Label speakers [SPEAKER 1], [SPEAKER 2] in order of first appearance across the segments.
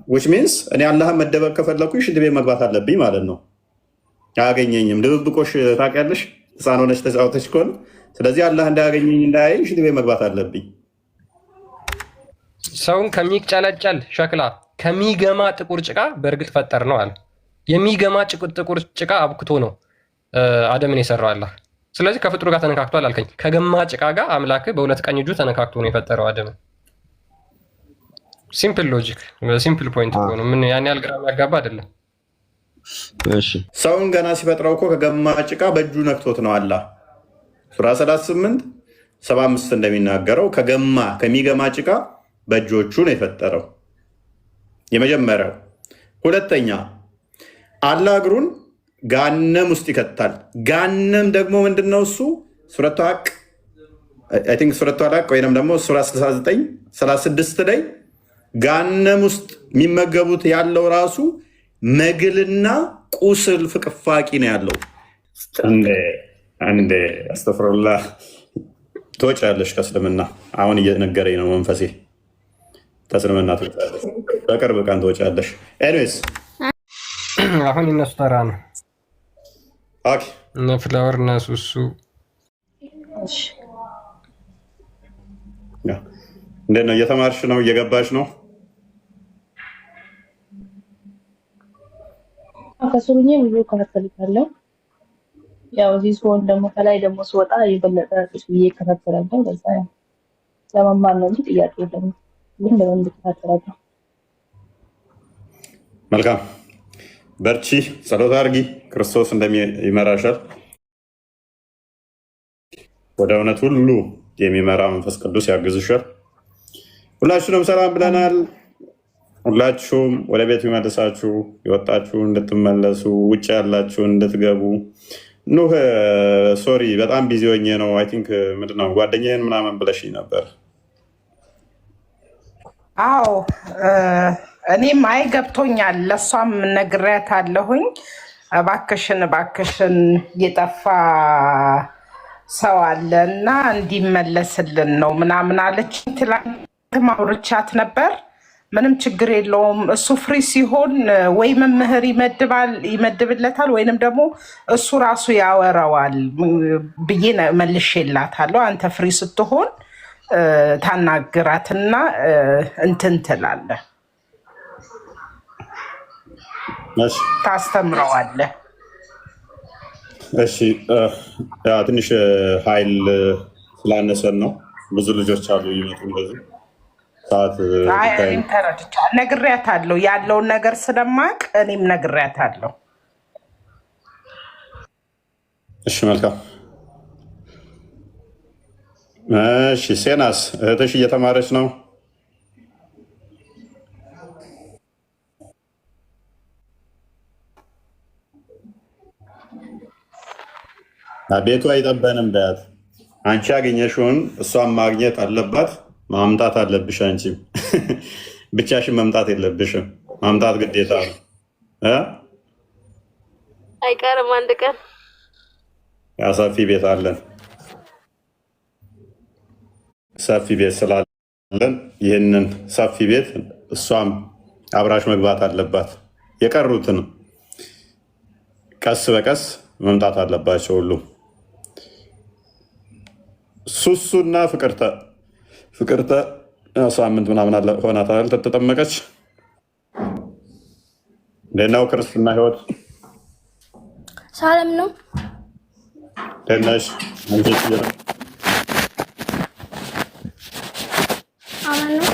[SPEAKER 1] which means እኔ አላህን መደበቅ ከፈለኩኝ ሽንት ቤት መግባት አለብኝ ማለት ነው። አያገኘኝም። ድብብቆሽ ታውቂያለሽ፣ ህፃን ሆነሽ ተጫውተሽ ከሆነ ስለዚህ አላህ እንዳያገኘኝ እንዳያይ ሽንት ቤት መግባት አለብኝ።
[SPEAKER 2] ሰውን ከሚጨለጨል ሸክላ ከሚገማ ጥቁር ጭቃ በእርግጥ ፈጠር ነው አለ። የሚገማ ጥቁር ጭቃ አብክቶ ነው አደምን የሰራው አላህ። ስለዚህ ከፍጥሩ ጋር ተነካክቷል አልከኝ። ከገማ ጭቃ ጋር አምላክ በሁለት ቀኝ እጁ ተነካክቶ ነው የፈጠረው አደምን። ሲምፕል ሎጂክ፣ ሲምፕል ፖይንት ነው። ምን ያን ያህል ግራ የሚያጋባ አይደለም።
[SPEAKER 1] እሺ ሰውን ገና ሲፈጥረው እኮ ከገማ ጭቃ በእጁ ነክቶት ነው አላህ ሱራ 38:75 እንደሚናገረው ከሚገማ ጭቃ በእጆቹ ነው የፈጠረው። የመጀመሪያው። ሁለተኛ አላህ እግሩን ጋነም ውስጥ ይከታል። ጋነም ደግሞ ምንድነው እሱ? ሱረቱ ሐቅ አይ ቲንክ ሱረቱ ሐቅ ወይንም ደግሞ ሱራ 69:36 ላይ ጋነም ውስጥ የሚመገቡት ያለው ራሱ መግልና ቁስል ፍቅፋቂ ነው ያለው። አንዴ አስተፍሩላህ ትወጫለሽ ከእስልምና። አሁን እየነገረኝ ነው መንፈሴ። ከእስልምና ትወጫለሽ፣ በቅርብ ቀን ትወጫለሽ። ኤኒዌይስ
[SPEAKER 2] አሁን እነሱ ተራ ነው።
[SPEAKER 1] ኦኬ
[SPEAKER 2] እነ ፍላወር እና ሱሱ
[SPEAKER 1] እንዴት ነው? እየተማርሽ ነው? እየገባሽ ነው?
[SPEAKER 3] ከሱሩኝ ብዙ ከፈተልካለሁ። ያው እዚህ ሲሆን ደግሞ ከላይ ደግሞ ስወጣ የበለጠ ብዬ ከፈተላለሁ። በዛ ለመማር ነው እንጂ ጥያቄ የለም። ግን ለምን እንድትከታተላለሁ?
[SPEAKER 1] መልካም በርቺ፣ ጸሎት አድርጊ። ክርስቶስ እንደሚመራሻል ወደ እውነት ሁሉ የሚመራ መንፈስ ቅዱስ ያግዝሻል። ሁላችሁንም ሰላም ብለናል። ሁላችሁም ወደ ቤት ይመልሳችሁ፣ የወጣችሁ እንድትመለሱ፣ ውጭ ያላችሁ እንድትገቡ። ኑህ ሶሪ በጣም ቢዚ ሆኜ ነው። አይ ቲንክ ምንድነው ጓደኛዬን ምናምን ብለሽኝ ነበር።
[SPEAKER 4] አዎ እኔም አይ ገብቶኛል። ለሷም ነግሬያታለሁኝ። እባክሽን የጠፋ ሰው አለ እና እንዲመለስልን ነው ምናምን አለች። ትላንት ማውርቻት ነበር። ምንም ችግር የለውም። እሱ ፍሪ ሲሆን ወይ መምህር ይመድብለታል ወይንም ደግሞ እሱ ራሱ ያወራዋል ብዬ መልሼላታለሁ። አንተ ፍሪ ስትሆን ታናግራትና እንትን ትላለህ፣ ታስተምረዋለህ።
[SPEAKER 1] እሺ ትንሽ ኃይል ስላነሰን ነው። ብዙ ልጆች አሉ ይመጡ እንደዚህ ሰዓት
[SPEAKER 4] ተረድቻለሁ። ነግሬያታለሁ ያለውን ነገር ስለማቅ እኔም ነግሬያታለሁ።
[SPEAKER 1] እሺ መልካም። እሺ ሴናስ እህትሽ እየተማረች ነው? ቤቱ አይጠበንም በያት። አንቺ ያገኘሽውን እሷን ማግኘት አለባት፣ ማምጣት አለብሽ። አንቺም ብቻሽን መምጣት የለብሽም፣ ማምጣት ግዴታ ነው።
[SPEAKER 5] አይቀርም አንድ ቀን
[SPEAKER 1] ያ ሰፊ ቤት አለን። ሰፊ ቤት ስላለን ይህንን ሰፊ ቤት እሷም አብራሽ መግባት አለባት። የቀሩትን ቀስ በቀስ መምጣት አለባቸው ሁሉ። ሱሱና ፍቅርተ ሳምንት ምናምን ሆናታል ተጠመቀች። ደህናው ክርስትና ህይወት
[SPEAKER 5] ሰላም ነው።
[SPEAKER 1] ደህናሽ አንቺ
[SPEAKER 5] አማን ነው።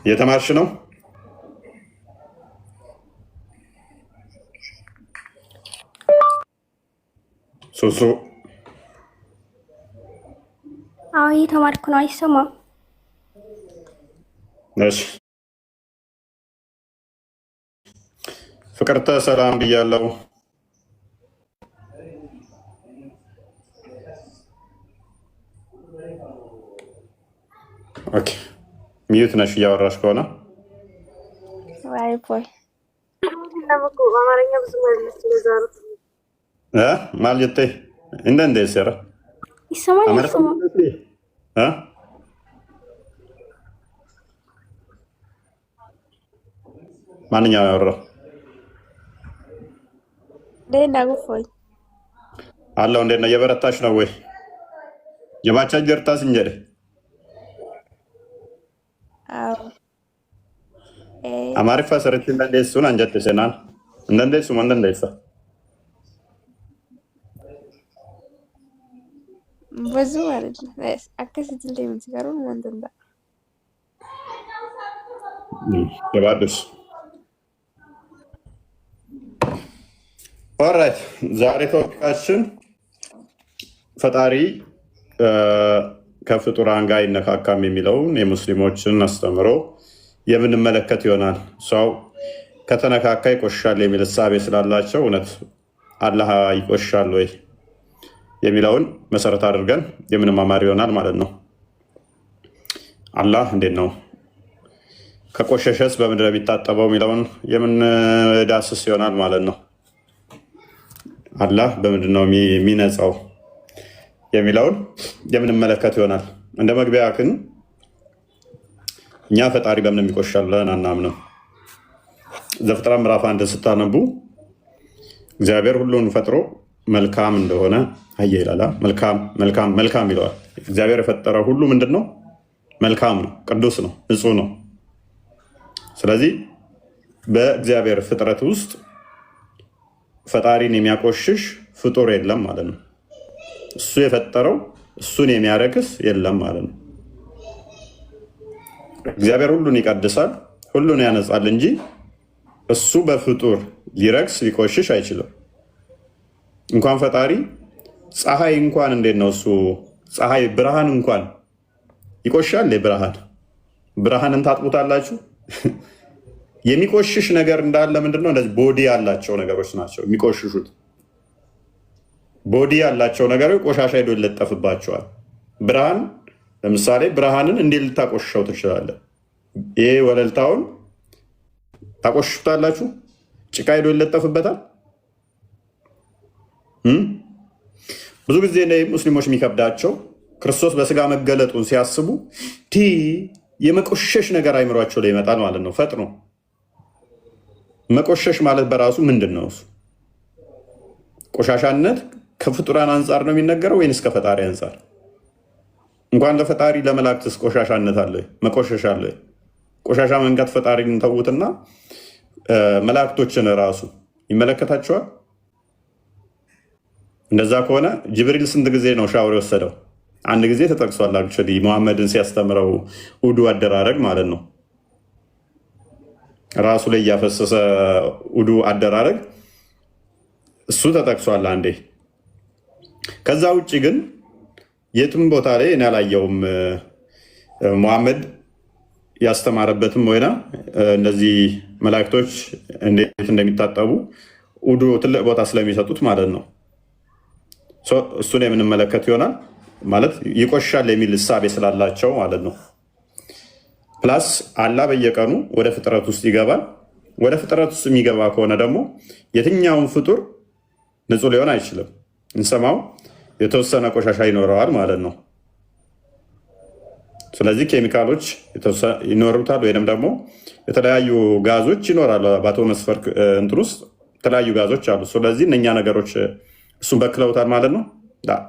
[SPEAKER 1] እየተማርሽ ነው? ሱሱ
[SPEAKER 5] አዎ እየተማርኩ ነው። አይሰማም?
[SPEAKER 1] እሺ ፍቅርተ ሰላም ብያለሁ። ኦኬ ሚዩት ነሽ እያወራሽ ከሆነ
[SPEAKER 5] አይ ቦይ አማርኛ ብዙ ማለት ነው።
[SPEAKER 1] ማለት እንደ ሰራ
[SPEAKER 5] ይሰማል?
[SPEAKER 1] ማንኛው ያወራው
[SPEAKER 5] ደህና ጉፎይ
[SPEAKER 1] አለው። እንዴት ነው? እየበረታሽ ነው ወይ? የባቻ ጀርታስ እንጀደ
[SPEAKER 5] አዎ
[SPEAKER 1] አማሪፋ ሰረች እንደሱን አንጀት ሰናን እንደሱ እንደሱ
[SPEAKER 5] ብዙ አይደለም አከስት እንደምትገሩን ወንድንዳ
[SPEAKER 1] የባዱስ ኦራይት ዛሬ ቶፒካችን ፈጣሪ ከፍጡራን ጋር ይነካካም የሚለውን የሙስሊሞችን አስተምሮ የምንመለከት ይሆናል። ሰው ከተነካካ ይቆሻል የሚል እሳቤ ስላላቸው እውነት አላህ ይቆሻል ወይ የሚለውን መሰረት አድርገን የምንማማር ይሆናል ማለት ነው። አላህ እንዴት ነው ከቆሸሸስ በምድር የሚታጠበው የሚለውን የምንዳስስ ይሆናል ማለት ነው። አላህ በምንድን ነው የሚነጻው የሚለውን የምንመለከት ይሆናል። እንደ መግቢያ ግን እኛ ፈጣሪ በምን የሚቆሻል ብለን አናምንም። ዘፍጥረት ምዕራፍ 1 ስታነቡ እግዚአብሔር ሁሉን ፈጥሮ መልካም እንደሆነ አየ ይላል። መልካም መልካም መልካም ይለዋል። እግዚአብሔር የፈጠረው ሁሉ ምንድን ነው? መልካም ነው፣ ቅዱስ ነው፣ ንጹህ ነው። ስለዚህ በእግዚአብሔር ፍጥረት ውስጥ ፈጣሪን የሚያቆሽሽ ፍጡር የለም ማለት ነው። እሱ የፈጠረው እሱን የሚያረክስ የለም ማለት ነው። እግዚአብሔር ሁሉን ይቀድሳል፣ ሁሉን ያነጻል እንጂ እሱ በፍጡር ሊረክስ ሊቆሽሽ አይችልም። እንኳን ፈጣሪ ፀሐይ እንኳን እንዴት ነው እሱ ፀሐይ ብርሃን እንኳን ይቆሻል። ብርሃንን ታጥቡታላችሁ። የሚቆሽሽ ነገር እንዳለ ምንድነው? እንደዚህ ቦዲ ያላቸው ነገሮች ናቸው የሚቆሽሹት። ቦዲ ያላቸው ነገሮች ቆሻሻ ሄዶ ይለጠፍባቸዋል። ብርሃን ለምሳሌ ብርሃንን እንዴት ልታቆሽሸው ትችላለህ? ይሄ ወለልታውን ታቆሽሹታላችሁ። ጭቃ ሄዶ ይለጠፍበታል። ብዙ ጊዜ ሙስሊሞች የሚከብዳቸው ክርስቶስ በስጋ መገለጡን ሲያስቡ የመቆሸሽ ነገር አይምሯቸው ላይ ይመጣል ማለት ነው። ፈጥኖ መቆሸሽ ማለት በራሱ ምንድን ነው? ቆሻሻነት ከፍጡራን አንጻር ነው የሚነገረው ወይንስ ከፈጣሪ አንጻር? እንኳን ለፈጣሪ ለመላእክትስ ቆሻሻነት አለ? መቆሸሽ አለ? ቆሻሻ መንካት ፈጣሪን ተዉትና መላእክቶችን ራሱ ይመለከታቸዋል። እንደዛ ከሆነ ጅብሪል ስንት ጊዜ ነው ሻወር የወሰደው? አንድ ጊዜ ተጠቅሷል። አክቹዋሊ መሐመድን ሲያስተምረው ውዱ አደራረግ ማለት ነው። ራሱ ላይ እያፈሰሰ ውዱ አደራረግ እሱ ተጠቅሷል አንዴ። ከዛ ውጭ ግን የትም ቦታ ላይ እኔ አላየውም መሐመድ ያስተማረበትም ወይና እነዚህ መላእክቶች እንዴት እንደሚታጠቡ ውዱ ትልቅ ቦታ ስለሚሰጡት ማለት ነው። እሱን የምንመለከት ይሆናል። ማለት ይቆሻል የሚል እሳቤ ስላላቸው ማለት ነው። ፕላስ አላህ በየቀኑ ወደ ፍጥረት ውስጥ ይገባል። ወደ ፍጥረት ውስጥ የሚገባ ከሆነ ደግሞ የትኛውን ፍጡር ንጹህ ሊሆን አይችልም። እንሰማው የተወሰነ ቆሻሻ ይኖረዋል ማለት ነው። ስለዚህ ኬሚካሎች ይኖሩታል፣ ወይም ደግሞ የተለያዩ ጋዞች ይኖራሉ። በአቶሞስፌር እንትን ውስጥ የተለያዩ ጋዞች አሉ። ስለዚህ እነኛ ነገሮች እሱን በክለውታል ማለት ነው።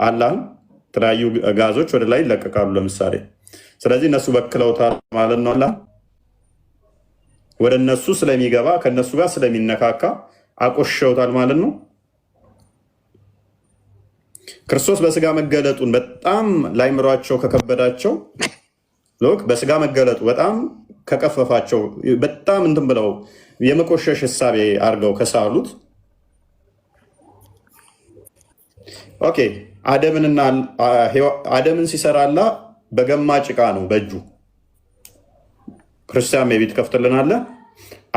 [SPEAKER 1] አላህም የተለያዩ ጋዞች ወደ ላይ ይለቀቃሉ ለምሳሌ። ስለዚህ እነሱ በክለውታል ማለት ነው። አላህ ወደ እነሱ ስለሚገባ ከእነሱ ጋር ስለሚነካካ አቆሸውታል ማለት ነው። ክርስቶስ በስጋ መገለጡን በጣም ላይምሯቸው ከከበዳቸው ሎክ በስጋ መገለጡ በጣም ከቀፈፋቸው በጣም እንትን ብለው የመቆሸሽ እሳቤ አድርገው ከሳሉት ኦኬ አደምን ሲሰራላ በገማ ጭቃ ነው በእጁ። ክርስቲያን ቤት ከፍትልናለ።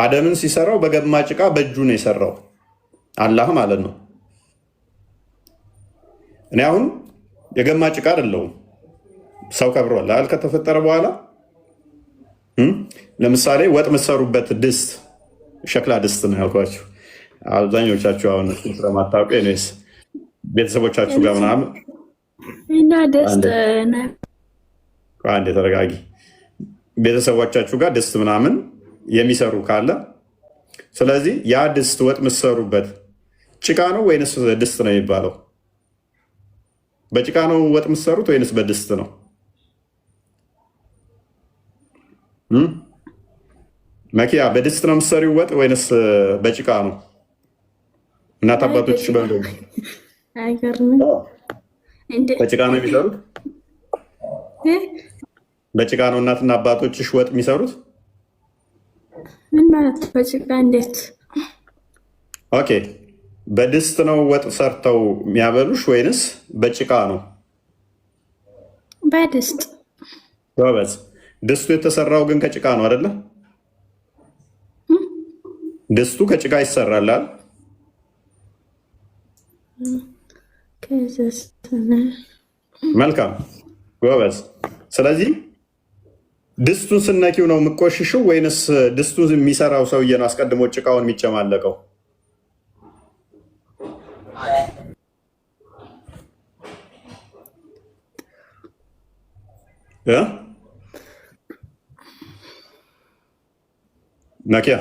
[SPEAKER 1] አደምን ሲሰራው በገማ ጭቃ በእጁ ነው የሰራው አላህ ማለት ነው። እኔ አሁን የገማ ጭቃ አይደለሁም። ሰው ከብሯል አይደል? ከተፈጠረ በኋላ ለምሳሌ ወጥ የምትሰሩበት ድስት ሸክላ ድስት ነው ያልኳችሁ። አብዛኞቻችሁ አሁን ስለማታውቁ ቤተሰቦቻችሁ ጋር ምናምን
[SPEAKER 5] እና ደስት
[SPEAKER 1] አንድ ተረጋጊ። ቤተሰቦቻችሁ ጋር ድስት ምናምን የሚሰሩ ካለ ስለዚህ ያ ድስት ወጥ የምትሰሩበት ጭቃ ነው ወይንስ ድስት ነው የሚባለው? በጭቃ ነው ወጥ የምትሰሩት ወይንስ በድስት ነው? መኪያ በድስት ነው የምትሰሪው ወጥ ወይንስ በጭቃ ነው? እናት አባቶች በጭቃ ነው የሚሰሩት? በጭቃ ነው እናትና አባቶችሽ ወጥ የሚሰሩት?
[SPEAKER 6] ምን ማለት በጭቃ እንዴት?
[SPEAKER 1] ኦኬ በድስት ነው ወጥ ሰርተው የሚያበሉሽ ወይንስ በጭቃ ነው?
[SPEAKER 6] በድስት።
[SPEAKER 1] ጎበዝ። ድስቱ የተሰራው ግን ከጭቃ ነው አይደለ? ድስቱ ከጭቃ ይሰራል። መልካም ጎበዝ። ስለዚህ ድስቱን ስነኪው ነው የምቆሽሽው ወይንስ ድስቱን የሚሰራው ሰውዬ ነው አስቀድሞ ጭቃውን የሚጨማለቀው? መኪያ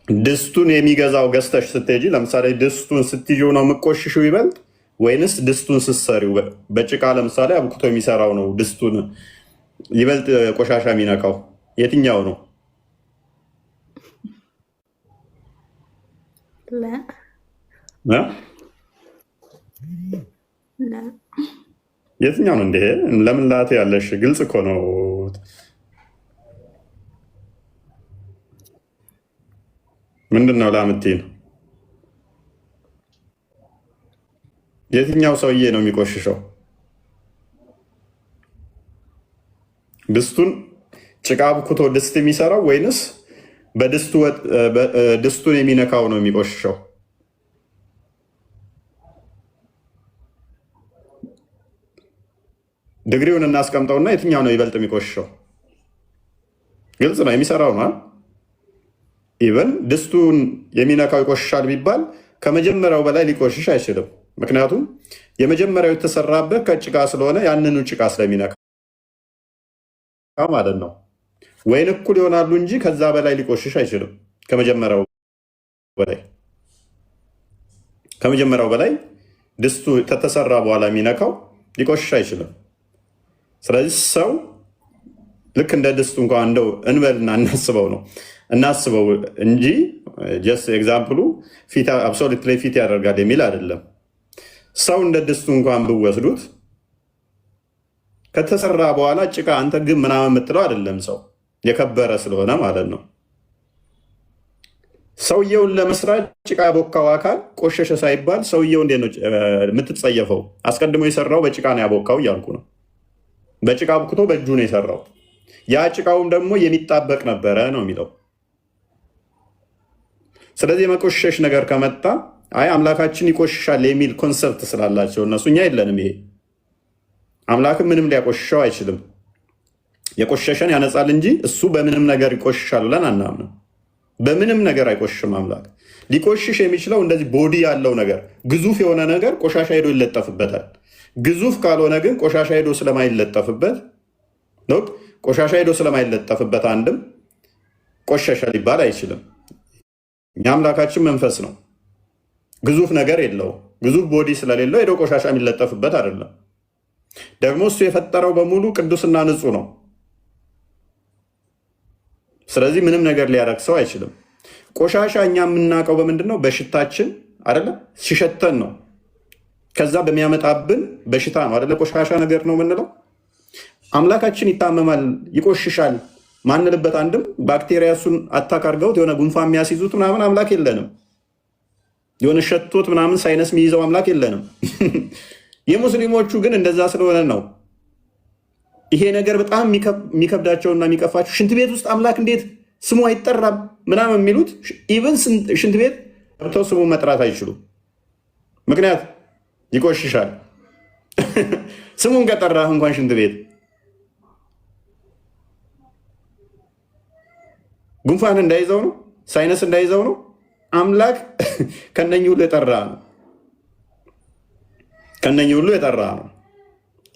[SPEAKER 1] ድስቱን የሚገዛው ገዝተሽ ስትሄጂ፣ ለምሳሌ ድስቱን ስትይዥው ነው የምቆሽሽው ይበልጥ ወይንስ ድስቱን ስትሰሪው? በጭቃ ለምሳሌ አብኩቶ የሚሰራው ነው ድስቱን ይበልጥ ቆሻሻ የሚነካው የትኛው ነው? የትኛው ነው? እንደ ለምን ላት ያለሽ? ግልጽ እኮ ነው። ምንድን ነው ላምትይን? የትኛው ሰውዬ ነው የሚቆሽሸው? ድስቱን ጭቃ አብኩቶ ድስት የሚሰራው ወይንስ ድስቱን የሚነካው ነው የሚቆሽሸው? ድግሪውን እናስቀምጠውና የትኛው ነው ይበልጥ የሚቆሽሸው? ግልጽ ነው፣ የሚሰራው ነው። ኢቨን ድስቱን የሚነካው ይቆሽሻል ቢባል ከመጀመሪያው በላይ ሊቆሽሽ አይችልም። ምክንያቱም የመጀመሪያው የተሰራበት ከጭቃ ስለሆነ ያንኑ ጭቃ ስለሚነካ ማለት ነው። ወይን እኩል ይሆናሉ እንጂ ከዛ በላይ ሊቆሽሽ አይችልም። ከመጀመሪያው በላይ ድስቱ ከተሰራ በኋላ የሚነካው ሊቆሽሽ አይችልም። ስለዚህ ሰው ልክ እንደ ድስቱ እንኳ እንደው እንበልና እናስበው እንጂ ጀስት ኤግዛምፕሉ አብሶሉት ላይ ፊት ያደርጋል የሚል አይደለም። ሰው እንደ ድስቱ እንኳን ብወስዱት ከተሰራ በኋላ ጭቃ አንተ ግን ምናምን የምትለው አይደለም። ሰው የከበረ ስለሆነ ማለት ነው። ሰውየውን ለመስራት ጭቃ ያቦካው አካል ቆሸሸ ሳይባል ሰውየው እንዴት ነው የምትጸየፈው? አስቀድሞ የሰራው በጭቃ ነው ያቦካው እያልኩ ነው። በጭቃ አብክቶ በእጁ ነው የሰራው። ያ ጭቃውም ደግሞ የሚጣበቅ ነበረ ነው የሚለው። ስለዚህ የመቆሸሽ ነገር ከመጣ አይ አምላካችን ይቆሽሻል የሚል ኮንሰፕት ስላላቸው እነሱ፣ እኛ የለንም። ይሄ አምላክም ምንም ሊያቆሽሸው አይችልም። የቆሸሸን ያነጻል እንጂ እሱ በምንም ነገር ይቆሽሻል ብለን አናምንም። በምንም ነገር አይቆሽሽም አምላክ። ሊቆሽሽ የሚችለው እንደዚህ ቦዲ ያለው ነገር፣ ግዙፍ የሆነ ነገር ቆሻሻ ሄዶ ይለጠፍበታል። ግዙፍ ካልሆነ ግን ቆሻሻ ሄዶ ስለማይለጠፍበት አንድም ቆሸሸ ሊባል አይችልም። እኛ አምላካችን መንፈስ ነው። ግዙፍ ነገር የለውም። ግዙፍ ቦዲ ስለሌለው ሄዶ ቆሻሻ የሚለጠፍበት አይደለም። ደግሞ እሱ የፈጠረው በሙሉ ቅዱስና ንጹህ ነው። ስለዚህ ምንም ነገር ሊያረክሰው አይችልም። ቆሻሻ እኛ የምናውቀው በምንድን ነው? በሽታችን አይደለም፣ ሲሸተን ነው። ከዛ በሚያመጣብን በሽታ ነው አይደለ? ቆሻሻ ነገር ነው የምንለው። አምላካችን ይታመማል፣ ይቆሽሻል ማንልበት አንድም ባክቴሪያ እሱን አታክ አድርገውት የሆነ ጉንፋን የሚያስይዙት ምናምን አምላክ የለንም። የሆነ ሸቶት ምናምን ሳይነስ የሚይዘው አምላክ የለንም። የሙስሊሞቹ ግን እንደዛ ስለሆነ ነው ይሄ ነገር በጣም የሚከብዳቸውና የሚቀፋቸው። ሽንት ቤት ውስጥ አምላክ እንዴት ስሙ አይጠራም ምናምን የሚሉት ኢቨን ሽንት ቤት ገብተው ስሙ መጥራት አይችሉም። ምክንያት ይቆሽሻል። ስሙን ከጠራህ እንኳን ሽንት ቤት ጉንፋን እንዳይዘው ነው፣ ሳይነስ እንዳይዘው ነው። አምላክ ከነኚህ ሁሉ የጠራ ነው። ከነኚህ ሁሉ የጠራ ነው።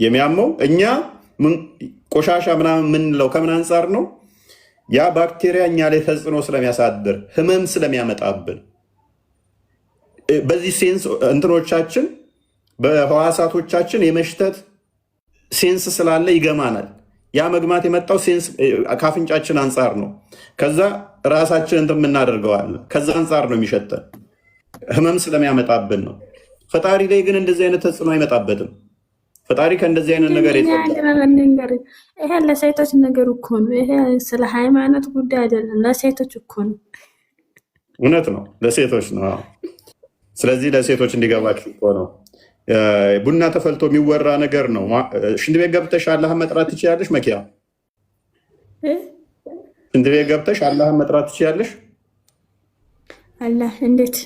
[SPEAKER 1] የሚያመው እኛ ቆሻሻ ምናምን የምንለው ከምን አንጻር ነው? ያ ባክቴሪያ እኛ ላይ ተጽዕኖ ስለሚያሳድር ህመም ስለሚያመጣብን በዚህ ሴንስ እንትኖቻችን በህዋሳቶቻችን የመሽተት ሴንስ ስላለ ይገማናል። ያ መግማት የመጣው ሴንስ ካፍንጫችን አንጻር ነው። ከዛ ራሳችን እንትን የምናደርገዋለን። ከዛ አንጻር ነው የሚሸተን፣ ህመም ስለሚያመጣብን ነው። ፈጣሪ ላይ ግን እንደዚህ አይነት ተጽዕኖ አይመጣበትም። ፈጣሪ ከእንደዚህ አይነት ነገር
[SPEAKER 6] ይሄ ለሴቶች ነገር እኮ ነው። ይሄ ስለ ሃይማኖት ጉዳይ አይደለም፣ ለሴቶች እኮ ነው።
[SPEAKER 1] እውነት ነው፣ ለሴቶች ነው። ስለዚህ ለሴቶች እንዲገባችሁ እኮ ነው። ቡና ተፈልቶ የሚወራ ነገር ነው። ሽንት ቤት ገብተሽ አላህን መጥራት ትችያለሽ? መኪያ ሽንት ቤት ገብተሽ አላህን መጥራት ትችያለሽ?
[SPEAKER 6] አላህ እንዴት?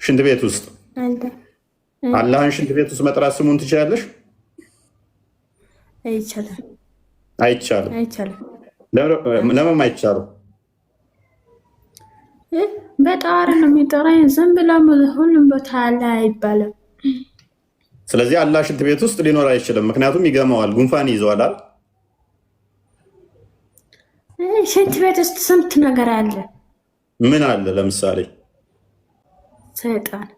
[SPEAKER 1] ሽንት ቤት ውስጥ አላህን ሽንት ቤት ውስጥ መጥራት ስሙን ትችያለሽ?
[SPEAKER 6] አይቻልም።
[SPEAKER 1] አይቻልም። ለምን አይቻልም?
[SPEAKER 6] በጣር ነው የሚጠራኝ። ዝም ብላ ሁሉም ቦታ አለ አይባልም።
[SPEAKER 1] ስለዚህ አላህ ሽንት ቤት ውስጥ ሊኖር አይችልም። ምክንያቱም ይገማዋል፣ ጉንፋን ይዘዋል።
[SPEAKER 6] ሽንት ቤት ውስጥ ስንት ነገር አለ።
[SPEAKER 1] ምን አለ? ለምሳሌ
[SPEAKER 6] ሰይጣን፣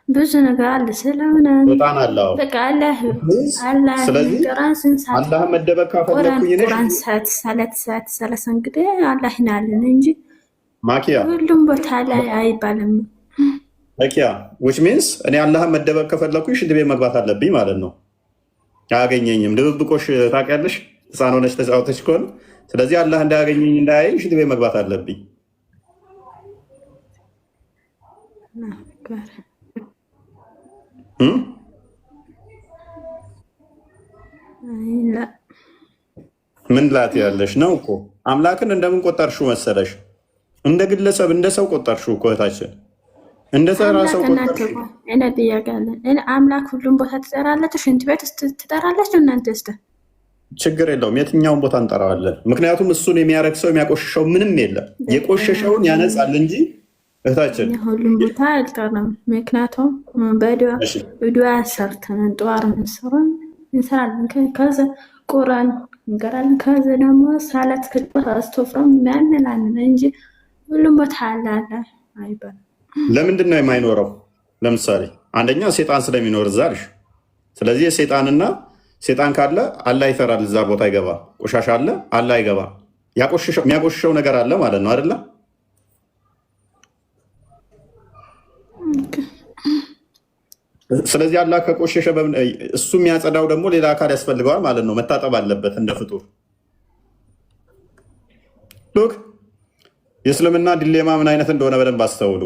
[SPEAKER 6] ብዙ ነገር አለ። ስለምን
[SPEAKER 1] ሰይጣን አለ?
[SPEAKER 6] በቃ አላህ
[SPEAKER 1] ስለዚህ አላህ መደበቅ ካፈለኩኝ ነሽ
[SPEAKER 6] ቁርአን ሰለት እንግዲህ አላህ ይናልን እንጂ
[SPEAKER 1] ማኪያ
[SPEAKER 6] ሁሉም ቦታ ላይ አይባልም።
[SPEAKER 1] ማኪያ which means እኔ አላህን መደበቅ ከፈለኩኝ ሽንት ቤት መግባት አለብኝ ማለት ነው። አያገኘኝም። ድብብቆሽ ታውቂያለሽ፣ ህፃን ሆነሽ ተጫውተሽ ከሆነ ስለዚህ አላህ እንዳያገኘኝ እንዳያይ ሽንት ቤት መግባት አለብኝ። ምን ላት ያለሽ ነው እኮ አምላክን እንደምን ቆጠርሽው መሰለሽ? እንደ ግለሰብ እንደ ሰው ቆጠርሽው እኮ እህታችን፣ እንደ ተራ ሰው ቆጠርሽው።
[SPEAKER 6] እኔ ጥያቄ አምላክ ሁሉም ቦታ ትጠራላችሁ? ሽንት ቤት ትጠራላችሁ? እናንተ
[SPEAKER 1] ችግር የለውም፣ የትኛውን ቦታ እንጠራዋለን። ምክንያቱም እሱን የሚያረክሰው የሚያቆሽሸው ምንም የለም። የቆሸሸውን ያነጻል እንጂ እህታችን
[SPEAKER 6] ሁሉም ቦታ አልጠራም። ምክንያቱም በዱዓ ሰርተን ጠዋር እንሰራለን፣ ከዛ ቁርአን እንቀራለን፣ ከዛ ደግሞ ሳላት አስተፍረን እናንላለን እንጂ ሁሉም ቦታ አለ አይባልም።
[SPEAKER 1] ለምንድን ነው የማይኖረው? ለምሳሌ አንደኛ ሴጣን ስለሚኖር እዛ አልሽ። ስለዚህ ሴጣንና ሴጣን ካለ አላህ ይፈራል፣ እዛ ቦታ ይገባል። ቆሻሻ አለ አላህ ይገባል። የሚያቆሽሸው ነገር አለ ማለት ነው አይደለ? ስለዚህ አላህ ከቆሸሸ እሱ የሚያጸዳው ደግሞ ሌላ አካል ያስፈልገዋል ማለት ነው። መታጠብ አለበት እንደ ፍጡር። ሉክ የእስልምና ዲሌማ ምን አይነት እንደሆነ በደንብ አስተውሉ።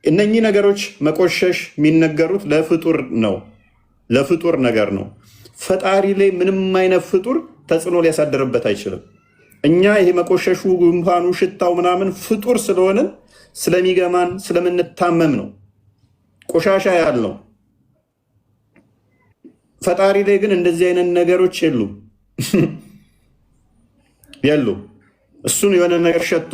[SPEAKER 1] እነኚህ ነገሮች መቆሸሽ የሚነገሩት ለፍጡር ነው፣ ለፍጡር ነገር ነው። ፈጣሪ ላይ ምንም አይነት ፍጡር ተጽዕኖ ሊያሳድርበት አይችልም። እኛ ይሄ መቆሸሹ፣ ጉንፋኑ፣ ሽታው ምናምን ፍጡር ስለሆንን ስለሚገማን ስለምንታመም ነው ቆሻሻ ያልነው። ፈጣሪ ላይ ግን እንደዚህ አይነት ነገሮች የሉም የሉ። እሱን የሆነ ነገር ሸቶ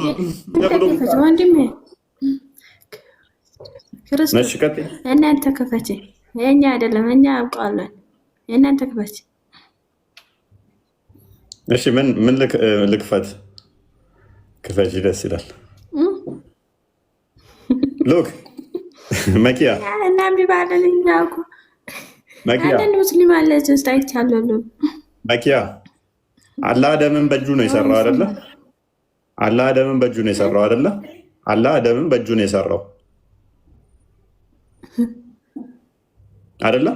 [SPEAKER 6] እናንተ ክፈች፣ የእኛ አይደለም፣ እኛ አውቀዋለን። የእናንተ ክፈች።
[SPEAKER 1] እሺ ምን ልክፈት? ክፈች፣ ደስ ይላል። ሉክ መኪያ
[SPEAKER 6] እና ቢባለን እኛውቁ አንዳንድ ሙስሊም አለ ውስጥ አይቻለሁ።
[SPEAKER 1] መኪያ አላህ አደምን በእጁ ነው የሰራው አይደለ? አላህ አደምን በእጁ ነው የሰራው አይደለ? አላህ አደምን በእጁ ነው የሰራው አይደለ?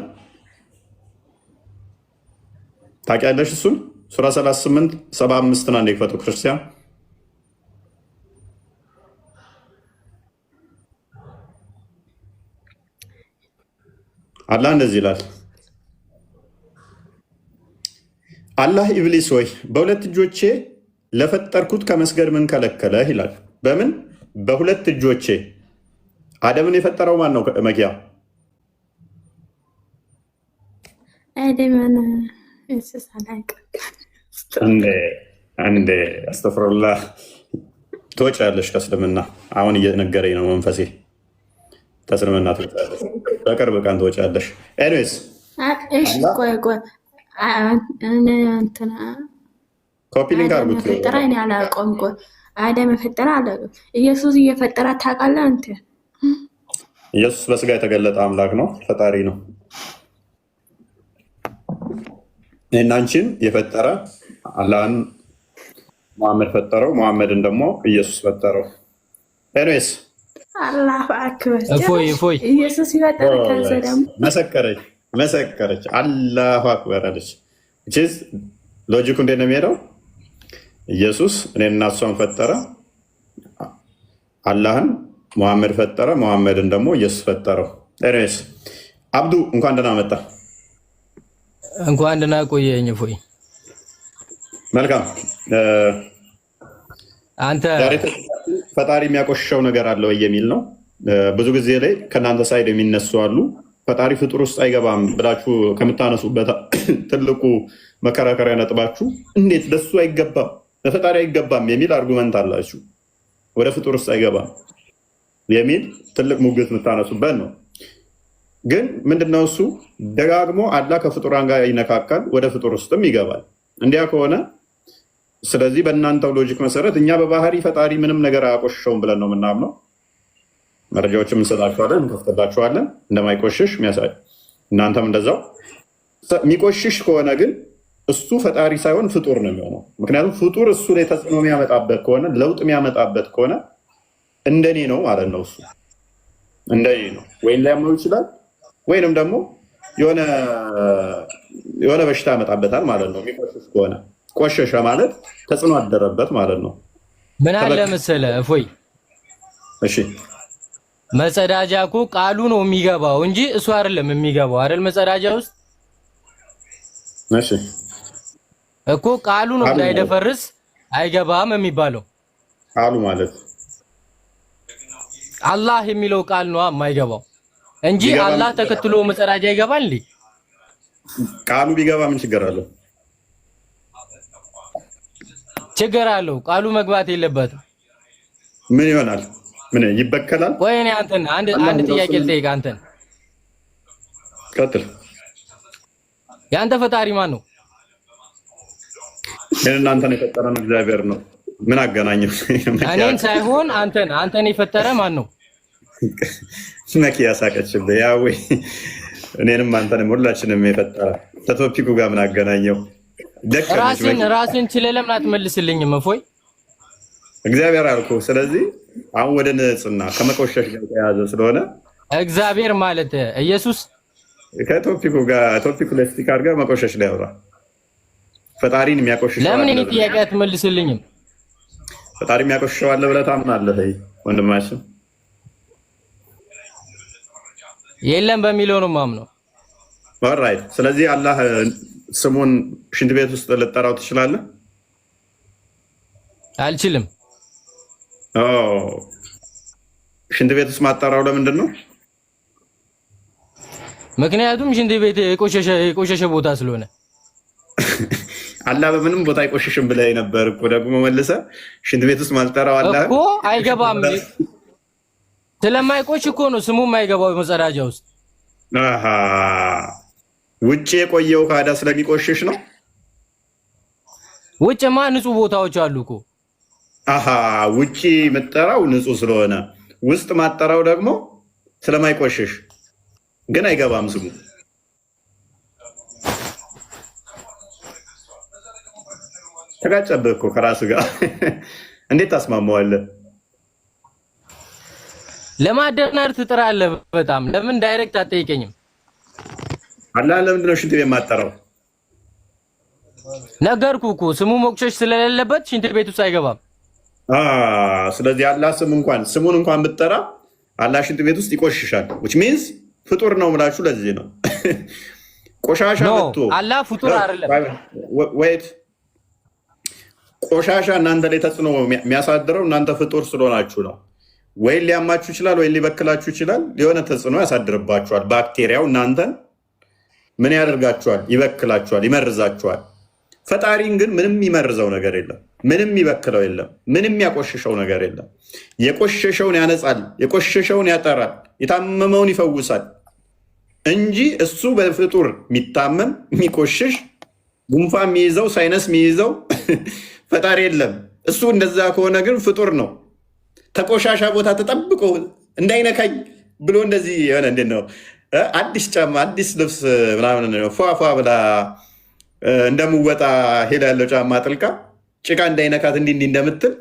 [SPEAKER 1] ታውቂያለሽ እሱን? ሱራ 38 75 ና እንደክፈቱ ክርስቲያን አላህ እንደዚህ ይላል። አላህ ኢብሊስ ሆይ በሁለት እጆቼ ለፈጠርኩት ከመስገድ ምን ከለከለህ ይላል። በምን በሁለት እጆቼ? አደምን የፈጠረው ማን ነው? መኪያ አንዴ አስተፍሩላህ ትወጫለሽ ከእስልምና። አሁን እየነገረኝ ነው መንፈሴ። ከእስልምና ትወጫለሽ። በቅርብ ቀን ትወጫለሽ። ኤኒዌይስ
[SPEAKER 6] እሺ ቆይ እንትና
[SPEAKER 1] ኮፒ ሊንክ አድርጉት።
[SPEAKER 6] ፈጠራ እኔ አላውቀውም። ቆይ አዳም የፈጠረ አላውቅም። ኢየሱስ እየፈጠረ ታውቃለህ አንተ?
[SPEAKER 1] ኢየሱስ በስጋ የተገለጠ አምላክ ነው፣ ፈጣሪ ነው። እኔና አንቺን የፈጠረ አላህን መሐመድ ፈጠረው፣ መሐመድን ደግሞ ኢየሱስ ፈጠረው። ኤኒዌይስ
[SPEAKER 6] አላሁ አክበር።
[SPEAKER 2] እፎይ
[SPEAKER 6] ኢየሱስ ይፈጠረ ከዛ ደግሞ
[SPEAKER 1] መሰከረች። አላሁ አክበር አለች። እቺስ ሎጂኩ እንዴት ነው የሚሄደው? ኢየሱስ እኔና እሷን ፈጠረ፣ አላህን መሐመድ ፈጠረ፣ መሐመድን ደግሞ ኢየሱስ ፈጠረው። ኤኒዌይስ አብዱ እንኳን ደህና መጣ።
[SPEAKER 7] እንኳን ደህና ቆየኝ። እፎይ
[SPEAKER 1] መልካም።
[SPEAKER 7] አንተ
[SPEAKER 1] ፈጣሪ የሚያቆሽሸው ነገር አለ ወይ የሚል ነው። ብዙ ጊዜ ላይ ከእናንተ ሳይድ የሚነሱ አሉ። ፈጣሪ ፍጡር ውስጥ አይገባም ብላችሁ ከምታነሱበት ትልቁ መከራከሪያ ነጥባችሁ እንዴት ለሱ አይገባም ለፈጣሪ አይገባም የሚል አርጉመንት አላችሁ። ወደ ፍጡር ውስጥ አይገባም የሚል ትልቅ ሙግት የምታነሱበት ነው። ግን ምንድነው እሱ ደጋግሞ አላህ ከፍጡራን ጋር ይነካካል፣ ወደ ፍጡር ውስጥም ይገባል። እንዲያ ከሆነ ስለዚህ በእናንተው ሎጂክ መሰረት እኛ በባህሪ ፈጣሪ ምንም ነገር አያቆሽሸውም ብለን ነው የምናምነው። መረጃዎችም እንሰጣችኋለን፣ እንከፍትላችኋለን እንደማይቆሽሽ የሚያሳይ እናንተም እንደዛው። የሚቆሽሽ ከሆነ ግን እሱ ፈጣሪ ሳይሆን ፍጡር ነው የሚሆነው። ምክንያቱም ፍጡር እሱ ላይ ተጽዕኖ የሚያመጣበት ከሆነ ለውጥ የሚያመጣበት ከሆነ እንደኔ ነው ማለት ነው። እሱ እንደኔ ነው ወይም ሊያመው ይችላል ወይንም ደግሞ የሆነ በሽታ ያመጣበታል ማለት ነው። የሚቆሽሽ ከሆነ ቆሸሸ ማለት ተጽዕኖ አደረበት ማለት ነው።
[SPEAKER 7] ምን አለ መሰለህ እፎይ፣
[SPEAKER 1] እሺ
[SPEAKER 7] መጸዳጃ እኮ ቃሉ ነው የሚገባው እንጂ እሱ አይደለም የሚገባው አይደል? መጸዳጃ ውስጥ
[SPEAKER 1] እሺ
[SPEAKER 7] እኮ ቃሉ ነው እንዳይደፈርስ አይገባም የሚባለው።
[SPEAKER 1] ቃሉ ማለት
[SPEAKER 7] አላህ የሚለው ቃል ነው የማይገባው እንጂ አላህ ተከትሎ መጸዳጃ ይገባል እንዴ?
[SPEAKER 1] ቃሉ ቢገባ ምን ችግር አለው?
[SPEAKER 7] ችግር አለው። ቃሉ መግባት የለበትም።
[SPEAKER 1] ምን ይሆናል? ምን ይበከላል?
[SPEAKER 7] ወይ እኔ አንተን አንድ ጥያቄ ልጠይቅ። አንተን
[SPEAKER 1] ቀጥል።
[SPEAKER 7] የአንተ ፈጣሪ ማን ነው?
[SPEAKER 1] እናንተን የፈጠረን እግዚአብሔር ነው። ምን አገናኘው?
[SPEAKER 7] እኔን ሳይሆን አንተን የፈጠረ ማን ነው?
[SPEAKER 1] መኪ ያሳቀችብህ። ያ ወይ እኔንም አንተንም ሁላችንም የፈጠረ ከቶፒኩ ጋር ምን አገናኘው?
[SPEAKER 7] ራስን ችለህ ለምን አትመልስልኝም? እፎይ
[SPEAKER 1] እግዚአብሔር አልኩህ። ስለዚህ አሁን ወደ ንጽህና ከመቆሸሽ ጋር የተያዘ ስለሆነ
[SPEAKER 7] እግዚአብሔር ማለት ኢየሱስ
[SPEAKER 1] ከቶፒኩ ጋር ቶፒኩ ለስቲክ አድርገህ መቆሸሽ ላይ ያወራ ፈጣሪን የሚያቆሽሸው
[SPEAKER 7] ለምን እኔ ጥያቄ አትመልስልኝም?
[SPEAKER 1] ፈጣሪ የሚያቆሽሸው አለ ብለህ ታምናለህ ወንድማችን?
[SPEAKER 7] የለም በሚለው ነው የማምነው።
[SPEAKER 1] ኦልራይት። ስለዚህ አላህ ስሙን ሽንት ቤት ውስጥ ልጠራው ትችላለህ?
[SPEAKER 7] አልችልም።
[SPEAKER 1] ሽንት ቤት ውስጥ ማጠራው ለምንድን ነው?
[SPEAKER 7] ምክንያቱም ሽንት ቤት የቆሸሸ ቦታ ስለሆነ።
[SPEAKER 1] አላህ በምንም ቦታ አይቆሽሽም ብለህ ነበር እኮ ደግሞ መልሰህ ሽንት ቤት ውስጥ ማልጠራው አላህ
[SPEAKER 7] እኮ አይገባም። ስለማይቆሽ እኮ ነው ስሙ የማይገባው መጸዳጃ ውስጥ።
[SPEAKER 1] ውጭ የቆየው ካዳ ስለሚቆሽሽ ነው።
[SPEAKER 7] ውጭማ ንጹህ ቦታዎች አሉ እኮ።
[SPEAKER 1] ውጭ የምጠራው ንጹህ ስለሆነ ውስጥ ማጠራው ደግሞ ስለማይቆሽሽ ግን አይገባም ስሙ። ተጋጨብህ እኮ ከራስህ ጋር እንዴት ታስማማዋለህ?
[SPEAKER 7] ለማደናር ትጥራለህ በጣም። ለምን ዳይሬክት አትጠይቀኝም?
[SPEAKER 1] አላህ ለምንድን ነው ሽንት ቤት የማጠራው?
[SPEAKER 7] ነገርኩህ እኮ ስሙ መቆሸሽ ስለሌለበት ሽንት ቤት ውስጥ አይገባም።
[SPEAKER 1] ስለዚህ አላህ ስሙን እንኳን ብትጠራ አላህ ሽንት ቤት ውስጥ ይቆሽሻል። which means ፍጡር ነው ምላችሁ ለዚህ ነው። ቆሻሻ መጥቶ
[SPEAKER 7] አላህ ፍጡር አይደለም።
[SPEAKER 1] ወይት ቆሻሻ እናንተ ላይ ተጽዕኖ የሚያሳድረው እናንተ ፍጡር ስለሆናችሁ ነው። ወይ ሊያማችሁ ይችላል፣ ወይ ሊበክላችሁ ይችላል። የሆነ ተጽዕኖ ያሳድርባችኋል። ባክቴሪያው እናንተን ምን ያደርጋችኋል? ይበክላችኋል፣ ይመርዛችኋል። ፈጣሪን ግን ምንም የሚመርዘው ነገር የለም፣ ምንም የሚበክለው የለም፣ ምንም ያቆሸሸው ነገር የለም። የቆሸሸውን ያነጻል፣ የቆሸሸውን ያጠራል፣ የታመመውን ይፈውሳል እንጂ እሱ በፍጡር የሚታመም የሚቆሽሽ ጉንፋን የሚይዘው ሳይነስ የሚይዘው ፈጣሪ የለም። እሱ እንደዛ ከሆነ ግን ፍጡር ነው። ተቆሻሻ ቦታ ተጠብቆ እንዳይነካኝ ብሎ እንደዚህ የሆነ እንዴት ነው አዲስ ጫማ አዲስ ልብስ ምናምን ፏፏ ብላ እንደምወጣ ሄዳ ያለው ጫማ ጥልቃ ጭቃ እንዳይነካት እንዲህ እንደምትል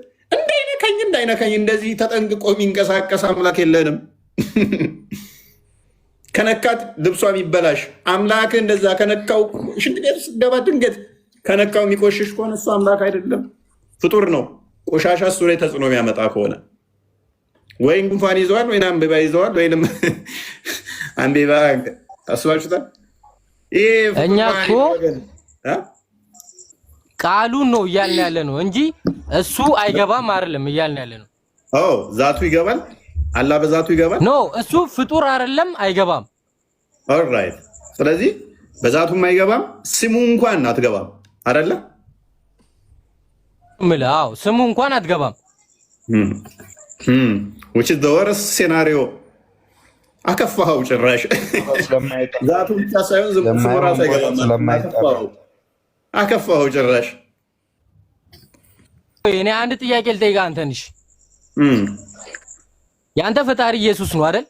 [SPEAKER 1] እንዳይነካኝ እንደዚህ ተጠንቅቆ የሚንቀሳቀስ አምላክ የለንም። ከነካት ልብሷ የሚበላሽ አምላክ እንደዛ ከነካው ሽንት ቤት ስገባ ድንገት ከነካው የሚቆሽሽ ከሆነ እሱ አምላክ አይደለም፣ ፍጡር ነው። ቆሻሻ እሱ ላይ ተጽዕኖ የሚያመጣ ከሆነ ወይም ጉንፋን ይዘዋል ወይም አንቤባ ይዘዋል ወይም አንቤባ አስባችሁታል።
[SPEAKER 7] እኛ እኮ ቃሉን ነው እያልን ያለ ነው እንጂ እሱ አይገባም አይደለም እያልን ያለ ነው።
[SPEAKER 1] ዛቱ ይገባል፣ አላህ በዛቱ ይገባል። ኖ
[SPEAKER 7] እሱ ፍጡር አይደለም፣ አይገባም።
[SPEAKER 1] ኦልራይት። ስለዚህ በዛቱም አይገባም፣ ስሙ እንኳን አትገባም አይደለ?
[SPEAKER 7] ምላው ስሙ እንኳን አትገባም።
[SPEAKER 1] which is the worst scenario። አከፋው ጭራሽ ዛቱ ብቻ ሳይሆን ስሙ ራሱ አይገባም። አከፋው ጭራሽ።
[SPEAKER 7] እኔ አንድ ጥያቄ ልጠይቅህ አንተንሽ ያንተ ፈጣሪ ኢየሱስ ነው አይደል?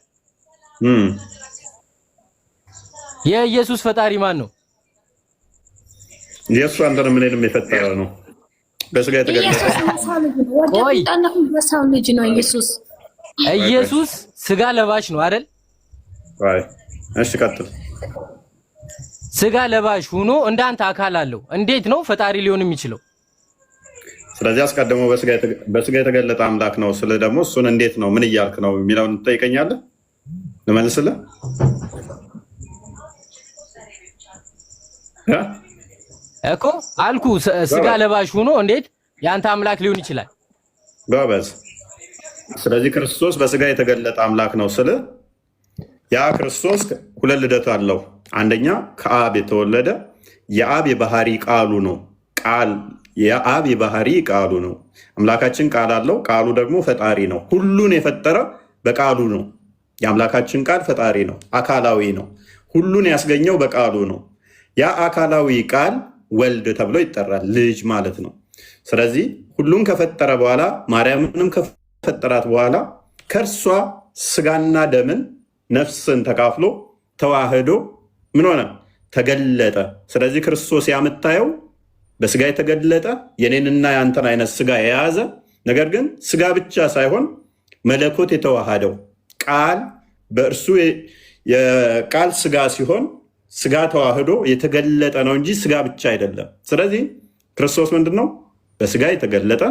[SPEAKER 7] የኢየሱስ ፈጣሪ ማን ነው?
[SPEAKER 1] ኢየሱስ አንተን ምንንም የፈጠረው ነው፣ በስጋ የተገለጸ
[SPEAKER 6] ልጅ ነው።
[SPEAKER 7] ኢየሱስ ስጋ ለባሽ ነው አይደል?
[SPEAKER 1] እሺ ቀጥል።
[SPEAKER 7] ስጋ ለባሽ ሆኖ እንዳንተ አካል አለው፣ እንዴት ነው ፈጣሪ ሊሆን የሚችለው?
[SPEAKER 1] ስለዚህ አስቀድሞ በስጋ የተገለጠ አምላክ ነው ስለ ደግሞ እሱን እንዴት ነው ምን እያልክ ነው የሚለውን ትጠይቀኛለህ፣ ልመልስልህ
[SPEAKER 7] እኮ አልኩ። ስጋ ለባሽ ሆኖ እንዴት ያንተ አምላክ ሊሆን ይችላል?
[SPEAKER 1] ጎበዝ። ስለዚህ ክርስቶስ በስጋ የተገለጠ አምላክ ነው ስለ ያ ክርስቶስ ሁለት ልደት አለው። አንደኛ ከአብ የተወለደ የአብ የባህሪ ቃሉ ነው። የአብ የባህሪ ቃሉ ነው። አምላካችን ቃል አለው። ቃሉ ደግሞ ፈጣሪ ነው። ሁሉን የፈጠረ በቃሉ ነው። የአምላካችን ቃል ፈጣሪ ነው፣ አካላዊ ነው። ሁሉን ያስገኘው በቃሉ ነው። ያ አካላዊ ቃል ወልድ ተብሎ ይጠራል፣ ልጅ ማለት ነው። ስለዚህ ሁሉን ከፈጠረ በኋላ ማርያምንም ከፈጠራት በኋላ ከእርሷ ስጋና ደምን ነፍስን ተካፍሎ ተዋህዶ ምን ሆነ? ተገለጠ። ስለዚህ ክርስቶስ ያምታየው በስጋ የተገለጠ የኔንና ያንተን አይነት ስጋ የያዘ ነገር ግን ስጋ ብቻ ሳይሆን መለኮት የተዋሃደው ቃል በእርሱ የቃል ስጋ ሲሆን ስጋ ተዋህዶ የተገለጠ ነው እንጂ ስጋ ብቻ አይደለም። ስለዚህ ክርስቶስ ምንድን ነው? በስጋ የተገለጠ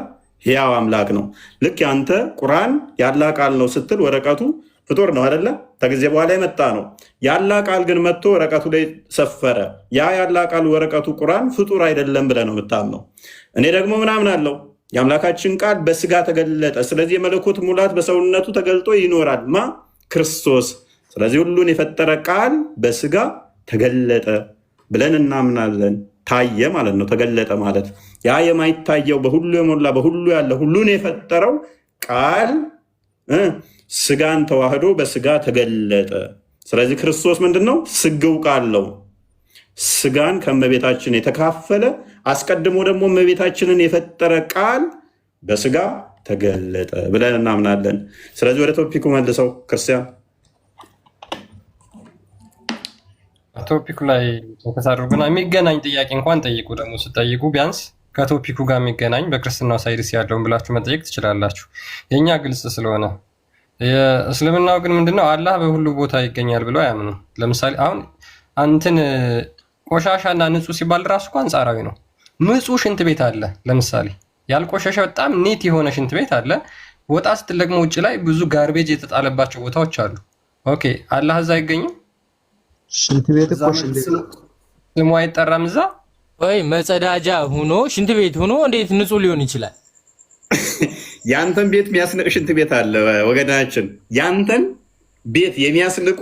[SPEAKER 1] ሕያው አምላክ ነው። ልክ ያንተ ቁርአን ያላ ቃል ነው ስትል ወረቀቱ ፍጡር ነው አይደለ? ከጊዜ በኋላ የመጣ ነው። ያላ ቃል ግን መጥቶ ወረቀቱ ላይ ሰፈረ። ያ ያላ ቃል ወረቀቱ ቁርአን ፍጡር አይደለም ብለህ ነው የምታምነው። እኔ ደግሞ ምናምን አለው የአምላካችን ቃል በስጋ ተገለጠ። ስለዚህ የመለኮት ሙላት በሰውነቱ ተገልጦ ይኖራል። ማ? ክርስቶስ። ስለዚህ ሁሉን የፈጠረ ቃል በስጋ ተገለጠ ብለን እናምናለን። ታየ ማለት ነው። ተገለጠ ማለት ያ የማይታየው በሁሉ የሞላ በሁሉ ያለ ሁሉን የፈጠረው ቃል ስጋን ተዋህዶ በስጋ ተገለጠ። ስለዚህ ክርስቶስ ምንድን ነው? ስግው ቃል ነው። ስጋን ከእመቤታችን የተካፈለ አስቀድሞ ደግሞ እመቤታችንን የፈጠረ ቃል በስጋ ተገለጠ ብለን እናምናለን። ስለዚህ ወደ ቶፒኩ መልሰው ክርስቲያን
[SPEAKER 2] ቶፒኩ ላይ ፎከስ አድርጉና የሚገናኝ ጥያቄ እንኳን ጠይቁ። ደግሞ ስጠይቁ ቢያንስ ከቶፒኩ ጋር የሚገናኝ በክርስትናው ሳይድስ ያለውን ብላችሁ መጠየቅ ትችላላችሁ። የእኛ ግልጽ ስለሆነ። የእስልምናው ግን ምንድነው? አላህ በሁሉ ቦታ ይገኛል ብለው አያምኑ። ለምሳሌ አሁን አንትን ቆሻሻና ንጹህ ሲባል ራሱ እኮ አንጻራዊ ነው። ንጹህ ሽንት ቤት አለ። ለምሳሌ ያልቆሸሸ በጣም ኔት የሆነ ሽንት ቤት አለ። ወጣ ስትል ደግሞ ውጭ ላይ ብዙ ጋርቤጅ የተጣለባቸው ቦታዎች አሉ። ኦኬ፣ አላህ እዛ አይገኝም?
[SPEAKER 8] ሽንት ቤት እኮ
[SPEAKER 2] ስሙ አይጠራም እዛ?
[SPEAKER 7] ወይ መጸዳጃ ሆኖ ሽንት ቤት ሆኖ እንዴት ንጹህ ሊሆን ይችላል?
[SPEAKER 1] ያንተን ቤት የሚያስንቅ ሽንት ቤት አለ ወገናችን። ያንተን ቤት የሚያስንቁ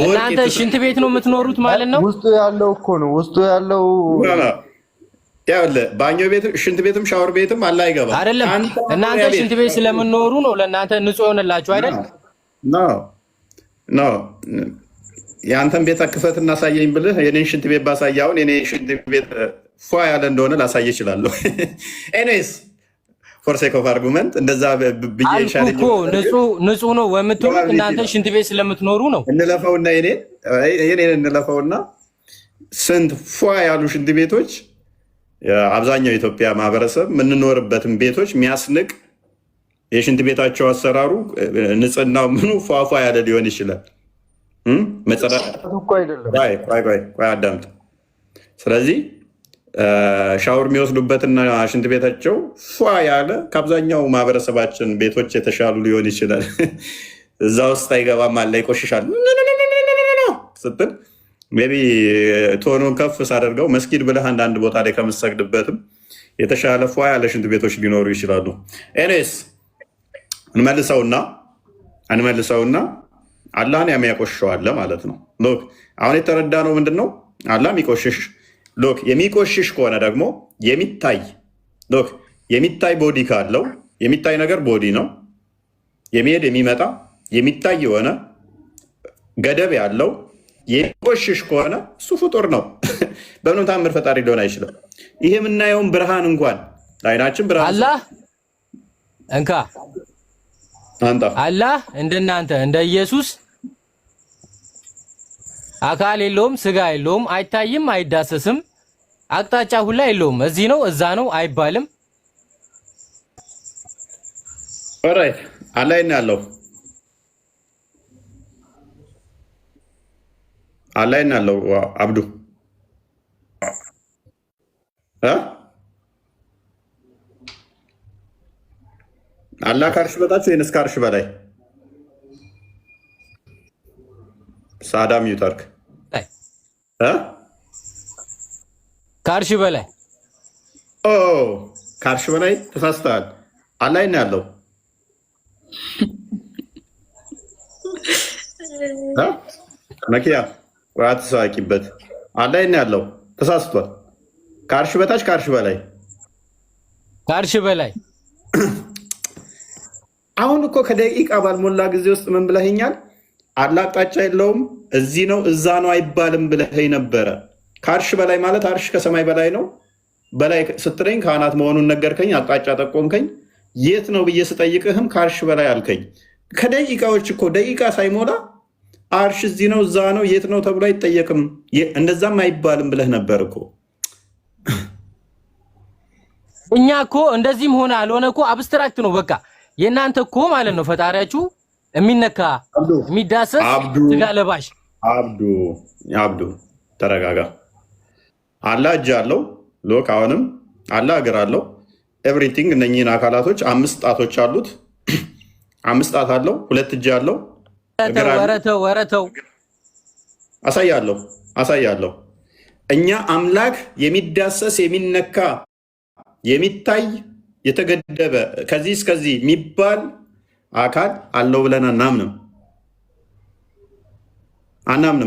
[SPEAKER 7] እናንተ ሽንት ቤት ነው የምትኖሩት ማለት ነው።
[SPEAKER 8] ውስጡ ያለው እኮ ነው። ውስጡ ያለው
[SPEAKER 1] ያለ ባኞ ቤት ሽንት ቤትም ሻወር ቤትም አለ አይገባም
[SPEAKER 7] አይደለም። እናንተ ሽንት ቤት ስለምትኖሩ ነው ለእናንተ ንጹህ ሆነላችሁ አይደል?
[SPEAKER 1] ኖ የአንተን ቤት ክፈት እናሳየኝ ብልህ የኔን ሽንት ቤት ባሳይ አሁን የኔ ሽንት ቤት ፏ ያለ እንደሆነ ላሳይ እችላለሁ። ኤኒዌይስ ፎር ሴክ ኦፍ አርጉመንት እንደዛ ብዬ ይሻል
[SPEAKER 7] እኮ ንጹህ ነው የምትሉት እናንተ ሽንት ቤት ስለምትኖሩ ነው።
[SPEAKER 1] እንለፈውና የኔን እንለፈውና ስንት ፏ ያሉ ሽንት ቤቶች አብዛኛው የኢትዮጵያ ማህበረሰብ የምንኖርበትን ቤቶች የሚያስንቅ የሽንት ቤታቸው አሰራሩ ንጽህናው ምኑ ፏፏ ያለ ሊሆን ይችላል። አዳምጥ። ስለዚህ ሻወር የሚወስዱበትና ሽንት ቤታቸው ፏ ያለ ከአብዛኛው ማህበረሰባችን ቤቶች የተሻሉ ሊሆን ይችላል። እዛ ውስጥ አይገባም አለ ይቆሽሻል ስትል ሜይ ቢ ቶኑን ከፍ ሳደርገው መስጊድ ብለህ አንዳንድ ቦታ ላይ ከምሰግድበትም የተሻለ ፏ ያለ ሽንት ቤቶች ሊኖሩ ይችላሉ። ኤኒዌይስ እንመልሰውና አላህን የሚያቆሽሸዋለ ማለት ነው። ሎክ አሁን የተረዳ ነው ምንድን ነው አላህ የሚቆሽሽ ሎክ የሚቆሽሽ ከሆነ ደግሞ የሚታይ ቦዲ ካለው የሚታይ ነገር ቦዲ ነው። የሚሄድ የሚመጣ የሚታይ የሆነ ገደብ ያለው የሚቆሽሽ ከሆነ እሱ ፍጡር ነው። በምንም ታምር ፈጣሪ ሊሆን አይችልም። ይሄ የምናየውን ብርሃን እንኳን ለዓይናችን ብርሃን
[SPEAKER 7] አላህ እንካ
[SPEAKER 1] አንተ
[SPEAKER 7] አላህ እንደናንተ እንደ ኢየሱስ አካል የለውም፣ ስጋ የለውም፣ አይታይም፣ አይዳሰስም፣ አቅጣጫ ሁላ የለውም። እዚህ ነው እዛ ነው አይባልም።
[SPEAKER 1] ኦራይት አላህ ያለው አላህ ያለው አብዱ አላህ ከአርሽ በታች ወይንስ ከአርሽ በላይ? ሳዳም ዩታርክ
[SPEAKER 7] ከአርሽ በላይ
[SPEAKER 1] ከአርሽ በላይ ተሳስተሃል። አላህ ያለው መኪያ ወይ አትሳቂበት። አላህ ያለው ተሳስቷል። ከአርሽ በታች ከአርሽ በላይ
[SPEAKER 7] ከአርሽ በላይ
[SPEAKER 1] አሁን እኮ ከደቂቃ ባልሞላ ጊዜ ውስጥ ምን ብለኸኛል? አላህ አቅጣጫ የለውም እዚህ ነው እዛ ነው አይባልም ብለኸኝ ነበረ። ከአርሽ በላይ ማለት አርሽ ከሰማይ በላይ ነው። በላይ ስትለኝ ከአናት መሆኑን ነገርከኝ፣ አቅጣጫ ጠቆምከኝ። የት ነው ብዬ ስጠይቅህም ከአርሽ በላይ አልከኝ። ከደቂቃዎች እኮ ደቂቃ ሳይሞላ አርሽ እዚህ ነው እዛ ነው የት ነው ተብሎ አይጠየቅም፣ እንደዛም አይባልም ብለህ ነበር እኮ።
[SPEAKER 7] እኛ እኮ እንደዚህም ሆነ አልሆነ እኮ አብስትራክት ነው በቃ። የእናንተ እኮ ማለት ነው ፈጣሪያችሁ የሚነካ የሚዳሰስ ስጋ ለባሽ። አብዱ
[SPEAKER 1] ተረጋጋ። አላህ እጅ አለው ሎክ፣ አሁንም አላህ እግር አለው ኤቭሪቲንግ። እነኚህን አካላቶች 5 ጣቶች አሉት። 5 ጣት አለው፣ 2 እጅ አለው።
[SPEAKER 7] ወረተው
[SPEAKER 1] አሳያለሁ። እኛ አምላክ የሚዳሰስ የሚነካ የሚታይ የተገደበ ከዚህ እስከዚህ የሚባል አካል አለው ብለን አናምንም።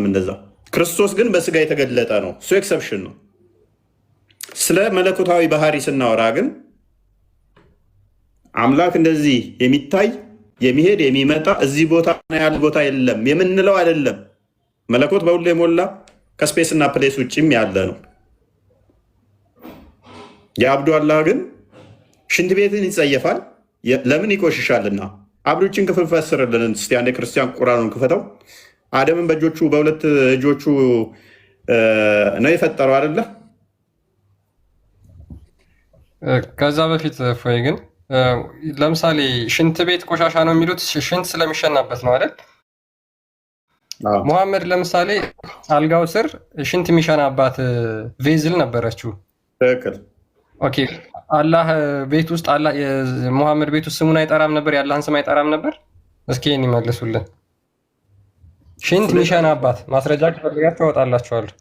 [SPEAKER 1] እንደዛ ክርስቶስ ግን በስጋ የተገለጠ ነው። እሱ ኤክሰፕሽን ነው። ስለ መለኮታዊ ባህሪ ስናወራ ግን አምላክ እንደዚህ የሚታይ የሚሄድ የሚመጣ እዚህ ቦታ ያለ ቦታ የለም የምንለው አይደለም። መለኮት በሁሉ የሞላ ከስፔስ እና ፕሌስ ውጭም ያለ ነው። የአብዱ አላህ ግን ሽንት ቤትን ይጸየፋል። ለምን? ይቆሽሻልና። አብዶችን ክፍል ፈስርልን እስቲ አንዴ። ክርስቲያን ቁርአኑን ክፈተው። አደምን በሁለት እጆቹ ነው የፈጠረው አይደለ?
[SPEAKER 2] ከዛ በፊት ፎይ ግን ለምሳሌ ሽንት ቤት ቆሻሻ ነው የሚሉት ሽንት ስለሚሸናበት ነው አይደል? ሙሐመድ ለምሳሌ አልጋው ስር ሽንት የሚሸናባት ቬዝል ነበረችው።
[SPEAKER 1] ትክክል።
[SPEAKER 2] ኦኬ። አላህ ቤት ውስጥ ሙሐመድ ቤት ውስጥ ስሙን አይጠራም ነበር? የአላህን ስም አይጠራም ነበር? እስኪ ይህን ይመልሱልን። ሽንት የሚሸናባት ማስረጃ ከፈልጋችሁ አወጣላችኋለሁ።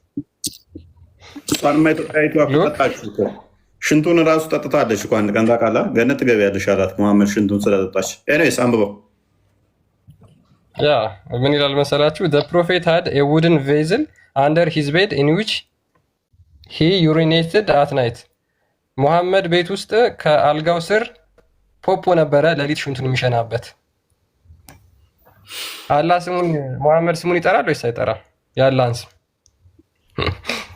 [SPEAKER 1] ሽንቱን እራሱ ጠጥታለች እኮ አንድ ቀን ታውቃለህ። ገነት ትገቢያለሽ አላት ሙሐመድ ሽንቱን ስለጠጣች። ኤኒዌይስ አንብበው።
[SPEAKER 2] ያ ምን ይላል መሰላችሁ? the prophet had a wooden vessel under his bed in which he urinated at night ሙሐመድ ቤት ውስጥ ከአልጋው ስር ፖፖ ነበረ ሌሊት ሽንቱን የሚሸናበት። አላህ ስሙን ሙሐመድ ስሙን ይጠራል ወይስ አይጠራም? የአላህን ስም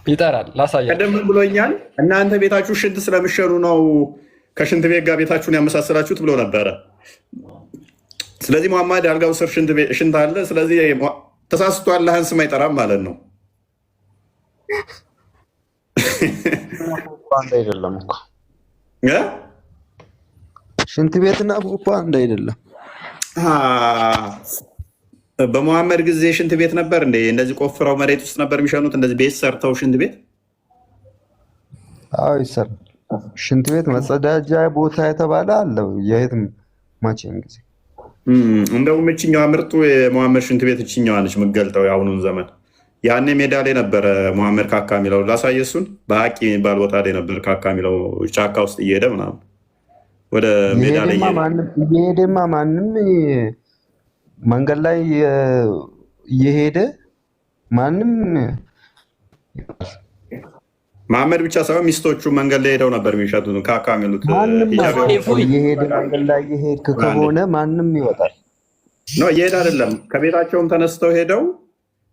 [SPEAKER 2] ይጠራል። ላሳያችሁ።
[SPEAKER 1] ቀደም ብሎኛል። እናንተ ቤታችሁ ሽንት ስለምሸኑ ነው ከሽንት ቤት ጋር ቤታችሁን ያመሳሰላችሁት ብሎ ነበረ። ስለዚህ ሙሐመድ አልጋው ስር ሽንት አለ። ስለዚህ ተሳስቶ አላህን ስም አይጠራም ማለት ነው።
[SPEAKER 8] አንድ አይደለም እኮ ሽንት ቤትና ፖፖ አንድ አይደለም።
[SPEAKER 1] በሙሐመድ ጊዜ ሽንት ቤት ነበር እንዴ? እንደዚህ ቆፍረው መሬት ውስጥ ነበር የሚሸኑት? እንደዚህ ቤት ሰርተው ሽንት ቤት?
[SPEAKER 8] አዎ ይሰራል። ሽንት ቤት መጸዳጃ ቦታ የተባለ አለ የትም መቼም ጊዜ።
[SPEAKER 1] እንደውም እችኛዋ ምርጡ የሙሐመድ ሽንት ቤት እችኛዋ ነች የምትገልጠው የአሁኑን ዘመን። ያኔ ሜዳ ላይ ነበረ ሙሐመድ ካካ የሚለው ላሳየ። እሱን በሀቂ የሚባል ቦታ ላይ ነበር ካካ የሚለው ጫካ ውስጥ እየሄደ ምናምን ወደ ሜዳ ላይ
[SPEAKER 8] እየሄደማ ማንም መንገድ ላይ እየሄደ ማንም
[SPEAKER 1] መሐመድ ብቻ ሳይሆን ሚስቶቹ መንገድ ላይ ሄደው ነበር የሚሸጡት ካካ የሚሉት።
[SPEAKER 8] እየሄደ መንገድ ላይ እየሄድክ ከሆነ ማንም ይወጣል።
[SPEAKER 1] እየሄደ አይደለም፣ ከቤታቸውም ተነስተው ሄደው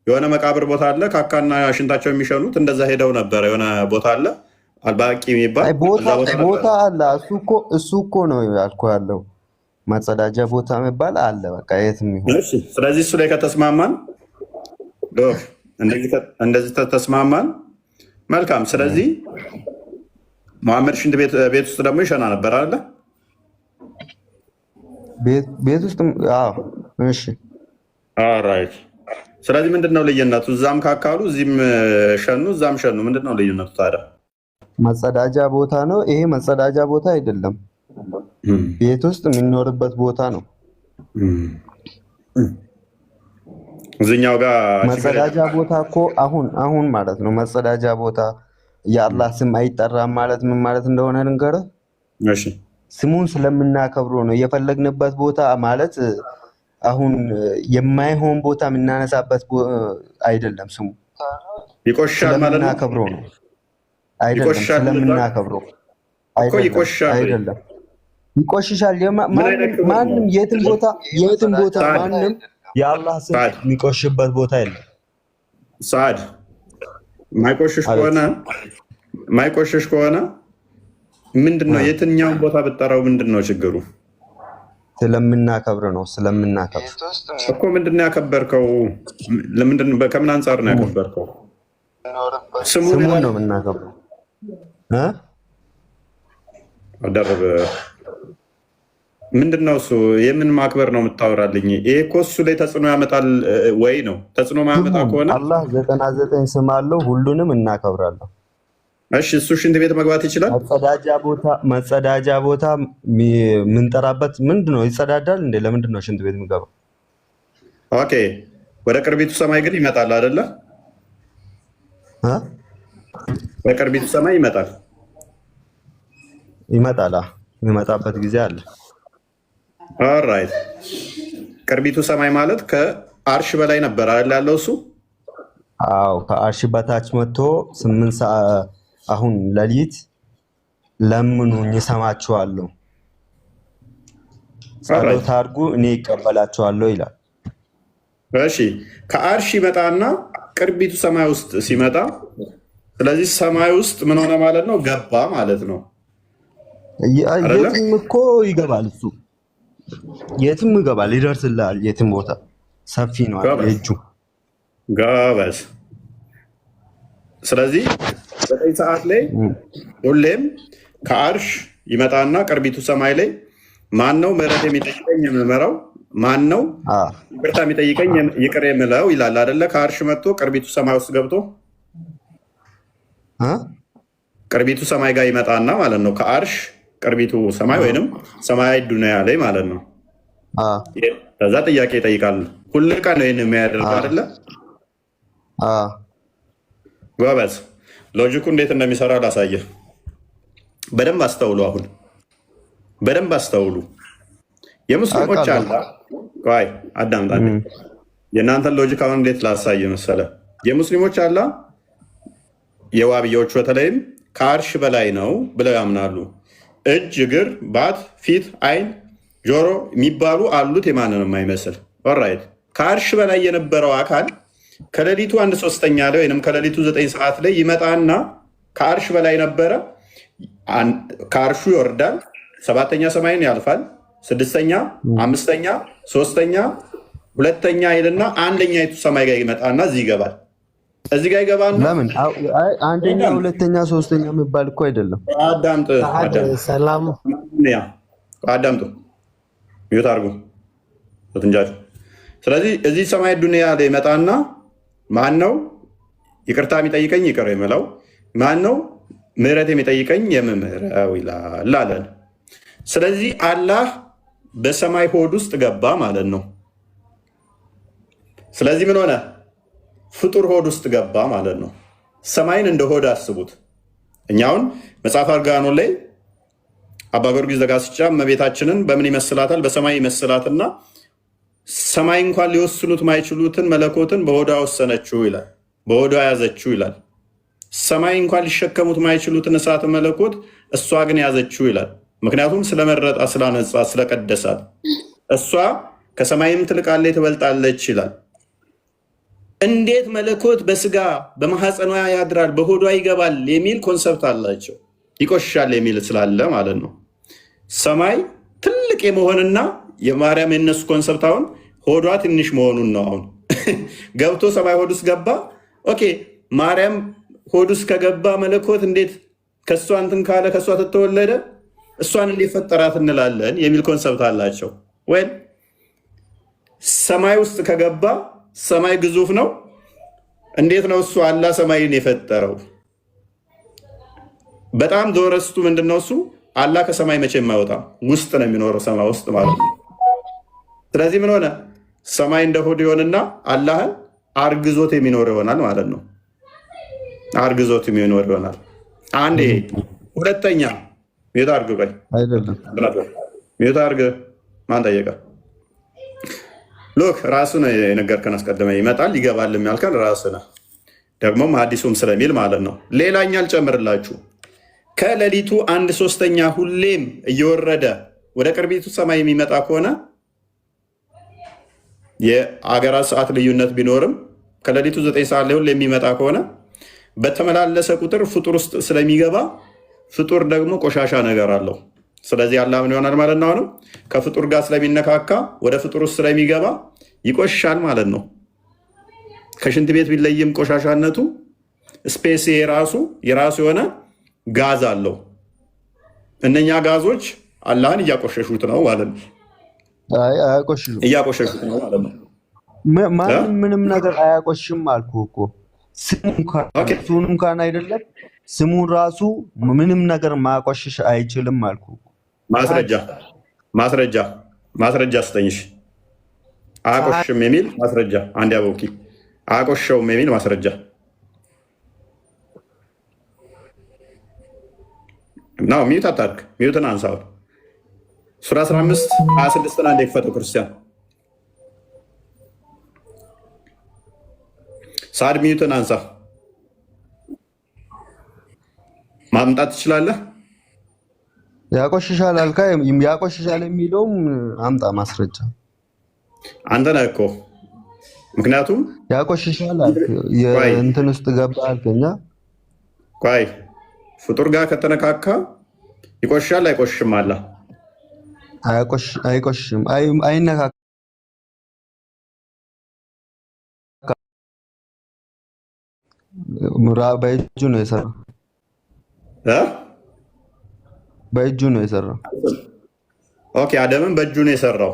[SPEAKER 1] የሆነ መቃብር ቦታ አለ፣ ካካና ሽንታቸው የሚሸኑት እንደዛ ሄደው ነበር። የሆነ ቦታ አለ አልባቂ የሚባል
[SPEAKER 8] ቦታ አለ። እሱ እኮ ነው ያልኩ ያለው መጸዳጃ ቦታ የሚባል አለ። በቃ የትም ይሁን።
[SPEAKER 1] ስለዚህ እሱ ላይ ከተስማማን እንደዚህ ተስማማን፣ መልካም። ስለዚህ ሙሐመድ ሽንት ቤት ውስጥ ደግሞ ይሸና ነበር አለ
[SPEAKER 8] ቤት ውስጥ። እሺ ኦልራይት።
[SPEAKER 1] ስለዚህ ምንድነው ልዩነቱ? እዛም ካካሉ እዚህም ሸኑ፣ እዛም ሸኑ። ምንድነው ልዩነቱ ታዲያ?
[SPEAKER 8] መጸዳጃ ቦታ ነው ይሄ። መጸዳጃ ቦታ አይደለም፣ ቤት ውስጥ የሚኖርበት ቦታ ነው።
[SPEAKER 1] እዚህኛው ጋር
[SPEAKER 8] መጸዳጃ ቦታ እኮ አሁን ማለት ነው። መጸዳጃ ቦታ የአላህ ስም አይጠራም ማለት ምን ማለት እንደሆነ ልንገርህ።
[SPEAKER 1] እሺ፣
[SPEAKER 8] ስሙን ስለምናከብረው ነው የፈለግንበት ቦታ ማለት አሁን የማይሆን ቦታ የምናነሳበት አይደለም። ስሙ
[SPEAKER 1] ይቆሻል ማለት ነው።
[SPEAKER 8] ስለምናከብረው ነው አይደለም፣ ስለምናከብረው አይደለም። ይቆሽሻል። ማንም የትም ቦታ ማንም የአላህ ስም የሚቆሽበት ቦታ የለም።
[SPEAKER 1] ሳድ ማይቆሽሽ ከሆነ ምንድነው? የትኛውን ቦታ ብጠራው ምንድነው ችግሩ?
[SPEAKER 8] ስለምናከብር ነው። ስለምናከብር
[SPEAKER 1] እኮ ምንድነው ያከበርከው? ከምን አንጻር ነው ያከበርከው?
[SPEAKER 8] ስሙን ነው የምናከብረው።
[SPEAKER 1] አደረበ ምንድነው እሱ? የምን ማክበር ነው የምታወራልኝ? ይሄ እኮ እሱ ላይ ተጽዕኖ ያመጣል ወይ ነው? ተጽዕኖ ማያመጣ ከሆነ
[SPEAKER 8] አላህ 99 ስም አለው፣ ሁሉንም እናከብራለሁ።
[SPEAKER 1] እሺ፣ እሱ ሽንት ቤት መግባት ይችላል?
[SPEAKER 8] መጸዳጃ ቦታ የምንጠራበት ምንድነው? ይጸዳዳል እንዴ? ለምንድን ነው ሽንት ቤት የሚገባው?
[SPEAKER 1] ኦኬ፣ ወደ ቅርቢቱ ሰማይ ግን ይመጣል አይደለ? በቅርቢቱ ሰማይ ይመጣል። የሚመጣበት ጊዜ አለ። ኦልራይት። ቅርቢቱ ሰማይ ማለት ከአርሽ በላይ ነበር አይደል ያለው እሱ?
[SPEAKER 8] አዎ፣ ከአርሽ በታች መጥቶ 8 ሰዓት አሁን ሌሊት ለምኑኝ እሰማችኋለሁ፣ ጸሎት አድርጉ እኔ ይቀበላችኋለሁ ይላል።
[SPEAKER 1] እሺ፣ ከአርሽ ይመጣና ቅርቢቱ ሰማይ ውስጥ ሲመጣ፣ ስለዚህ ሰማይ ውስጥ ምን ሆነ ማለት ነው? ገባ ማለት ነው።
[SPEAKER 8] የትም እኮ ይገባል፣ እሱ የትም ይገባል፣ ይደርስልሃል። የትም ቦታ ሰፊ ነው እጁ።
[SPEAKER 1] ጋበዝ። ስለዚህ 9 ሰዓት ላይ ሁሌም ከአርሽ ይመጣና ቅርቢቱ ሰማይ ላይ ማን ነው ምህረት የሚጠይቀኝ የምመራው፣ ማን ነው ይቅርታ የሚጠይቀኝ ይቅር የምለው ይላል አይደለ? ከአርሽ መጥቶ ቅርቢቱ ሰማይ ውስጥ ገብቶ ቅርቢቱ ሰማይ ጋር ይመጣና ማለት ነው። ከአርሽ ቅርቢቱ ሰማይ ወይንም ሰማይ ዱንያ ላይ ማለት ነው። ከዛ ጥያቄ ይጠይቃል። ሁል ቀን ነው ይህን የሚያደርገው አይደለ? ጎበዝ። ሎጂኩ እንዴት እንደሚሰራ ላሳየህ። በደንብ አስተውሉ። አሁን በደንብ አስተውሉ። የሙስሊሞች አላ ቆይ አዳምጣ። የእናንተን ሎጂክ አሁን እንዴት ላሳየ መሰለ? የሙስሊሞች አላ የዋብያዎቹ በተለይም ከአርሽ በላይ ነው ብለው ያምናሉ። እጅ፣ እግር፣ ባት፣ ፊት፣ አይን፣ ጆሮ የሚባሉ አሉት የማንንም አይመስል። ኦራይት ከአርሽ በላይ የነበረው አካል ከሌሊቱ 1/3 ላይ ወይም ከሌሊቱ 9 ሰዓት ላይ ይመጣና ከአርሽ በላይ ነበረ። ከአርሹ ይወርዳል፣ 7ኛ ሰማይን ያልፋል፣ 6ኛ፣ 5ኛ፣ 3ኛ፣ 2ኛ ይልና 1ኛይቱ ሰማይ ጋር ይመጣና እዚህ ይገባል። እዚህ ጋር ይገባና
[SPEAKER 8] ለምን 1ኛ፣ 2ኛ፣ 3ኛ የሚባል እኮ አይደለም።
[SPEAKER 1] አዳምጥ
[SPEAKER 7] ሰላም
[SPEAKER 1] አዳምጡ፣ ሚዩት አድርጉ ትንጃችሁ። ስለዚህ እዚህ ሰማይ ዱንያ ላይ ይመጣና ማን ነው ይቅርታ የሚጠይቀኝ ይቅር የምለው፣ ማን ነው ምህረት የሚጠይቀኝ የምምረው ይላል አለን። ስለዚህ አላህ በሰማይ ሆድ ውስጥ ገባ ማለት ነው። ስለዚህ ምን ሆነ? ፍጡር ሆድ ውስጥ ገባ ማለት ነው። ሰማይን እንደ ሆድ አስቡት። እኛውን መጽሐፍ አርጋኖን ላይ አባ ጊዮርጊስ ዘጋስጫ እመቤታችንን በምን ይመስላታል? በሰማይ ይመስላትና ሰማይ እንኳን ሊወስኑት ማይችሉትን መለኮትን በሆዷ ወሰነችው ይላል፣ በሆዷ ያዘችው ይላል። ሰማይ እንኳን ሊሸከሙት ማይችሉትን እሳት መለኮት እሷ ግን ያዘችው ይላል። ምክንያቱም ስለመረጣ፣ ስላነጻ፣ ስለቀደሳት እሷ ከሰማይም ትልቃለች ትበልጣለች ይላል። እንዴት መለኮት በስጋ በማህፀኗ ያድራል በሆዷ ይገባል የሚል ኮንሰፕት አላቸው። ይቆሻል የሚል ስላለ ማለት ነው። ሰማይ ትልቅ የመሆንና የማርያም የነሱ ኮንሰፕት አሁን ሆዷ ትንሽ መሆኑን ነው። አሁን ገብቶ ሰማይ ሆድ ውስጥ ገባ። ኦኬ ማርያም ሆድ ውስጥ ከገባ መለኮት እንዴት ከእሷ እንትን ካለ ከእሷ ተተወለደ እሷን እንዴት ፈጠራት እንላለን የሚል ኮንሰፕት አላቸው። ወይ ሰማይ ውስጥ ከገባ ሰማይ ግዙፍ ነው። እንዴት ነው እሱ አላህ ሰማይን የፈጠረው? በጣም ዶረስቱ ምንድነው? እሱ አላህ ከሰማይ መቼም አይወጣም፣ ውስጥ ነው የሚኖረው ሰማይ ውስጥ ማለት ነው። ስለዚህ ምን ሆነ? ሰማይ እንደ ሆድ ይሆንና አላህን አርግዞት የሚኖር ይሆናል ማለት ነው። አርግዞት የሚኖር ይሆናል። አንዴ ሁለተኛ ሚዩት አርግ። ቆይ
[SPEAKER 8] አይደለም
[SPEAKER 1] ሚዩት አርግ። ማን ጠየቀ? ሎክ ራሱ ነው የነገርከን። አስቀድመ ይመጣል ይገባል የሚያልከን ራሱ ነው። ደግሞም ሐዲሱም ስለሚል ማለት ነው። ሌላኛ አልጨምርላችሁ። ከሌሊቱ 1/3 ሁሌም እየወረደ ወደ ቅርቢቱ ሰማይ የሚመጣ ከሆነ የአገራት ሰዓት ልዩነት ቢኖርም ከሌሊቱ 9 ሰዓት ላይ ሁሌ የሚመጣ ከሆነ በተመላለሰ ቁጥር ፍጡር ውስጥ ስለሚገባ ፍጡር ደግሞ ቆሻሻ ነገር አለው። ስለዚህ አላህ ምን ይሆናል ማለት ነው? አሁንም ከፍጡር ጋር ስለሚነካካ ወደ ፍጡር ውስጥ ስለሚገባ ይቆሻል ማለት ነው። ከሽንት ቤት ቢለይም ቆሻሻነቱ ስፔስ የራሱ የሆነ ጋዝ አለው። እነኛ ጋዞች አላህን እያቆሸሹት ነው ማለት ነው። እያቆሸሹት ነው ማለት ነው።
[SPEAKER 8] ማንም ምንም ነገር አያቆሽም አልኩ እኮ። ስሙን እንኳን አይደለም ስሙን ራሱ ምንም ነገር ማቆሸሽ አይችልም አልኩ። ማስረጃ ስጠኝሽ። አያቆሽም የሚል ማስረጃ አንድ ያቦኪ። አያቆሸውም የሚል ማስረጃ ነው። ሚዩት አታድርግ። ሚዩትን አንሳው። ሱራ 15 26 አንድ የክፈተው ክርስቲያን ሳድ ሚዩትን አንሳ። ማምጣት ትችላለህ። ያቆሽሻል አልካ። ያቆሽሻል የሚለውም አምጣ ማስረጃ።
[SPEAKER 1] አንተ ነህ እኮ። ምክንያቱም
[SPEAKER 8] ያቆሽሻል አልክ እንትን ውስጥ ገባ አልከኛ።
[SPEAKER 1] ቆይ ፍጡር ጋር ከተነካካ ይቆሽሻል አይቆሽሽም? አለ
[SPEAKER 8] አይቆሽሽም፣ አይነካካ። በእጁ ነው የሰራው። በእጁ ነው የሰራው።
[SPEAKER 1] ኦኬ አደምን በእጁ ነው የሰራው።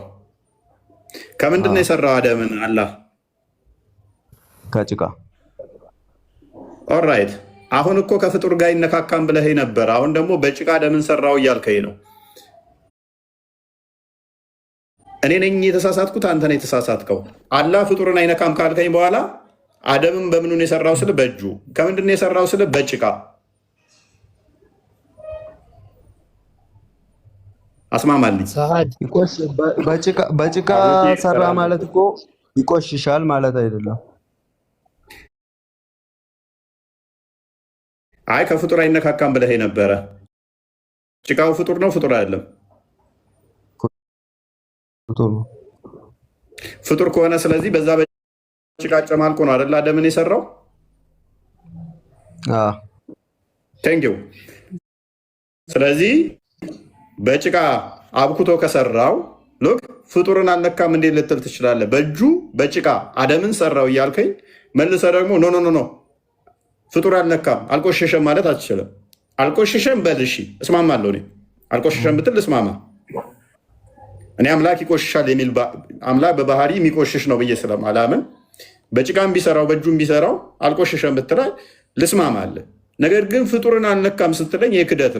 [SPEAKER 1] ከምንድን ነው የሰራው አደምን? አላህ
[SPEAKER 8] ከጭቃ።
[SPEAKER 1] ኦራይት አሁን እኮ ከፍጡር ጋር ይነካካም ብለህ ነበር። አሁን ደግሞ በጭቃ አደምን ሰራው እያልከኝ ነው። እኔ ነኝ የተሳሳትኩት? አንተ ነህ የተሳሳትከው። አላህ ፍጡርን አይነካም ካልከኝ በኋላ አደምን በምኑን የሰራው ስለ በእጁ። ከምንድን ነው የሰራው ስለ በጭቃ። አስማማልኝ።
[SPEAKER 8] በጭቃ ሰራ ማለት እኮ ይቆሽሻል ማለት አይደለም።
[SPEAKER 1] አይ ከፍጡር አይነካካም ብለህ ነበረ። ጭቃው ፍጡር ነው ፍጡር አይደለም? ፍጡር ከሆነ ስለዚህ በዛ በጭቃ ጨማልቆ ነው አይደል አደምን የሰራው? ቴንኪው። ስለዚህ በጭቃ አብኩቶ ከሰራው ሎክ ፍጡርን አልነካም እንዴት ልትል ትችላለህ? በእጁ በጭቃ አደምን ሰራው እያልከኝ መልሰ ደግሞ ኖ ፍጡር አልነካም አልቆሸሸም ማለት አትችልም። አልቆሸሸም በል እሺ እስማማለሁ። እኔ አልቆሸሸም ብትል እስማማ። እኔ አምላክ ይቆሽሻል የሚል አምላክ በባህሪ የሚቆሽሽ ነው ብዬ ስለማላምን በጭቃም ቢሰራው በእጁም ቢሰራው አልቆሸሸም ብትል ልስማማ አለ። ነገር ግን ፍጡርን አልነካም ስትለኝ የክደት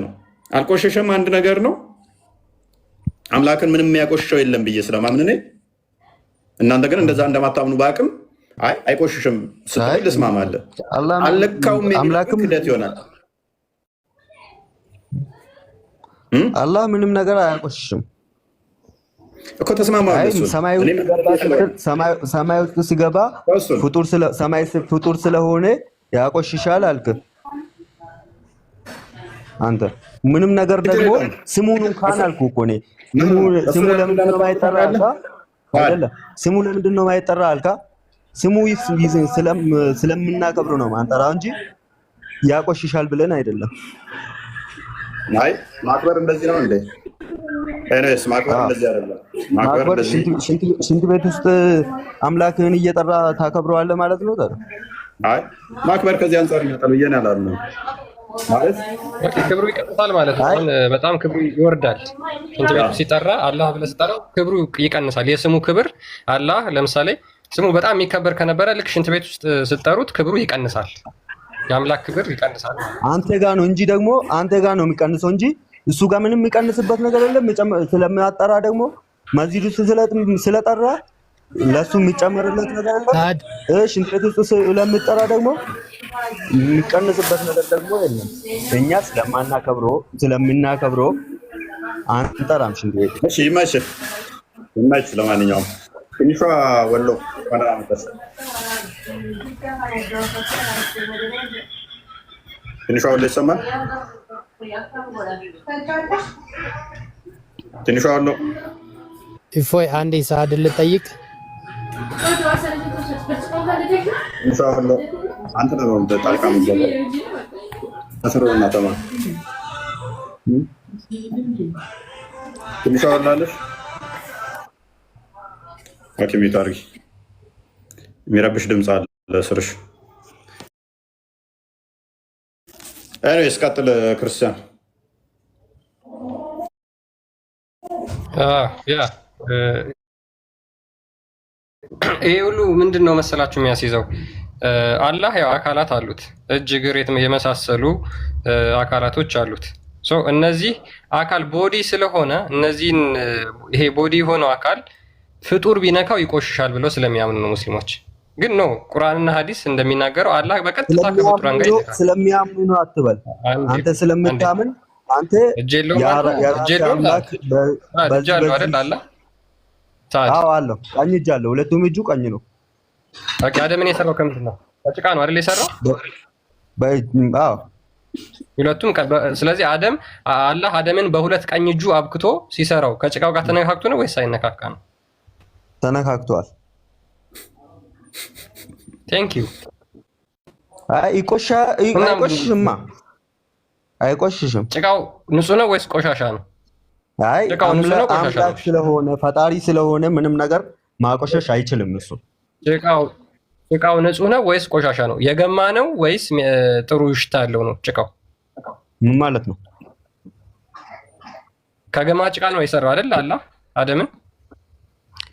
[SPEAKER 1] ነው። አልቆሸሸም አንድ ነገር ነው። አምላክን ምንም የሚያቆሽሸው የለም ብዬ ስለማምን እኔ እናንተ ግን እንደዛ እንደማታምኑ በአቅም አይቆሽሽም ስትለኝ ልስማማ አለ። አልነካውም የሚል ክደት ይሆናል።
[SPEAKER 8] አላህ ምንም ነገር አያቆሽሽም
[SPEAKER 1] እኮ ተስማማ።
[SPEAKER 8] ሰማይ ውስጥ ሲገባ ፍጡር ስለሆነ ያቆሽሻል አልክ አንተ። ምንም ነገር ደግሞ ስሙን እንኳን አልኩ እኮ እኔ ስሙ ለምንድን ነው የማይጠራ አልካ አይደለ? ስሙ ለምንድን ነው የማይጠራ አልካ? ስሙ ስለምናከብር ነው ማንጠራው እንጂ ያቆሽሻል ብለን አይደለም።
[SPEAKER 1] አይ ማክበር እንደዚህ ነው እንዴ? እኔስ ማክበር እንደዚህ አይደለም። ማክበር
[SPEAKER 8] ሽንት ቤት ውስጥ አምላክህን እየጠራ ታከብረዋለህ ማለት ነው።
[SPEAKER 1] አይ ማክበር ከዚህ አንፃር ይመጣል ብዬ ነው ያላልነው። ማለት
[SPEAKER 2] ክብሩ ይቀንሳል ማለት ነው። በጣም ክብሩ ይወርዳል። ሽንት ቤቱ ሲጠራ አላህ ብለህ ስጠራው ክብሩ ይቀንሳል። የስሙ ክብር አላህ ለምሳሌ ስሙ በጣም የሚከበር ከነበረ ልክ ሽንት ቤት ውስጥ ስትጠሩት ክብሩ ይቀንሳል። የአምላክ ክብር ይቀንሳል።
[SPEAKER 8] አንተ ጋር ነው እንጂ ደግሞ አንተ ጋር ነው የሚቀንሰው እንጂ እሱ ጋር ምንም የሚቀንስበት ነገር የለም። ስለማጠራ ደግሞ መስጂድ ውስጥ ስለጠራ ለሱ የሚጨመርለት ነገር የለም። ሽንት ቤት ውስጥ ስለምጠራ ደግሞ የሚቀንስበት ነገር ደግሞ የለም። እኛ ስለምናከብረው አንጠራም ሽንት ቤት።
[SPEAKER 1] እሺ ይመችህ። ለማንኛውም ትንሿ ወሎ ትንሿ ወሎ ይሰማል። ትንሿ ወሎ
[SPEAKER 9] እፎይ አንዴ ሰዓት ልጠይቅ።
[SPEAKER 1] ትንሿ ወሎ አንተ ነው ጣልቃ የምትገባው። አስሮና ተማ ትንሿ ወሎ አለሽ። ኦኬ ሚዩት አድርጊ። የሚረብሽ ድምፅ አለ ስርሽ። ኤኒዌይስ ቀጥል ክርስቲያን።
[SPEAKER 2] ይሄ ሁሉ ምንድን ነው መሰላችሁ የሚያስይዘው? አላህ ያው አካላት አሉት፣ እጅ እግር የመሳሰሉ አካላቶች አሉት። እነዚህ አካል ቦዲ ስለሆነ እነዚህን ይሄ ቦዲ የሆነው አካል ፍጡር ቢነካው ይቆሽሻል ብለው ስለሚያምኑ ነው ሙስሊሞች። ግን ነው ቁርአንና ሐዲስ እንደሚናገረው አላህ በቀጥታ ከፍጡራን ጋር ይነካል።
[SPEAKER 8] ስለሚያምኑ ነው አትበል። አንተ ስለምታምን አንተ አለው ቀኝ እጅ አለው። ሁለቱም እጁ ቀኝ ነው።
[SPEAKER 2] አደምን የሰራው ከምንድን ነው? ከጭቃ ነው አይደል የሰራው? ሁለቱም። ስለዚህ አላህ አደምን በሁለት ቀኝ እጁ አብክቶ ሲሰራው ከጭቃው ጋር ተነካክቶ ነው ወይስ አይነካካ ነው?
[SPEAKER 8] ተነካክቷል።
[SPEAKER 2] ቴንክ ዩ።
[SPEAKER 8] አይቆሽሽም።
[SPEAKER 2] ጭቃው ንጹህ ነው ወይስ ቆሻሻ ነው?
[SPEAKER 8] አምላክ ስለሆነ ፈጣሪ ስለሆነ ምንም ነገር ማቆሸሽ አይችልም። እሱ
[SPEAKER 2] ጭቃው ንጹህ ነው ወይስ ቆሻሻ ነው? የገማ ነው ወይስ ጥሩ ሽታ ያለው ነው? ጭቃው
[SPEAKER 8] ምን ማለት ነው?
[SPEAKER 2] ከገማ ጭቃ ነው የሰራው አይደል አላህ አደምን?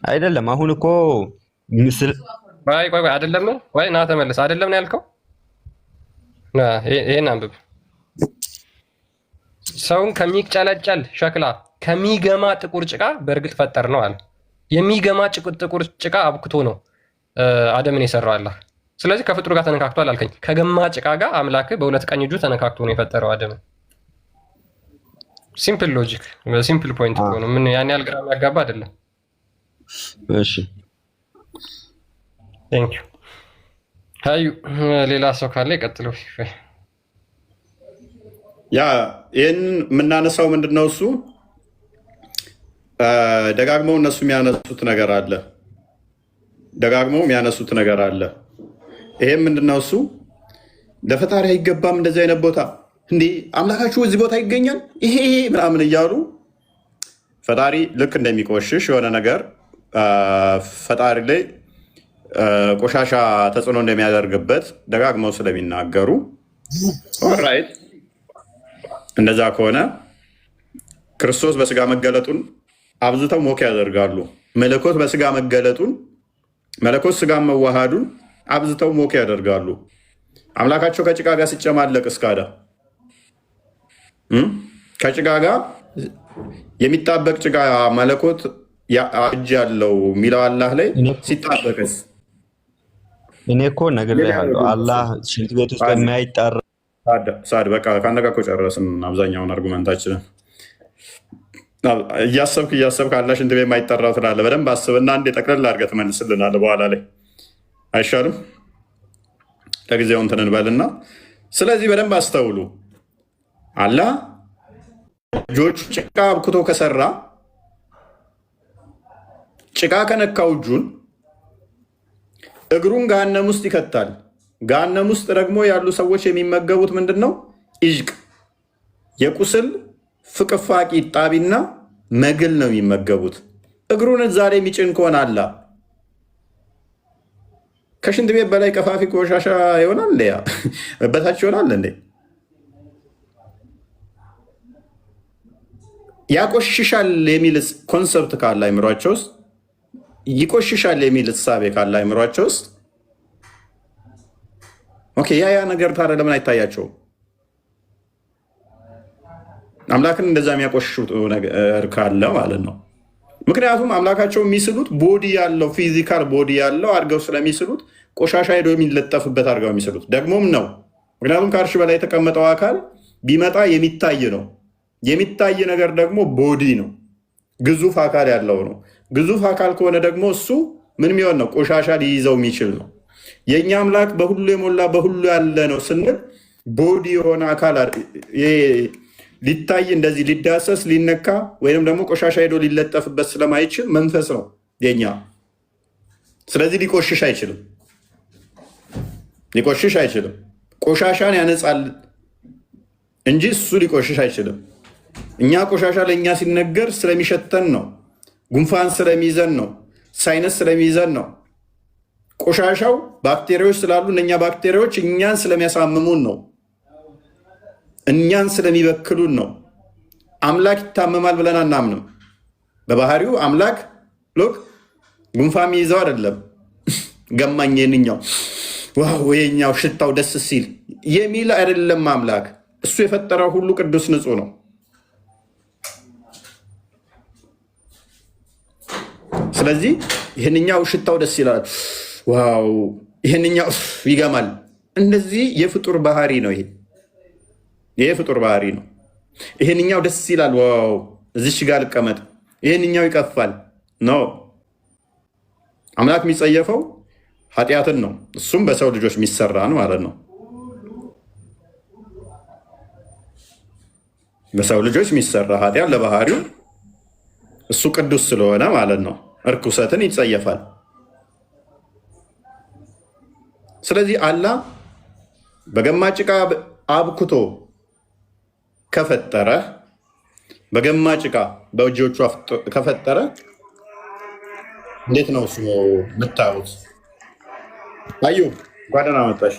[SPEAKER 8] አይደለም። አሁን እኮ
[SPEAKER 2] ቆይ አይደለም ወይ ና ተመለስ። አይደለም ነው ያልከው? ይሄን አንብብ። ሰውን ከሚጨለጨል ሸክላ ከሚገማ ጥቁር ጭቃ በእርግጥ ፈጠር ነው አለ። የሚገማ ጥቁር ጭቃ አብክቶ ነው አደምን የሰራው አላህ። ስለዚህ ከፍጡር ጋር ተነካክቷል አልከኝ። ከገማ ጭቃ ጋር አምላክ በሁለት ቀኝ እጁ ተነካክቶ ነው የፈጠረው አደምን። ሲምፕል ሎጂክ፣ ሲምፕል ፖይንት ነው። ምን ያን ያህል ግራ የሚያጋባ አይደለም።
[SPEAKER 8] እሺ
[SPEAKER 2] ቴንክ ዩ። ሀዩ ሌላ ሰው ካለ ይቀጥሉ።
[SPEAKER 1] ያ ይህን የምናነሳው ምንድነው? እሱ ደጋግመው እነሱ የሚያነሱት ነገር አለ። ይሄም ምንድነው? እሱ ለፈጣሪ አይገባም እንደዚህ አይነት ቦታ እንዲህ አምላካችሁ እዚህ ቦታ ይገኛል ይሄ ምናምን እያሉ ፈጣሪ ልክ እንደሚቆሽሽ የሆነ ነገር ፈጣሪ ላይ ቆሻሻ ተጽዕኖ እንደሚያደርግበት ደጋግመው ስለሚናገሩ ኦልራይት፣ እንደዛ ከሆነ ክርስቶስ በስጋ መገለጡን አብዝተው ሞክ ያደርጋሉ። መለኮት በስጋ መገለጡን መለኮት ስጋ መዋሃዱን አብዝተው ሞክ ያደርጋሉ። አምላካቸው ከጭቃ ጋር ሲጨማለቅ እስካዳ ከጭቃ ጋር የሚጣበቅ ጭቃ መለኮት እጅ ያለው የሚለው አላህ ላይ ሲጣበቅስ?
[SPEAKER 8] እኔ እኮ ነግሬሃለሁ። አላህ ሽንት ቤት ውስጥ የማይጠራ
[SPEAKER 1] ሳድ በቃ ከአንተ ጋር እኮ ጨረስን አብዛኛውን አርጉመንታችንን። እያሰብክ አላህ ሽንት ቤት የማይጠራው ትላለህ። በደንብ አስብና አንዴ ጠቅለል አድርገህ ትመልስልናለህ በኋላ ላይ አይሻልም? ለጊዜው እንትን እንበልና ስለዚህ በደንብ አስተውሉ። አላህ እጆቹ ጭቃ አብክቶ ከሰራ ጭቃ ከነካው እጁን እግሩን ገሃነም ውስጥ ይከታል። ገሃነም ውስጥ ደግሞ ያሉ ሰዎች የሚመገቡት ምንድን ነው? ኢዥቅ የቁስል ፍቅፋቂ ጣቢና መግል ነው የሚመገቡት። እግሩን እዛ ላይ የሚጭን ከሆነ አላ ከሽንት ቤት በላይ ቀፋፊ ቆሻሻ ይሆናል፣ ያ በታች ይሆናል እንዴ? ያቆሽሻል የሚል ኮንሰፕት ካለ አይምሯቸው ውስጥ ይቆሽሻል የሚል እሳቤ ካለ አይምሯቸው ውስጥ ኦኬ፣ ያ ነገር ታዲያ ለምን አይታያቸውም? አምላክን እንደዛ የሚያቆሽሹ ነገር ካለ ማለት ነው። ምክንያቱም አምላካቸው የሚስሉት ቦዲ ያለው ፊዚካል ቦዲ ያለው አድርገው ስለሚስሉት ቆሻሻ ሄዶ የሚለጠፍበት አድርገው የሚስሉት ደግሞም ነው። ምክንያቱም ከአርሽ በላይ የተቀመጠው አካል ቢመጣ የሚታይ ነው። የሚታይ ነገር ደግሞ ቦዲ ነው፣ ግዙፍ አካል ያለው ነው። ግዙፍ አካል ከሆነ ደግሞ እሱ ምን የሚሆን ነው? ቆሻሻ ሊይዘው የሚችል ነው። የእኛ አምላክ በሁሉ የሞላ በሁሉ ያለ ነው ስንል ቦዲ የሆነ አካል ሊታይ እንደዚህ ሊዳሰስ ሊነካ ወይም ደግሞ ቆሻሻ ሄዶ ሊለጠፍበት ስለማይችል መንፈስ ነው የኛ። ስለዚህ ሊቆሽሽ አይችልም። ቆሻሻን ያነጻል እንጂ እሱ ሊቆሽሽ አይችልም። እኛ ቆሻሻ ለእኛ ሲነገር ስለሚሸተን ነው። ጉንፋን ስለሚይዘን ነው። ሳይነስ ስለሚይዘን ነው። ቆሻሻው ባክቴሪያዎች ስላሉ እነኛ ባክቴሪያዎች እኛን ስለሚያሳምሙን ነው። እኛን ስለሚበክሉን ነው። አምላክ ይታመማል ብለን አናምንም። በባህሪው አምላክ ሎክ ጉንፋን የሚይዘው አይደለም። ገማኝ የንኛው ዋው የኛው ሽታው ደስ ሲል የሚል አይደለም አምላክ። እሱ የፈጠረው ሁሉ ቅዱስ ንጹህ ነው። ስለዚህ ይህንኛው ሽታው ደስ ይላል፣ ዋው ይህንኛው ይገማል። እንደዚህ የፍጡር ባህሪ ነው። ይሄ ፍጡር ባህሪ ነው። ይህንኛው ደስ ይላል፣ ዋው እዚሽ ጋር ልቀመጥ፣ ይህንኛው ይቀፋል ነው። አምላክ የሚጸየፈው ኃጢአትን ነው። እሱም በሰው ልጆች የሚሰራ ነው ማለት ነው። በሰው ልጆች የሚሰራ ኃጢአት ለባህሪው እሱ ቅዱስ ስለሆነ ማለት ነው እርኩሰትን ይጸየፋል። ስለዚህ አላህ በገማ ጭቃ አብክቶ ከፈጠረ በገማ ጭቃ በእጆቹ ከፈጠረ እንዴት ነው እሱ የምታዩት? አዩ እንኳን ደህና መጣሽ።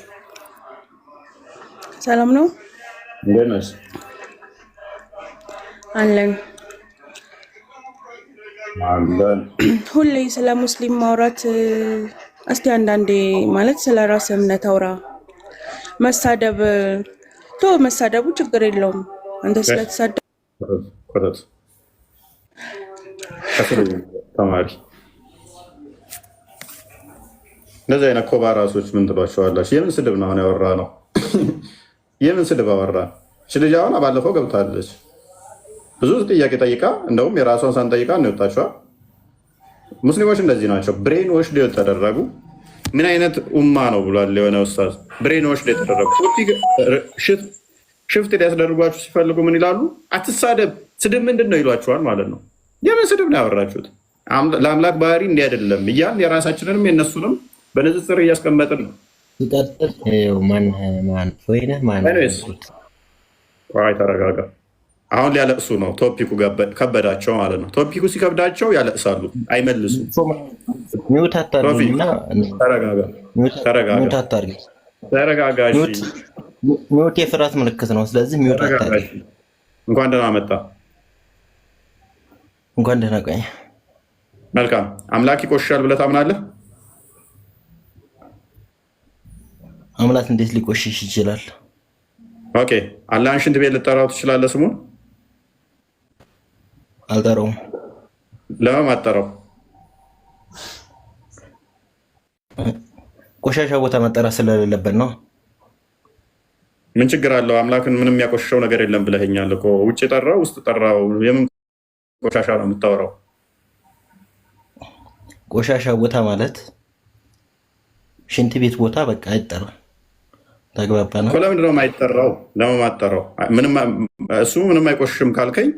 [SPEAKER 10] ሰላም ነው?
[SPEAKER 1] እንዴት ነሽ?
[SPEAKER 10] አለን። ሁሌ ስለ ሙስሊም ማውራት እስቲ አንዳንዴ ማለት ስለ ራስ እምነት አውራ። መሳደብ መሳደቡ ችግር የለውም። አንተ ስለተሳደብ
[SPEAKER 1] ተማሪ እንደዚህ አይነት ኮባ ራሶች ምን ትሏቸዋላችሁ? የምን ስድብ ነው አሁን ያወራ ነው? የምን ስድብ አወራ? እች ልጅ አሁን ባለፈው ገብታለች ብዙ ጥያቄ ጠይቃ፣ እንደውም የራሷን ሳንጠይቃ እንወጣቸዋል። ሙስሊሞች እንደዚህ ናቸው። ብሬን ዎሽ ተደረጉ። ምን አይነት ኡማ ነው ብሏል የሆነ ኡስታዝ። ብሬኖች ላይ ተደረጉ ሽፍት ሊያስደርጓችሁ ሲፈልጉ ምን ይላሉ? አትሳደብ፣ ስድብ ምንድን ነው ይሏችኋል ማለት ነው። የምን ስድብ ነው ያወራችሁት? ለአምላክ ባህሪ እንዲህ አይደለም እያልን የራሳችንንም የእነሱንም በንጽጽር እያስቀመጥን ነው። ተረጋጋ። አሁን ሊያለቅሱ ነው። ቶፒኩ ከበዳቸው ማለት ነው። ቶፒኩ ሲከብዳቸው ያለቅሳሉ፣ አይመልሱም። ተረጋጋ።
[SPEAKER 11] ሚውት የፍርሃት ምልክት ነው። ስለዚህ ሚውት አታድርግ።
[SPEAKER 1] እንኳን ደህና መጣ።
[SPEAKER 11] እንኳን ደህና ቆይ።
[SPEAKER 1] መልካም። አምላክ ይቆሻል ብለህ ታምናለህ?
[SPEAKER 11] አምላክ እንዴት ሊቆሽሽ ይችላል?
[SPEAKER 1] ኦኬ። አላህን ሽንት ቤት ልጠራው ትችላለህ? ስሙን
[SPEAKER 11] አልጠራውም።
[SPEAKER 1] ለምን አትጠራው?
[SPEAKER 11] ቆሻሻ ቦታ መጠራት ስለሌለበት ነው።
[SPEAKER 1] ምን ችግር አለው? አምላክን ምንም ያቆሸሸው ነገር የለም ብለኸኛል እኮ። ውጭ ጠራው፣ ውስጥ ጠራው፣ የምን ቆሻሻ ነው የምታወራው?
[SPEAKER 11] ቆሻሻ ቦታ ማለት ሽንት ቤት ቦታ በቃ አይጠራም። ተግባባና?
[SPEAKER 1] ለምንድን ነው የማይጠራው? ለምን ማጠራው? እሱ ምንም አይቆሽሽም ካልከኝ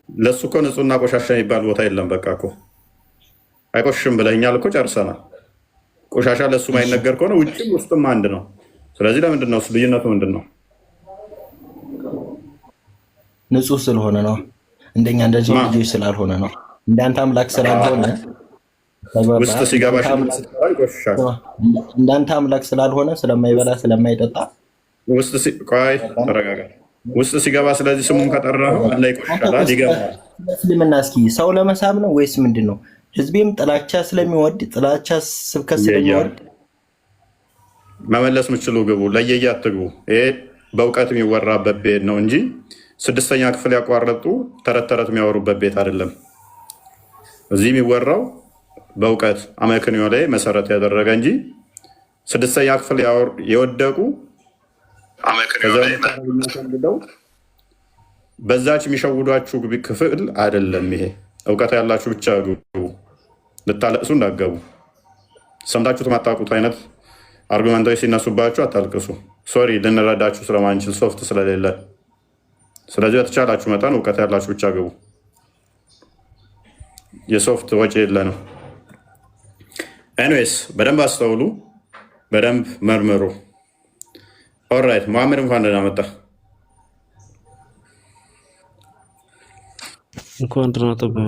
[SPEAKER 1] ለእሱ እኮ ንጹህና ቆሻሻ የሚባል ቦታ የለም። በቃ እኮ አይቆሽሽም ብለኸኛል እኮ ጨርሰናል። ቆሻሻ ለእሱ ማይነገር ከሆነ ውጭም ውስጥም አንድ ነው። ስለዚህ ለምንድን ነው እሱ? ልዩነቱ ምንድን ነው?
[SPEAKER 11] ንጹህ ስለሆነ ነው። እንደኛ እንደዚህ ልጆች ስላልሆነ ነው። እንዳንተ አምላክ ስላልሆነ
[SPEAKER 1] ውስጥ ሲገባ ይቆሽሻል።
[SPEAKER 11] እንዳንተ አምላክ ስላልሆነ ስለማይበላ ስለማይጠጣ
[SPEAKER 1] ተረጋጋ። ውስጥ ሲገባ ስለዚህ ስሙን ከጠራኸው አለ ይቆሽሻል፣ ይገባል።
[SPEAKER 11] እስልምና እስኪ ሰው ለመሳብ ነው ወይስ ምንድን ነው? ህዝቤም ጥላቻ ስለሚወድ ጥላቻ ስብከት ስለሚወድ
[SPEAKER 1] መመለስ ምችሉ ግቡ፣ ለየየ አትግቡ። ይሄ በእውቀት የሚወራበት ቤት ነው እንጂ 6ኛ ክፍል ያቋረጡ ተረት ተረት የሚያወሩበት ቤት አይደለም። እዚህ የሚወራው በእውቀት አመክንዮ ላይ መሰረት ያደረገ እንጂ 6ኛ ክፍል የወደቁ በዛች የሚሸውዷችሁ ክፍል አይደለም። ይሄ እውቀት ያላችሁ ብቻ ግቡ፣ ልታለቅሱ እንዳገቡ። ሰምታችሁት ማታውቁት አይነት አርጉመንቶች ሲነሱባችሁ አታልቅሱ። ሶሪ ልንረዳችሁ ስለማንችል ሶፍት ስለሌለ። ስለዚህ በተቻላችሁ መጠን እውቀት ያላችሁ ብቻ ግቡ። የሶፍት ወጪ የለንም። ኤኒዌይስ በደንብ አስተውሉ፣ በደንብ መርምሩ። ኦልራይት መሐመድ እንኳን ደህና መጣ።
[SPEAKER 12] እንኳን ደህና ጠበቅ።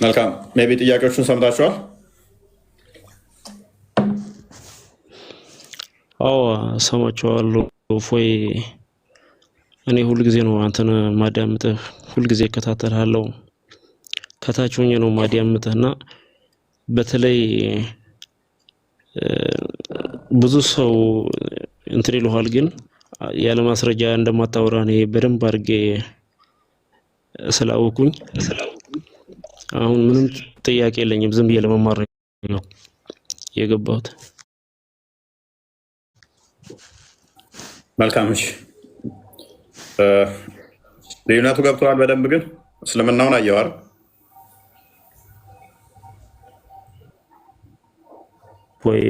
[SPEAKER 1] መልካም። ሜይ ቢ ጥያቄዎቹን ሰምታችኋል?
[SPEAKER 12] አዎ ሰማችኋለሁ። እፎይ እኔ ሁልጊዜ ነው አንተን ማዳምጥህ፣ ሁልጊዜ እከታተልሃለሁ። ከታች ሆኜ ነው ማዳምጥህና በተለይ ብዙ ሰው እንትን ይለዋል፣ ግን ያለ ማስረጃ እንደማታወራ እኔ በደንብ አድርጌ ስላወኩኝ አሁን ምንም ጥያቄ የለኝም። ዝም ብዬ ለመማር ነው የገባሁት።
[SPEAKER 1] መልካም። እሺ ልዩነቱ ገብተዋል በደንብ ግን እስልምናውን አየዋል።
[SPEAKER 12] ወይ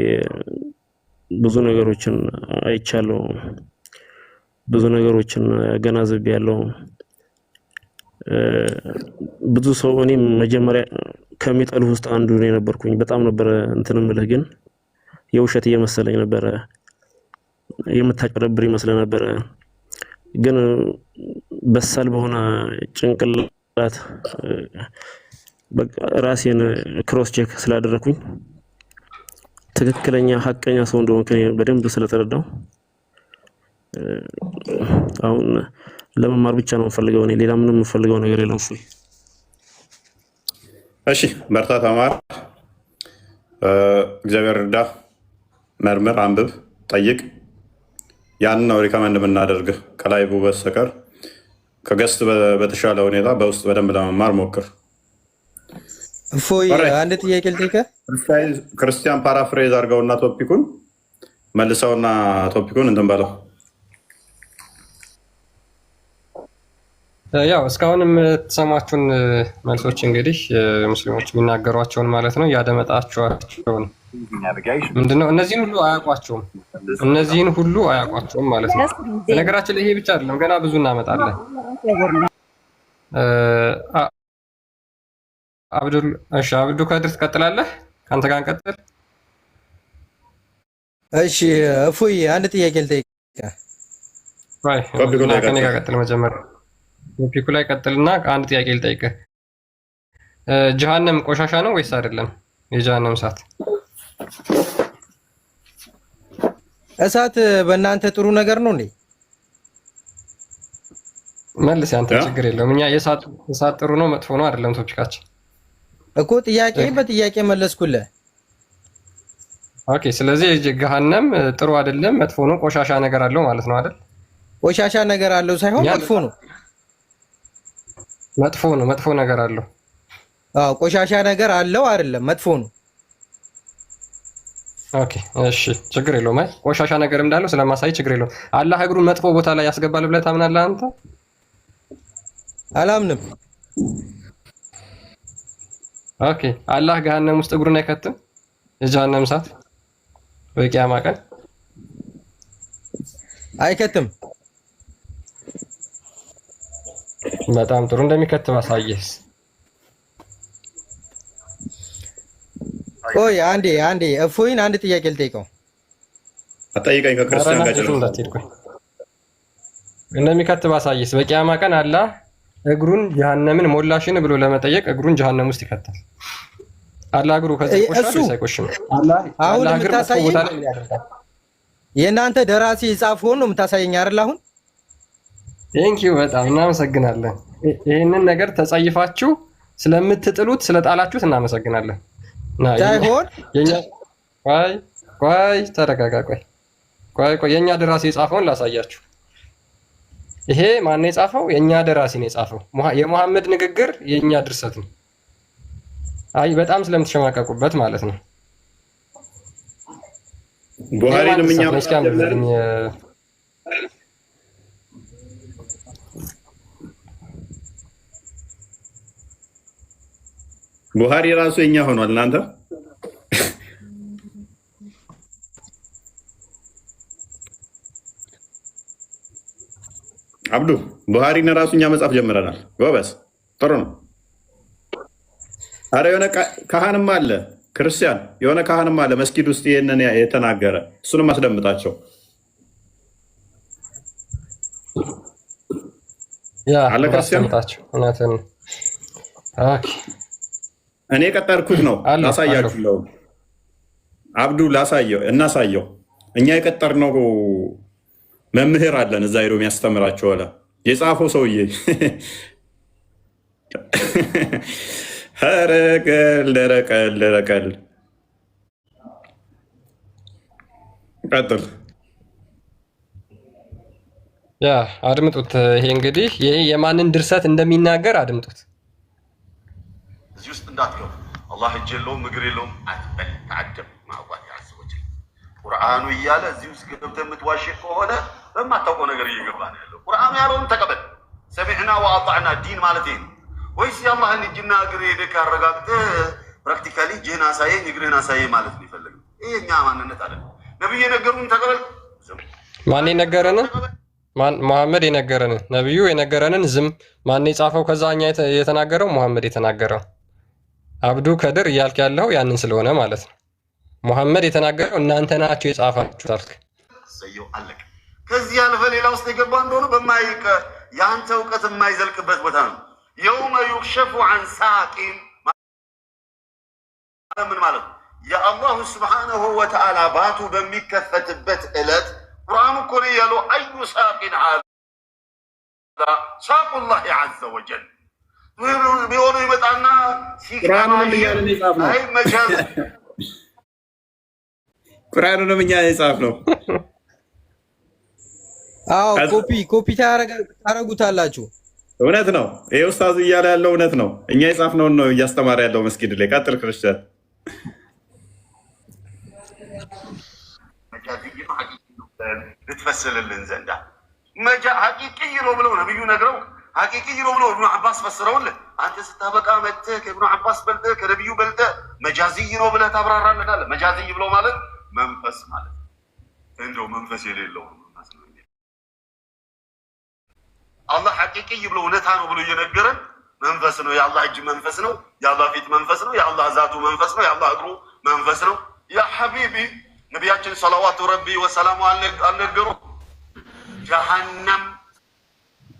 [SPEAKER 12] ብዙ ነገሮችን አይቻለሁ፣ ብዙ ነገሮችን አገናዝቤያለሁ። ብዙ ሰው እኔም መጀመሪያ ከሚጠሉ ውስጥ አንዱ ነው የነበርኩኝ። በጣም ነበር እንትን ምልህ፣ ግን የውሸት እየመሰለኝ ነበረ፣ የምታጨረብር ይመስለ ነበረ። ግን በሳል በሆነ ጭንቅላት በቃ ራሴን ክሮስ ቼክ ስላደረኩኝ ትክክለኛ ሀቀኛ ሰው እንደሆንኩ በደንብ ስለተረዳው አሁን ለመማር ብቻ ነው የምፈልገው። እኔ ሌላ ምንም የምፈልገው ነገር የለም።
[SPEAKER 1] እሺ በርታ፣ ተማር፣ እግዚአብሔር እርዳ፣ መርምር፣ አንብብ፣ ጠይቅ። ያንን ነው ሪከመንድ የምናደርግህ። ከላይ በስተቀር ከገስት በተሻለ ሁኔታ በውስጥ በደንብ ለመማር ሞክር።
[SPEAKER 13] እፎይ አንድ ጥያቄ ልጠይቅህ።
[SPEAKER 1] ክርስቲያን ፓራፍሬዝ አድርገውና ቶፒኩን መልሰውና ቶፒኩን እንትን በለው።
[SPEAKER 2] ያው እስካሁንም የተሰማችሁን መልሶች እንግዲህ ሙስሊሞች የሚናገሯቸውን ማለት ነው ያደመጣችኋቸውን ምንድነው እነዚህን ሁሉ አያውቋቸውም ማለት ነው። በነገራችን ላይ ይሄ ብቻ አይደለም፣ ገና ብዙ እናመጣለን። አብዱ ከድር ትቀጥላለህ? ከአንተ ጋር እንቀጥል።
[SPEAKER 13] እሺ እፎይ አንድ ጥያቄ ልጠይቅህ።
[SPEAKER 2] ከኔ ጋር ቀጥል። መጀመሪያ ቶፒኩ ላይ ቀጥልና አንድ ጥያቄ ልጠይቅህ። ጀሃነም ቆሻሻ ነው ወይስ አይደለም? የጀሃነም
[SPEAKER 13] እሳት በእናንተ ጥሩ ነገር ነው እንዴ?
[SPEAKER 2] መልስ፣ ያንተ ችግር የለውም። እኛ የእሳት ጥሩ ነው መጥፎ ነው አይደለም ቶፒካችን
[SPEAKER 13] እኮ። ጥያቄ በጥያቄ መለስኩልህ።
[SPEAKER 2] ኦኬ፣ ስለዚህ ጀሃነም ጥሩ አይደለም መጥፎ ነው ቆሻሻ ነገር አለው ማለት ነው አይደል?
[SPEAKER 13] ቆሻሻ ነገር አለው ሳይሆን መጥፎ ነው።
[SPEAKER 2] መጥፎ ነገር አለው።
[SPEAKER 13] አዎ ቆሻሻ ነገር አለው አይደለም፣ መጥፎ ነው።
[SPEAKER 2] ኦኬ እሺ፣ ችግር የለውም። አይ ቆሻሻ ነገር እንዳለው ስለማሳይ ችግር የለውም። አላህ እግሩን መጥፎ ቦታ ላይ ያስገባል ብለህ ታምናለህ አንተ?
[SPEAKER 13] አላምንም።
[SPEAKER 2] ኦኬ፣ አላህ ገሃነም ውስጥ እግሩን አይከትም? የጀሃነም እሳት በቂያማ ቀን
[SPEAKER 13] አይከትም።
[SPEAKER 2] በጣም ጥሩ፣ እንደሚከትም አሳየህ።
[SPEAKER 13] ቆይ አንዴ እፎይን አንድ ጥያቄ ልጠይቀው።
[SPEAKER 1] አጠይቀኝ። ከክርስቲያን ጋር
[SPEAKER 2] እንደሚከትም አሳየህ። በቂያማ ቀን አላህ እግሩን ጀሃነምን ሞላሽን ብሎ ለመጠየቅ እግሩን ጀሃነም ውስጥ ይከታል። አላህ እግሩ ከዚህ ቆሻሻ ሳይቆሽም
[SPEAKER 13] አሁን የምታሳየኝ የእናንተ ደራሲ የጻፈውን ነው የምታሳየኝ አይደል? አሁን
[SPEAKER 2] ቴንኪው፣ በጣም እናመሰግናለን። ይህንን ነገር ተጸይፋችሁ ስለምትጥሉት ስለጣላችሁት እናመሰግናለን።
[SPEAKER 13] ሳይሆን
[SPEAKER 2] ቆይ ተረጋጋ። ቆይ የእኛ ደራሲ የጻፈውን ላሳያችሁ። ይሄ ማን የጻፈው? የእኛ ደራሲ ነው የጻፈው። የሙሐመድ ንግግር የእኛ ድርሰት ነው። አይ በጣም ስለምትሸማቀቁበት ማለት ነው።
[SPEAKER 1] ቡሃሪንም እኛ ቡሃሪ ራሱ የኛ ሆኗል። እናንተ አብዱ ቡሃሪን ራሱ እኛ መጻፍ ጀምረናል። ጎበዝ፣ ጥሩ ነው። አረ የሆነ ካህንም አለ ክርስቲያን፣ የሆነ ካህንም አለ መስጊድ ውስጥ ይሄንን የተናገረ፣ እሱንም አስደምጣቸው። አለ ክርስቲያን
[SPEAKER 2] እውነትን
[SPEAKER 1] እኔ የቀጠርኩት ነው። ላሳያችሁ አብዱ እናሳየው። እኛ የቀጠርነው መምህር አለን እዛ ሄዶ የሚያስተምራቸው አለ የጻፈው ሰውዬ። ረቀል ቀጥል።
[SPEAKER 2] አድምጡት። ይሄ እንግዲህ ይሄ የማንን ድርሰት እንደሚናገር አድምጡት።
[SPEAKER 14] እዚህ ውስጥ እንዳትገቡ። አላህ እጅ የለውም እግር የለውም አትበል። ተዓደብ ማዕቋት ያስቦች ቁርአኑ እያለ እዚህ ውስጥ ገብተህ የምትዋሽ ከሆነ በማታውቀው ነገር እየገባ ነው ያለው። ቁርአኑ ያለውን ተቀበል። ሰሚዕና ወአጣዕና ዲን ማለት ይሄ ወይስ የአላህን እጅና እግር ሄደህ አረጋግጠህ ፕራክቲካሊ እጅህን አሳየኝ እግርህን አሳየኝ ማለት ነው የፈለገው? ይሄ እኛ ማንነት አለ። ነብዩ የነገሩን ተቀበል።
[SPEAKER 2] ማን የነገረን? መሐመድ የነገረን፣ ነብዩ የነገረንን ዝም። ማን የጻፈው? ከዛ እኛ የተናገረው መሐመድ የተናገረው። አብዱ ከድር እያልክ ያለው ያንን ስለሆነ ማለት ነው። መሐመድ የተናገረው እናንተ ናችሁ የጻፋችሁት አልክ።
[SPEAKER 14] ሰየው አለቀ። ከዚህ ያለፈ ሌላ ውስጥ የገባ እንደሆነ በማይቀ የአንተ እውቀት የማይዘልቅበት ቦታ ነው። የውመ ዩክሸፉ አን ሳቂን ምን ማለት ነው? የአላሁ ስብሓነሁ ወተዓላ ባቱ በሚከፈትበት ዕለት ቁርአኑ እኮ ነው ያለው። አዩ ሳቂን ሀዛ ሳቁላሂ ዐዘ ወጀል ቢሆኑ ይመጣና
[SPEAKER 1] ቁርአኑንም እኛ የጻፍነው።
[SPEAKER 13] አዎ ኮፒ ታረጉታላችሁ።
[SPEAKER 1] እውነት ነው። ይሄ ኡስታዙ እያለ ያለው እውነት ነው። እኛ የጻፍነውን ነው እያስተማረ ያለው መስጊድ ላይ። ቀጥል ክርስቲያን።
[SPEAKER 14] ልትፈስልልን ዘንዳ ሐቂቅይ ነው ብለው ነብዩ ነግረው ሐቂቅይ ነው ብሎ ኢብኑ አባስ ፈስረውልህ አንተ ስታበቃ መጥተህ ከኢብኑ አባስ በልጠህ ከነብዩ በልጠህ መጃዝይ ነው ብለህ ታብራራለህ። መጃዝይ ብሎ ማለት መንፈስ ማለት እንደው መንፈስ የሌለው አላህ ሐቂቅይ ብሎ እውነታ ነው ብሎ እየነገረን መንፈስ ነው። የአላህ እጅ መንፈስ ነው። የአላህ ፊት መንፈስ ነው። የአላህ ዛቱ መንፈስ ነው። የአላህ እግሩ መንፈስ ነው። ያ ሐቢቢ ነቢያችን ሰለዋቱ ረቢ ወሰላሙ አልነገሩ ጀሃነም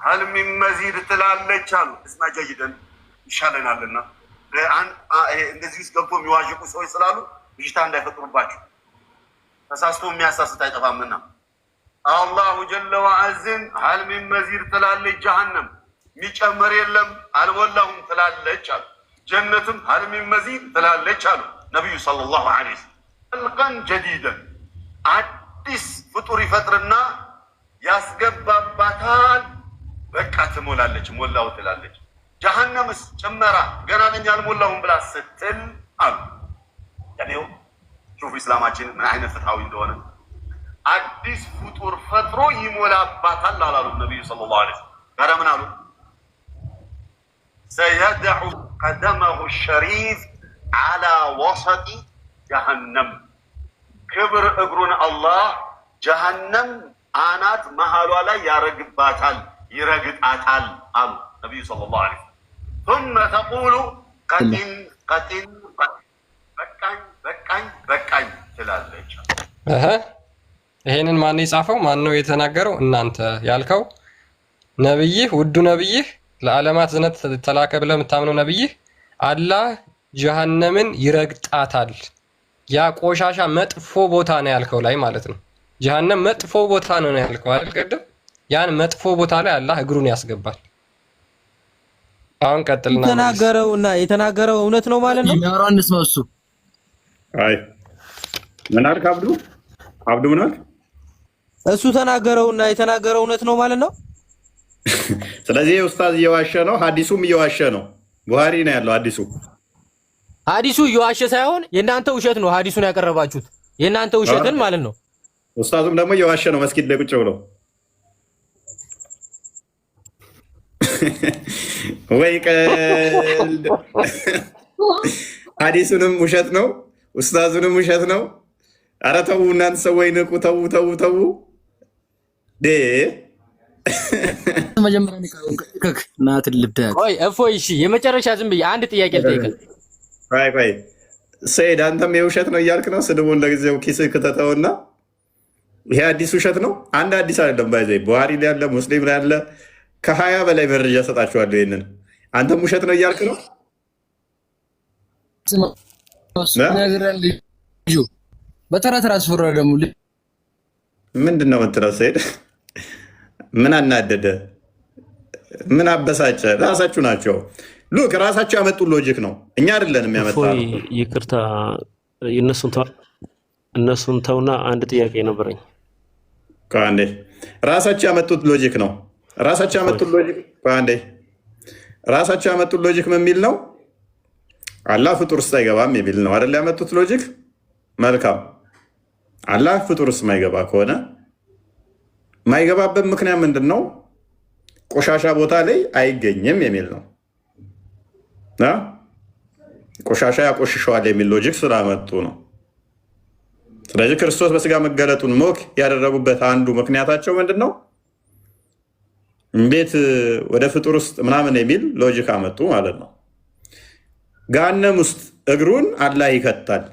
[SPEAKER 14] ሀል ሚን መዚድ ትላለች አሉ። እስማ ጀይደን ይሻለናልና እንደዚህ ውስጥ ገብቶ የሚዋዥቁ ሰዎች ስላሉ ብዥታ እንዳይፈጥሩባቸው ተሳስቶ የሚያሳስት አይጠፋምና አላሁ ጀለ ወዐዝን ሀል ሚን መዚድ ትላለች ጀሃነም የሚጨመር የለም አልሞላሁም ትላለች አሉ። ጀነትም ሀል ሚን መዚድ ትላለች አሉ ነቢዩ ሰለላሁ ዐለይሂ ወሰለም። ኸልቀን ጀዲደን አዲስ ፍጡር ይፈጥርና ያስገባባታል። በቃ ትሞላለች፣ ሞላው ትላለች። ጀሃነምስ ጭመራ ገና ነኝ አልሞላሁም ብላ ስትል አሉ። ያኔው ሹፍ ኢስላማችን ምን አይነት ፍትሃዊ እንደሆነ አዲስ ፍጡር ፈጥሮ ይሞላባታል አላሉ ነብዩ ሰለላሁ ዐለይሂ ወሰለም። ጋራ ምን አሉ? ሰየድዑ ቀደመሁ ሸሪፍ ዐላ ወሰጢ ጀሃነም፣ ክብር እግሩን አላህ ጀሃነም አናት መሃሏ ላይ ያረግባታል፣ ይረግጣታል አሉ ነብዩ ሰለላሁ ዐለይሂ ወሰለም። ثم تقول ቀጢን ቀጢን በቃኝ በቃኝ በቃኝ ትላለች።
[SPEAKER 2] ይሄንን ማን የጻፈው? ማን ነው የተናገረው? እናንተ ያልከው ነብይህ፣ ውዱ ነብይህ፣ ለዓለማት ዝነት ተላከ ብለህ የምታምነው ነብይህ አላህ ጀሃነምን ይረግጣታል። ያ ቆሻሻ መጥፎ ቦታ ነው ያልከው ላይ ማለት ነው። ጀሃነም መጥፎ ቦታ ነው ያልከው አይደል? ቅድም ያን መጥፎ ቦታ ላይ አላህ እግሩን ያስገባል። አሁን ቀጥልና
[SPEAKER 13] የተናገረው እውነት ነው ማለት ነው። የሚያወራው እንስማው። እሱ
[SPEAKER 1] አይ ምን አልክ አብዱ? አብዱ ምን አልክ?
[SPEAKER 13] እሱ ተናገረውና የተናገረው እውነት ነው ማለት ነው።
[SPEAKER 1] ስለዚህ ኡስታዝ እየዋሸ ነው፣ ሐዲሱም እየዋሸ ነው። ቡሃሪ ነው ያለው ሐዲሱ
[SPEAKER 13] እየዋሸ ሳይሆን የእናንተ ውሸት ነው። ሐዲሱን ያቀረባችሁት የእናንተ ውሸትን ማለት ነው።
[SPEAKER 1] ኡስታዙም ደግሞ እየዋሸ ነው መስጊድ ላይ ቁጭ ብሎ ወይ ቀልድ። ሐዲሱንም ውሸት ነው፣ ኡስታዙንም ውሸት ነው። ኧረ ተው እናንተ ሰዎች ንቁ! ተው ተው ተው።
[SPEAKER 13] ቆይ እፎይ፣ እሺ የመጨረሻ ዝም ብዬ አንድ ጥያቄ ልጠይቅህ።
[SPEAKER 1] ቆይ ሰይድ፣ አንተም የውሸት ነው እያልክ ነው። ስድቡን ለጊዜው ኪስህ ክተተውና ይሄ አዲስ ውሸት ነው። አንድ አዲስ አይደለም። ባይዘ ቡሃሪ ላይ ያለ ሙስሊም ላይ ያለ ከ20 በላይ መረጃ ሰጣችኋለሁ። ይሄንን አንተም ውሸት ነው እያልክ ነው።
[SPEAKER 13] በተራ ተራ አስፈራ ደግሞ
[SPEAKER 1] ምንድን ነው የምትለው? ሰይድ ምን አናደደ? ምን አበሳጨ? ራሳችሁ ናቸው ሉክ ራሳቸው ያመጡት ሎጂክ ነው፣ እኛ አይደለንም ያመጣነው።
[SPEAKER 12] ይቅርታ እነሱን ተውና አንድ ጥያቄ ነበረኝ።
[SPEAKER 1] አንዴ ራሳቸው ያመጡት ሎጂክ ነው። ራሳቸው ያመጡት ሎጂክ አንዴ ራሳቸው ያመጡት ሎጂክ ምን የሚል ነው? አላህ ፍጡር ውስጥ አይገባም የሚል ነው አይደል? ያመጡት ሎጂክ መልካም። አላህ ፍጡር ውስጥ ማይገባ ከሆነ ማይገባበት ምክንያት ምንድን ነው? ቆሻሻ ቦታ ላይ አይገኝም የሚል ነው። ቆሻሻ ያቆሽሸዋል የሚል ሎጂክ ስላመጡ ነው። ስለዚህ ክርስቶስ በስጋ መገለጡን ሞክ ያደረጉበት አንዱ ምክንያታቸው ምንድን ነው? እንዴት ወደ ፍጡር ውስጥ ምናምን የሚል ሎጂክ አመጡ ማለት ነው። ገሃነም ውስጥ እግሩን አላህ ይከታል።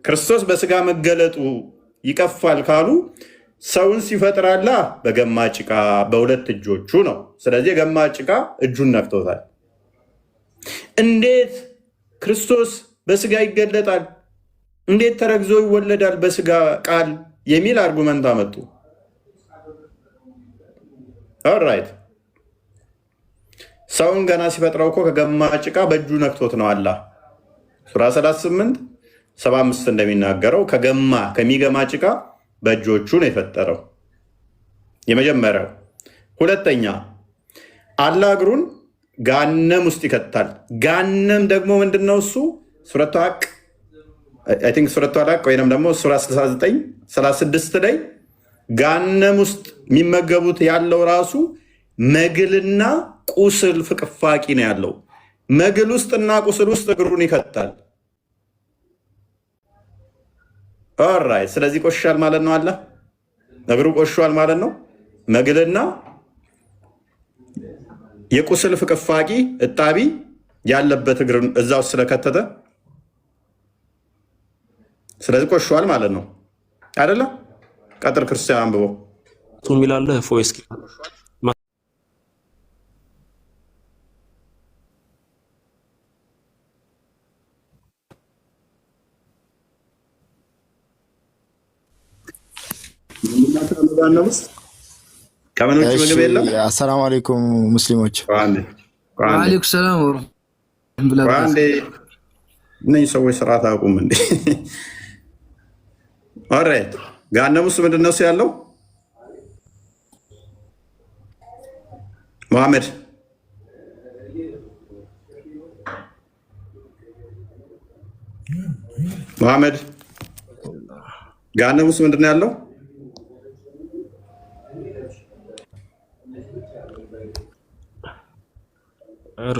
[SPEAKER 1] ክርስቶስ በስጋ መገለጡ ይቀፋል ካሉ ሰውን ሲፈጥር አላህ በገማ ጭቃ በሁለት እጆቹ ነው። ስለዚህ የገማ ጭቃ እጁን ነክቶታል። እንዴት ክርስቶስ በስጋ ይገለጣል? እንዴት ተረግዞ ይወለዳል በስጋ ቃል የሚል አርጉመንት አመጡ። ኦልራይት ሰውን ገና ሲፈጥረው እኮ ከገማ ጭቃ በእጁ ነክቶት ነው አላህ ሱራ 38:75 እንደሚናገረው ከሚገማ ጭቃ በእጆቹ ነው የፈጠረው። የመጀመሪያው። ሁለተኛ አላህ እግሩን ገሃነም ውስጥ ይከታል። ገሃነም ደግሞ ምንድነው? እሱ ሱረቱ ሐቅ ወይም ደግሞ ሱራ 69:36 ላይ ገሃነም ውስጥ የሚመገቡት ያለው ራሱ መግልና ቁስል ፍቅፋቂ ነው ያለው። መግል ውስጥና ቁስል ውስጥ እግሩን ይከታል። ኦራይት። ስለዚህ ቆሻል ማለት ነው። አለ እግሩ ቆሻል ማለት ነው። መግልና የቁስል ፍቅፋቂ እጣቢ ያለበት እግር እዛ ውስጥ ስለከተተ ስለዚህ ቆሻል ማለት ነው አይደለ? ቀጥል ክርስቲያን አንብቦ
[SPEAKER 12] ሚላለ ፎይስኪ
[SPEAKER 1] ከምኖች ምግብ የለም።
[SPEAKER 15] አሰላሙ አለይኩም ሙስሊሞች።
[SPEAKER 16] ወአለይኩም ሰላም
[SPEAKER 1] ወራህመቱላሂ። እነዚህ ሰዎች ስርዓት አያውቁም እንዴ? ኦራይት። ገሃነም ውስጥ ምንድን ነው ያለው? መሐመድ ገሃነም ውስጥ ምንድን ነው ያለው?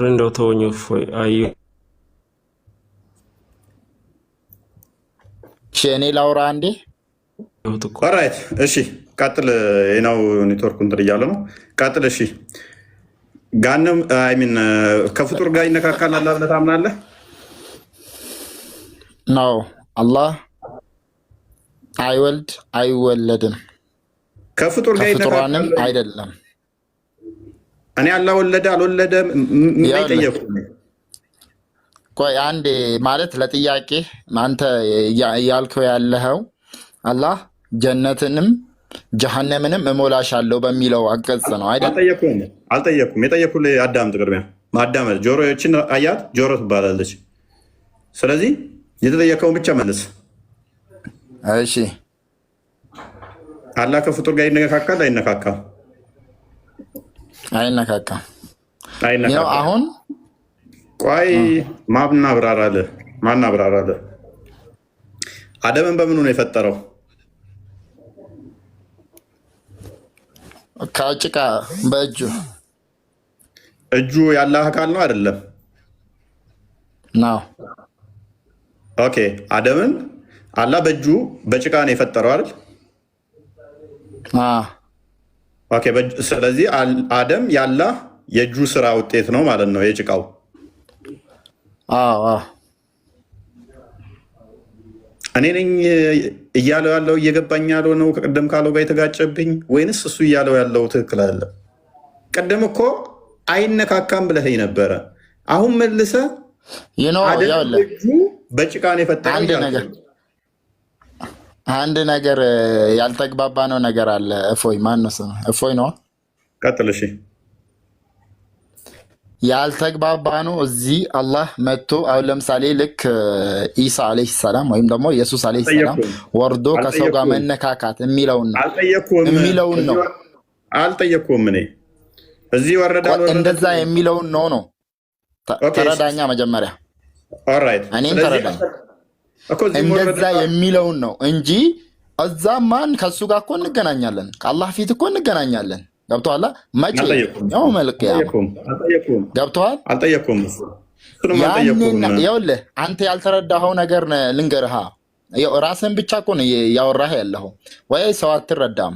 [SPEAKER 12] እንደው ተወኝ እፎይ። አዩ
[SPEAKER 15] እኔ ላውራ አንዴ።
[SPEAKER 1] ኦራይት እሺ ቀጥል። የናው ኔትወርክ እንትን እያለ ነው። ቀጥል እሺ። ገሃነም አይ ሚን ከፍጡር ጋር ይነካካል አላህ ብለህ ታምናለህ?
[SPEAKER 15] ነው አላህ አይወልድ አይወለድም።
[SPEAKER 1] ከፍጡር ጋር
[SPEAKER 15] ይነካካል አይደለም።
[SPEAKER 1] እኔ አላህ ወለደ አልወለደም የማይጠየቁ።
[SPEAKER 15] ቆይ አንዴ ማለት ለጥያቄ አንተ ያልከው ያለኸው አላህ ጀነትንም ጀሃነምንም እሞላሻለሁ በሚለው አገጽ ነው አይደል?
[SPEAKER 1] አልጠየኩም። የጠየኩልህ አዳምጥ። ቅድሚያ ማዳመጥ። ጆሮዎችን አያት ጆሮ ትባላለች። ስለዚህ የተጠየቀውን ብቻ መልስ።
[SPEAKER 15] እሺ
[SPEAKER 1] አላህ ከፍጡር ጋር ይነካካል አይነካካም?
[SPEAKER 15] አይነካካም።
[SPEAKER 1] አሁን ቆይ ማን አብራራለ? አደምን በምኑ ነው የፈጠረው?
[SPEAKER 15] ከጭቃ በእጁ።
[SPEAKER 1] እጁ ያላህ አካል ነው አይደለም?
[SPEAKER 15] ነው።
[SPEAKER 1] ኦኬ አደምን አላህ በእጁ በጭቃ ነው የፈጠረው አይደል? ኦኬ ስለዚህ አደም ያላህ የእጁ ስራ ውጤት ነው ማለት ነው የጭቃው። እኔ ነኝ እያለው ያለው እየገባኝ ያለው ነው ከቅድም ካለው ጋር የተጋጨብኝ ወይንስ እሱ እያለው ያለው ትክክል አለ? ቅድም እኮ አይነካካም ብለኸኝ ነበረ። አሁን መልሰ አደም እጁ በጭቃ ነው የፈጠረው።
[SPEAKER 15] አንድ ነገር ያልተግባባ ነው ነገር አለ። እፎይ ማነው ስሙ? እፎይ ነው።
[SPEAKER 1] ቀጥል እሺ።
[SPEAKER 15] ያልተግባባ ነው እዚህ አላህ መጥቶ አሁን ለምሳሌ ልክ ኢሳ አለይሂ ሰላም ወይም ደግሞ ኢየሱስ አለይሂ ሰላም ወርዶ ከሰው ጋር መነካካት የሚለውን ነው።
[SPEAKER 1] አልጠየኩም እኔ እዚህ ወረዳ
[SPEAKER 15] እንደዛ የሚለውን ነው። ተረዳኛ መጀመሪያ። ኦልራይት እኔን ተረዳኝ። እንደዛ የሚለውን ነው እንጂ እዛ ማን ከሱ ጋር እኮ እንገናኛለን፣ ከአላህ ፊት እኮ እንገናኛለን። ገብቶሃል? መቼ ያው መልቅያ ገብቶሃል?
[SPEAKER 1] አልጠየኩም።
[SPEAKER 15] ይኸውልህ አንተ ያልተረዳኸው ነገር ልንገርህ። ራስን ብቻ እኮ ነው ያወራህ ያለኸው፣ ወይ ሰው አትረዳም።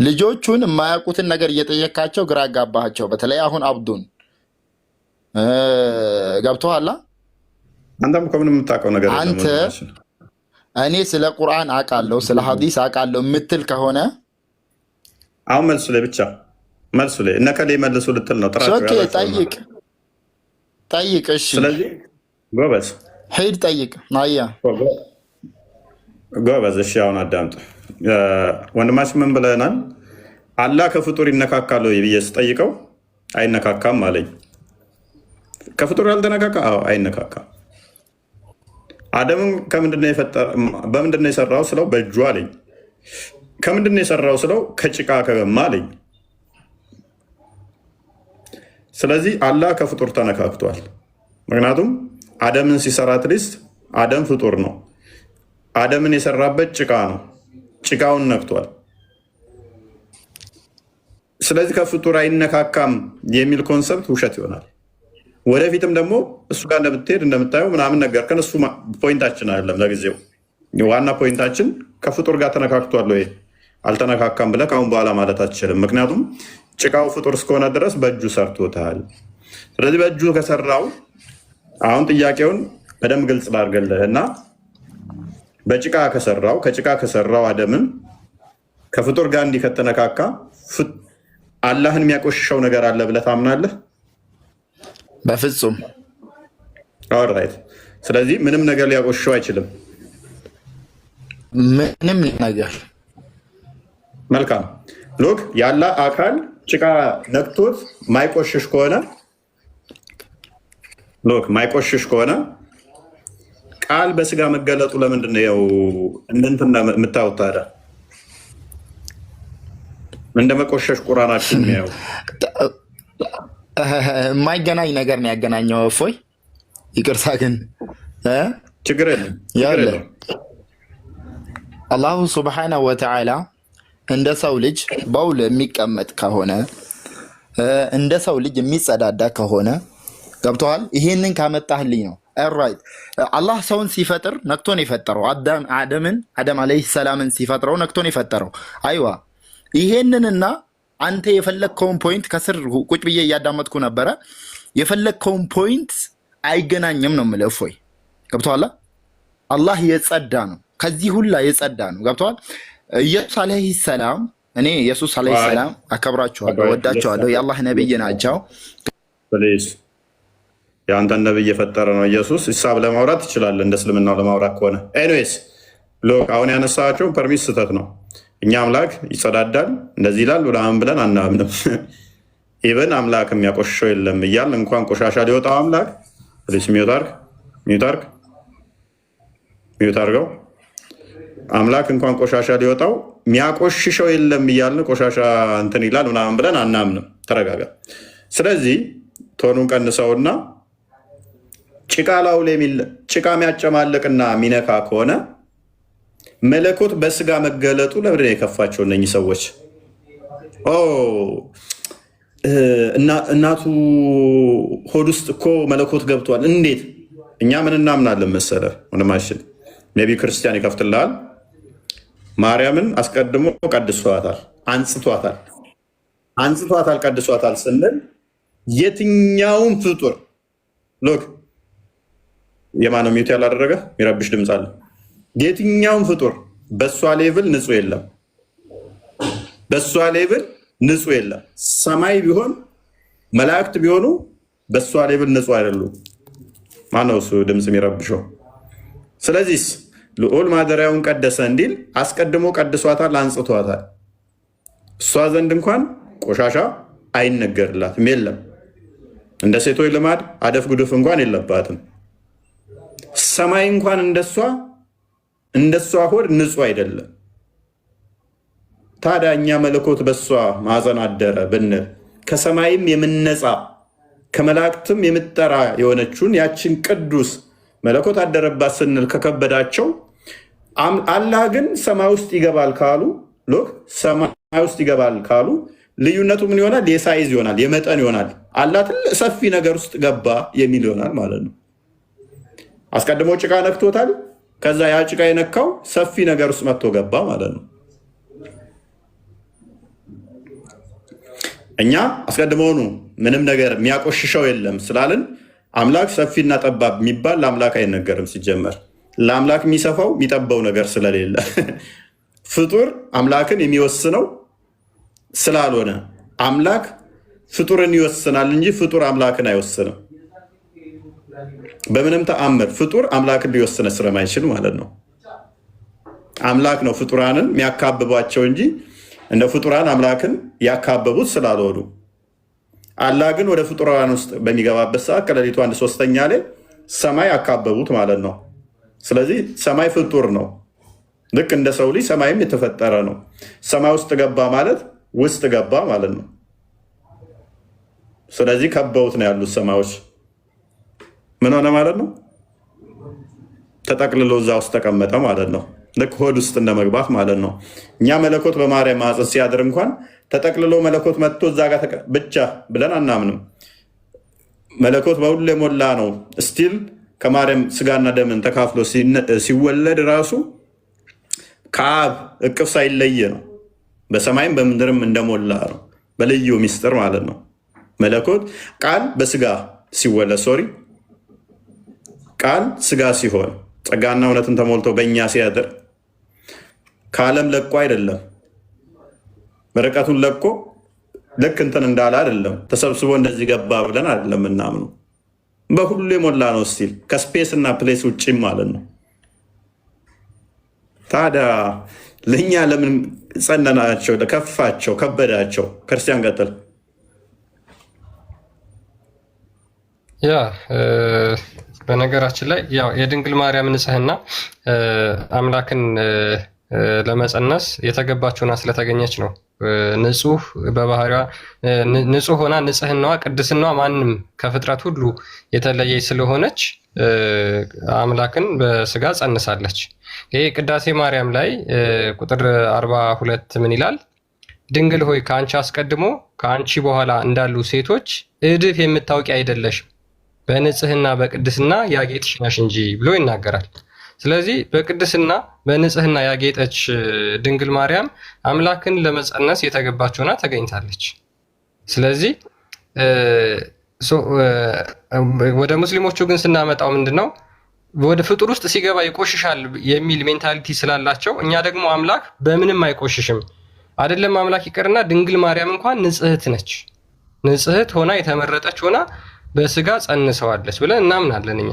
[SPEAKER 15] ልጆቹን የማያውቁትን ነገር እየጠየካቸው ግራ አጋባሃቸው። በተለይ አሁን አብዱን ገብቶሃል?
[SPEAKER 1] አንተም እኮ ምንም የምታውቀው ነገር
[SPEAKER 15] አንተ እኔ ስለ ቁርአን አውቃለሁ ስለ ሐዲስ አውቃለሁ የምትል ከሆነ
[SPEAKER 1] አሁን መልሱ ላይ ብቻ መልሱ ላይ እነ ከሌ መልሱ ልትል ነው።
[SPEAKER 15] ጥራቸው ጠይቅ። እሺ
[SPEAKER 1] ስለዚህ ጎበዝ
[SPEAKER 15] ሄድ ጠይቅ። አያ
[SPEAKER 1] ጎበዝ። እሺ አሁን አዳምጥ ወንድማችን ምን ብለናል? አላህ ከፍጡር ይነካካል ወይ ብዬ ስጠይቀው አይነካካም አለኝ። ከፍጡር ያልተነካካ አይነካካም። አደምን በምንድን ነው የሰራው ስለው በእጁ አለኝ። ከምንድን ነው የሰራው ስለው ከጭቃ ከገማ አለኝ። ስለዚህ አላህ ከፍጡር ተነካክቷል። ምክንያቱም አደምን ሲሰራ ትሊስት አደም ፍጡር ነው። አደምን የሰራበት ጭቃ ነው። ጭቃውን ነክቷል። ስለዚህ ከፍጡር አይነካካም የሚል ኮንሰፕት ውሸት ይሆናል። ወደፊትም ደግሞ እሱ ጋር እንደምትሄድ እንደምታየው ምናምን ነገር ከን እሱ ፖይንታችን አይደለም። ለጊዜው ዋና ፖይንታችን ከፍጡር ጋር ተነካክቷል ወይ አልተነካካም ብለህ ከአሁን በኋላ ማለት አትችልም። ምክንያቱም ጭቃው ፍጡር እስከሆነ ድረስ በእጁ ሰርቶታል። ስለዚህ በእጁ ከሰራው አሁን ጥያቄውን በደንብ ግልጽ ላድርግልህ እና በጭቃ ከሰራው አደምን ከፍጡር ጋር እንዲህ ከተነካካ አላህን የሚያቆሽሸው ነገር አለ ብለህ ታምናለህ?
[SPEAKER 15] በፍጹም።
[SPEAKER 1] ኦልራይት። ስለዚህ ምንም ነገር ሊያቆሽሸው አይችልም።
[SPEAKER 15] ምንም ነገር።
[SPEAKER 1] መልካም ሎክ ያለ አካል ጭቃ ነክቶት ማይቆሽሽ ከሆነ ቃል በስጋ መገለጡ ለምንድን ነው እንትን የምታዩት ታዲያ? እንደ መቆሸሽ ቁራናችን የሚያዩ
[SPEAKER 15] የማይገናኝ ነገር ነው ያገናኘው። እፎይ ይቅርታ ግን
[SPEAKER 1] ችግር የለም።
[SPEAKER 15] አላሁ ሱብሓነሁ ወተዓላ እንደ ሰው ልጅ በውል የሚቀመጥ ከሆነ እንደ ሰው ልጅ የሚጸዳዳ ከሆነ ገብተዋል። ይሄንን ካመጣህልኝ ነው ራይት። አላህ ሰውን ሲፈጥር ነክቶ ነው የፈጠረው። አደም ዓለይሂ ሰላምን ሲፈጥረው ነክቶ ነው የፈጠረው። አይዋ ይሄንንና አንተ የፈለግከውን ፖይንት ከስር ቁጭ ብዬ እያዳመጥኩ ነበረ። የፈለግከውን ፖይንት አይገናኝም ነው የምልህ። እፎይ ገብተዋል። አላህ የጸዳ ነው፣ ከዚህ ሁላ የጸዳ ነው። ገብተዋል። ኢየሱስ ዓለይሂ ሰላም እኔ ኢየሱስ ዓለይሂ ሰላም አከብራቸዋለሁ፣ ወዳቸዋለሁ። የአላህ ነብይ ናቸው።
[SPEAKER 1] የአንተን ነብይ የፈጠረ ነው ኢየሱስ። ሂሳብ ለማውራት ትችላለህ፣ እንደ እስልምናው ለማውራት ከሆነ። ኤኒዌይስ ሎክ አሁን ያነሳቸው ፐርሚስ ስህተት ነው። እኛ አምላክ ይጸዳዳል እንደዚህ ይላል ብለን አናምንም። ኢቨን አምላክ የሚያቆሽሸው የለም እያል እንኳን ቆሻሻ ሊወጣው አምላክ ሚዩት አድርገው አምላክ እንኳን ቆሻሻ ሊወጣው የሚያቆሽሸው የለም እያልን ቆሻሻ እንትን ይላል ምናምን ብለን አናምንም። ተረጋጋ። ስለዚህ ቶኑን ቀንሰውና ጭቃ የሚያጨማልቅና የሚነካ ከሆነ መለኮት በስጋ መገለጡ ለምንድን ነው የከፋቸው እነኚህ ሰዎች? እናቱ ሆድ ውስጥ እኮ መለኮት ገብቷል። እንዴት? እኛ ምን እናምናለን መሰለህ ወንድማችን፣ ነቢዩ ክርስቲያን ይከፍትልሃል። ማርያምን አስቀድሞ ቀድሷታል፣ አንጽቷታል። ቀድሷታል ስንል የትኛውን ፍጡር ሎክ የማነው ሚዩት ያላደረገ የሚረብሽ ድምፅ አለ። የትኛውን ፍጡር በእሷ ሌቭል ንጹህ የለም። ሰማይ ቢሆን መላእክት ቢሆኑ በእሷ ሌቭል ንጹህ አይደሉም። ማነው እሱ ድምፅ የሚረብሸው? ስለዚህ ልዑል ማደሪያውን ቀደሰ እንዲል አስቀድሞ ቀድሷታል፣ አንጽቷታል። እሷ ዘንድ እንኳን ቆሻሻ አይነገርላትም፣ የለም። እንደ ሴቶች ልማድ አደፍ ጉድፍ እንኳን የለባትም። ሰማይ እንኳን እንደሷ ሆድ ንጹህ አይደለም። ታዲያ እኛ መለኮት በሷ ማዕፀን አደረ ብንል ከሰማይም የምነጻ ከመላእክትም የምጠራ የሆነችውን ያችን ቅዱስ መለኮት አደረባት ስንል ከከበዳቸው አላህ ግን ሰማይ ውስጥ ይገባል ካሉ ልዩነቱ ምን ይሆናል? የሳይዝ ይሆናል፣ የመጠን ይሆናል። አላህ ትልቅ ሰፊ ነገር ውስጥ ገባ የሚል ይሆናል ማለት ነው። አስቀድሞ ጭቃ ነክቶታል። ከዛ ያ ጭቃ የነካው ሰፊ ነገር ውስጥ መጥቶ ገባ ማለት ነው። እኛ አስቀድሞውኑ ምንም ነገር የሚያቆሽሸው የለም ስላልን አምላክ ሰፊና ጠባብ የሚባል ለአምላክ አይነገርም። ሲጀመር ለአምላክ የሚሰፋው የሚጠባው ነገር ስለሌለ ፍጡር አምላክን የሚወስነው ስላልሆነ አምላክ ፍጡርን ይወስናል እንጂ ፍጡር አምላክን አይወስንም። በምንም ተአምር ፍጡር አምላክን ሊወስነ ስለማይችል ማለት ነው። አምላክ ነው ፍጡራንን የሚያካብቧቸው እንጂ እንደ ፍጡራን አምላክን ያካበቡት ስላልሆኑ። አላህ ግን ወደ ፍጡራን ውስጥ በሚገባበት ሰዓት ከሌሊቱ 1/3 ላይ ሰማይ አካበቡት ማለት ነው። ስለዚህ ሰማይ ፍጡር ነው። ልክ እንደ ሰው ልጅ ሰማይም የተፈጠረ ነው። ሰማይ ውስጥ ገባ ማለት ውስጥ ገባ ማለት ነው። ስለዚህ ከበውት ነው ያሉት ሰማዮች። ምን ሆነ ማለት ነው? ተጠቅልሎ እዛ ውስጥ ተቀመጠ ማለት ነው። ልክ ሆድ ውስጥ እንደመግባት ማለት ነው። እኛ መለኮት በማርያም ማህፀን ሲያድር እንኳን ተጠቅልሎ መለኮት መጥቶ እዛ ጋር ብቻ ብለን አናምንም። መለኮት በሁሉ የሞላ ነው። ስቲል ከማርያም ስጋና ደምን ተካፍሎ ሲወለድ ራሱ ከአብ እቅፍ ሳይለየ ነው። በሰማይም በምድርም እንደሞላ ነው፣ በልዩ ሚስጥር ማለት ነው። መለኮት ቃል በስጋ ሲወለድ ቃል ስጋ ሲሆን ጸጋና እውነትን ተሞልቶ በእኛ ሲያድር ከዓለም ለቆ አይደለም፣ በርቀቱን ለቆ ልክ እንትን እንዳለ አይደለም፣ ተሰብስቦ እንደዚህ ገባ ብለን አይደለም እናምኑ። በሁሉ የሞላ ነው። ስቲል ከስፔስ እና ፕሌስ ውጭም ማለት ነው። ታዲያ ለእኛ ለምን ጸነናቸው? ለከፋቸው፣ ከበዳቸው? ክርስቲያን ቀጥል።
[SPEAKER 2] ያ በነገራችን ላይ ያው የድንግል ማርያም ንጽህና አምላክን ለመጸነስ የተገባችውና ስለተገኘች ነው። ንጹህ በባህሪዋ ንጹህ ሆና ንጽህናዋ ቅድስናዋ ማንም ከፍጥረት ሁሉ የተለየች ስለሆነች አምላክን በስጋ ጸንሳለች። ይሄ ቅዳሴ ማርያም ላይ ቁጥር 42 ምን ይላል? ድንግል ሆይ ከአንቺ አስቀድሞ ከአንቺ በኋላ እንዳሉ ሴቶች እድፍ የምታውቂ አይደለሽም፣ በንጽህና በቅድስና ያጌጥሽ ነሽ እንጂ ብሎ ይናገራል። ስለዚህ በቅድስና በንጽህና ያጌጠች ድንግል ማርያም አምላክን ለመጸነስ የተገባች ሆና ተገኝታለች። ስለዚህ ወደ ሙስሊሞቹ ግን ስናመጣው ምንድነው ወደ ፍጡር ውስጥ ሲገባ ይቆሽሻል የሚል ሜንታሊቲ ስላላቸው፣ እኛ ደግሞ አምላክ በምንም አይቆሽሽም አይደለም አምላክ ይቅርና ድንግል ማርያም እንኳን ንጽህት ነች። ንጽህት ሆና የተመረጠች ሆና በስጋ ጸንሰዋለች ብለን እናምናለን እኛ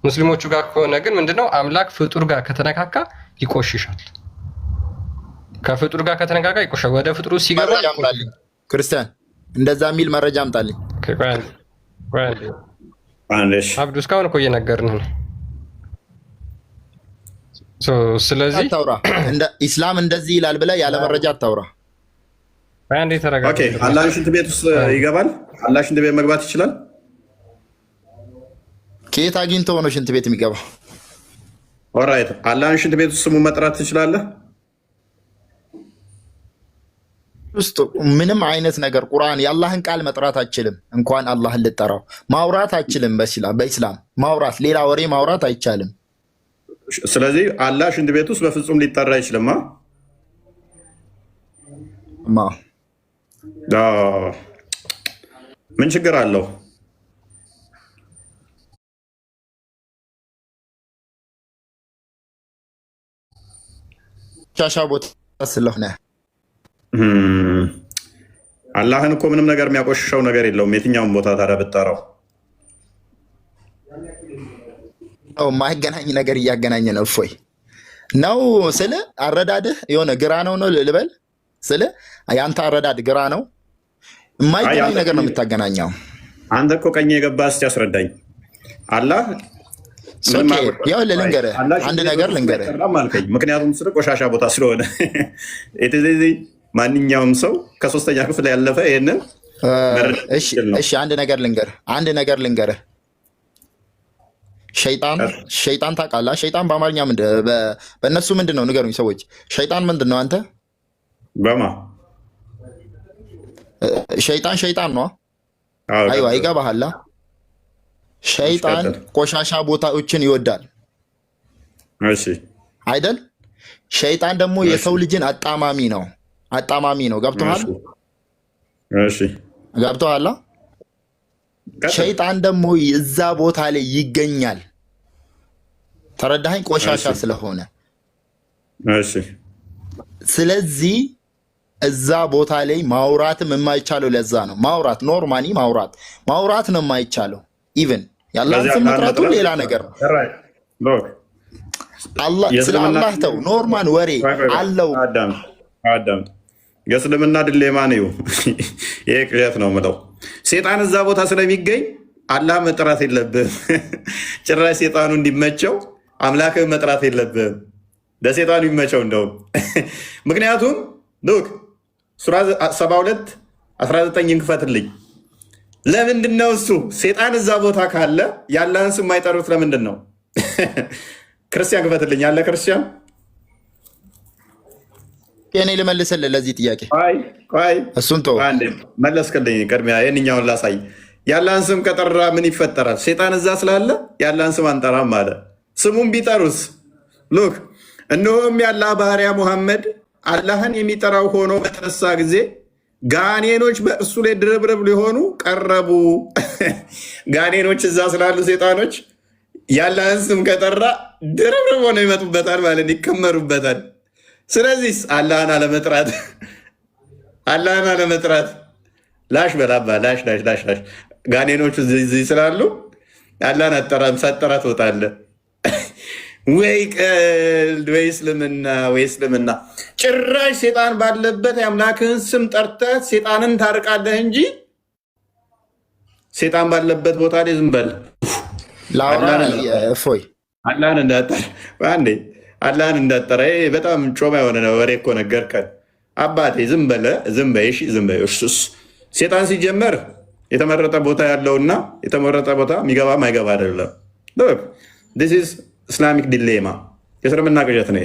[SPEAKER 2] ሙስሊሞቹ ጋር ከሆነ ግን ምንድነው አምላክ ፍጡር ጋር ከተነካካ ይቆሽሻል። ከፍጡር ጋር ከተነካካ ይቆሽሻል። ወደ ፍጡሩ ሲገባ
[SPEAKER 15] ክርስቲያን እንደዛ የሚል መረጃ አምጣልኝ።
[SPEAKER 2] አብዱ እስካሁን እኮ እየነገርን ነው። ስለዚህ
[SPEAKER 15] አታውራ፣ ኢስላም እንደዚህ ይላል ብለህ ያለ መረጃ አታውራ።
[SPEAKER 1] አላህ ሽንት ቤት ውስጥ ይገባል? አላህ ሽንት ቤት መግባት ይችላል?
[SPEAKER 15] ከየት አግኝቶ ነው ሽንት ቤት የሚገባው?
[SPEAKER 1] ኦራይት፣ አላህን ሽንት ቤት ውስጥ ስሙ መጥራት ትችላለህ?
[SPEAKER 15] ውስጥ ምንም አይነት ነገር ቁርአን የአላህን ቃል መጥራት አችልም። እንኳን አላህን ልጠራው ማውራት አችልም። በኢስላም ማውራት ሌላ ወሬ ማውራት አይቻልም።
[SPEAKER 1] ስለዚህ አላህ ሽንት ቤት ውስጥ በፍጹም ሊጠራ አይችልም። ምን ችግር አለው?
[SPEAKER 15] ሻሻ ቦታ ስለሆነ
[SPEAKER 1] አላህን እኮ ምንም ነገር የሚያቆሽሸው ነገር የለውም። የትኛውን ቦታ ታዲያ ብጠራው
[SPEAKER 15] ማይገናኝ ነገር እያገናኘ ነው። እፎይ ነው ስለ አረዳድህ የሆነ ግራ ነው ልበል ስለ ያንተ አረዳድ ግራ ነው። የማይገናኝ ነገር ነው የምታገናኘው።
[SPEAKER 1] አንተ እኮ ቀኝ የገባ እስቲ ያስረዳኝ። አላህ
[SPEAKER 15] ልንገርህ አንድ ነገር ልንገርህ፣
[SPEAKER 1] ምክንያቱም ስለ ቆሻሻ ቦታ ስለሆነ ማንኛውም ሰው ከ3ኛ ክፍል ያለፈ ይሄንን
[SPEAKER 15] እሺ አንድ ነገር ልንገርህ ሸይጣን ታውቃለህ? ሸይጣን በአማርኛ በእነሱ ምንድን ነው ንገሩኝ ሰዎች። ሸይጣን ምንድን ነው? አንተ
[SPEAKER 1] በማ
[SPEAKER 15] ሸይጣን ነው። አይዋ ይገባሃል። ሸይጣን ቆሻሻ ቦታዎችን ይወዳል አይደል? ሸይጣን ደግሞ የሰው ልጅን አጣማሚ ነው። ገብቶሃል? ገብቶሃል? ሸይጣን ደግሞ እዛ ቦታ ላይ ይገኛል። ተረዳኸኝ? ቆሻሻ ስለሆነ ስለዚህ እዛ ቦታ ላይ ማውራትም የማይቻለው ለዛ ነው። ማውራት ኖርማሊ ማውራት ነው የማይቻለው። ኢቭን ያላህን ስም መጥራቱ ሌላ ነገር ነው። ስለ አላህ ተው፣ ኖርማል ወሬ አለው።
[SPEAKER 1] አዳም የእስልምና ድሌማ ነው። ይሄ ቅዠት ነው የምለው። ሴጣን እዛ ቦታ ስለሚገኝ አላህ መጥራት የለብህም። ጭራሽ ሴጣኑ እንዲመቸው አምላክህ መጥራት የለብህም። ለሴጣኑ ይመቸው እንደውም። ምክንያቱም ሉክ ሱራ 72 19 እንክፈትልኝ። ለምንድን ነው እሱ ሴጣን እዛ ቦታ ካለ ያላህን ስም የማይጠሩት ለምንድን ነው? ክርስቲያን ክፈትልኝ ያለ ክርስቲያን
[SPEAKER 15] እኔ ልመልስልህ ለዚህ ጥያቄ።
[SPEAKER 1] ቆይ
[SPEAKER 15] እሱን ተው
[SPEAKER 1] መለስክልኝ። ቅድሚያ ይህንኛውን ላሳይ። ያላህን ስም ከጠራ ምን ይፈጠራል? ሴጣን እዛ ስላለ ያላህን ስም አንጠራም አለ። ስሙን ቢጠሩስ? ሉክ እነሆም ያላህ ባሪያ ሙሐመድ አላህን የሚጠራው ሆኖ በተነሳ ጊዜ ጋኔኖች በእርሱ ላይ ድርብርብ ሊሆኑ ቀረቡ። ጋኔኖች እዛ ስላሉ ሴጣኖች ያላህን ስም ከጠራ ድርብርብ ሆነው ይመጡበታል ማለት ይከመሩበታል። ስለዚህ አላህን አለመጥራት ላሽ በላባ ላሽ ጋኔኖቹ እዚህ ስላሉ አላህን አጠራም ሳጠራ ትወጣለህ። ወይ ቀልድ ወይ እስልምና ጭራሽ ሴጣን ባለበት የአምላክህን ስም ጠርተህ ሴጣንን ታርቃለህ እንጂ ሴጣን ባለበት ቦታ ላይ ዝም በል። አላህን እንዳጠራ በጣም ጮማ የሆነ ወሬ እኮ ነገርከን አባቴ። ዝም በይ እሱስ ሴጣን ሲጀመር የተመረጠ ቦታ ያለውና የተመረጠ ቦታ የሚገባ ማይገባ አይደለም። ኢስላሚክ ዲሌማ የእስልምና ቅዠት ነው።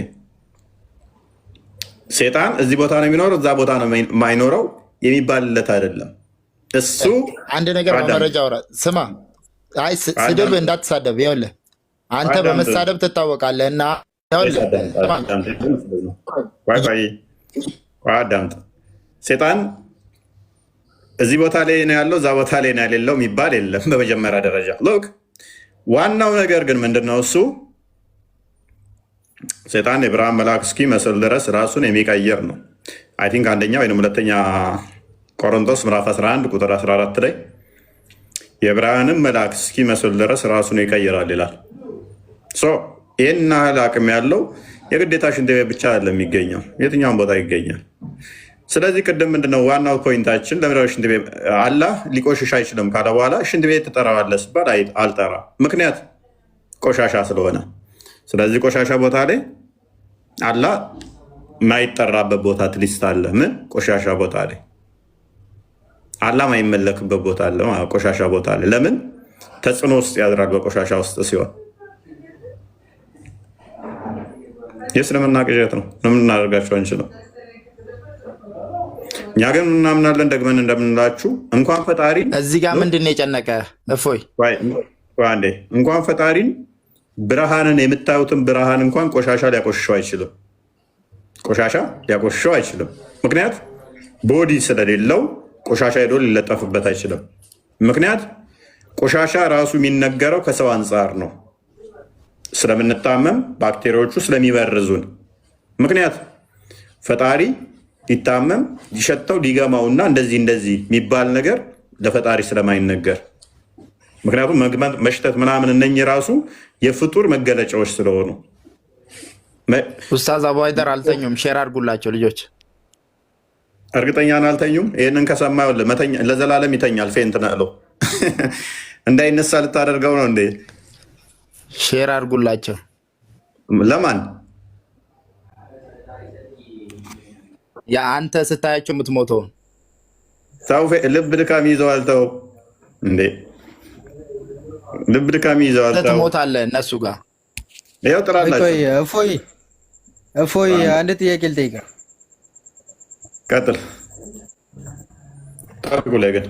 [SPEAKER 1] ሴጣን እዚህ ቦታ ነው የሚኖረው እዛ ቦታ ነው የማይኖረው የሚባልለት አይደለም። እሱ
[SPEAKER 15] አንድ ነገር በመረጃ አውራ ስማ። አይ ስድብ እንዳትሳደብ። ይኸውልህ አንተ በመሳደብ ትታወቃለህ እና
[SPEAKER 1] አዳምጥ። ሴጣን እዚህ ቦታ ላይ ነው ያለው እዛ ቦታ ላይ ነው ያሌለው የሚባል የለም። በመጀመሪያ ደረጃ ሎክ ዋናው ነገር ግን ምንድነው? እሱ ሴጣን የብርሃን መልአክ እስኪመስል ድረስ ራሱን የሚቀይር ነው። አይ ቲንክ አንደኛ ወይም ሁለተኛ ቆሮንቶስ ምዕራፍ 11 ቁጥር 14 ላይ የብርሃንም መልአክ እስኪመስል ድረስ ራሱን ይቀይራል ይላል። ይህን ያህል አቅም ያለው የግዴታ ሽንት ቤት ብቻ አይደለም የሚገኘው፣ የትኛውን ቦታ ይገኛል። ስለዚህ ቅድም ምንድነው ዋናው ፖይንታችን፣ ለምድራዊ ሽንት ቤት አላህ ሊቆሽሽ አይችልም ካለ በኋላ ሽንት ቤት ትጠራዋለህ ሲባል አልጠራ፣ ምክንያት ቆሻሻ ስለሆነ። ስለዚህ ቆሻሻ ቦታ ላይ አላህ ማይጠራበት ቦታ ትሊስት አለ። ምን ቆሻሻ ቦታ ላይ አላህ ማይመለክበት ቦታ አለ፣ ቆሻሻ ቦታ ላይ። ለምን ተጽዕኖ ውስጥ ያድራል በቆሻሻ ውስጥ ሲሆን። የእስልምና ቅዠት ነው። ምናደርጋቸው አንችልም። እኛ ግን እናምናለን ደግመን እንደምንላችሁ እንኳን ፈጣሪ
[SPEAKER 15] እዚህ ጋር ምንድን ነው የጨነቀ? እፎይ
[SPEAKER 1] አንዴ እንኳን ፈጣሪን ብርሃንን የምታዩትን ብርሃን እንኳን ቆሻሻ ሊያቆሽሸው አይችልም። ቆሻሻ ሊያቆሽሸው አይችልም። ምክንያት ቦዲ ስለሌለው ቆሻሻ ሄዶ ሊለጠፍበት አይችልም። ምክንያት ቆሻሻ ራሱ የሚነገረው ከሰው አንጻር ነው። ስለምንታመም ባክቴሪያዎቹ ስለሚበርዙን። ምክንያት ፈጣሪ ሊታመም ሊሸተው ሊገማውና እንደዚህ የሚባል ነገር ለፈጣሪ ስለማይነገር፣ ምክንያቱም መሽተት ምናምን እነኚህ ራሱ የፍጡር መገለጫዎች ስለሆኑ።
[SPEAKER 15] ኡስታዝ አቡ ሀይደር አልተኙም። ሼር አድርጉላቸው ልጆች።
[SPEAKER 1] እርግጠኛ ነው አልተኙም። ይህንን ከሰማ ለዘላለም ይተኛል። ፌንት ነቅሎ እንዳይነሳ ልታደርገው ነው እንዴ?
[SPEAKER 15] ሼር አድርጉላቸው።
[SPEAKER 1] ለማን?
[SPEAKER 15] አንተ ስታያቸው የምትሞተውን
[SPEAKER 1] ሰው ልብ ድካም ይዘዋል። ተው እንዴ ልብ ድካም ይዘዋል።
[SPEAKER 15] ትሞታለህ እነሱ ጋር።
[SPEAKER 1] ይኸው ጥራላቸው።
[SPEAKER 13] እፎይ አንድ ጥያቄ ልጠይቅህ።
[SPEAKER 1] ቀጥል። ጠብቁ ላይ ግን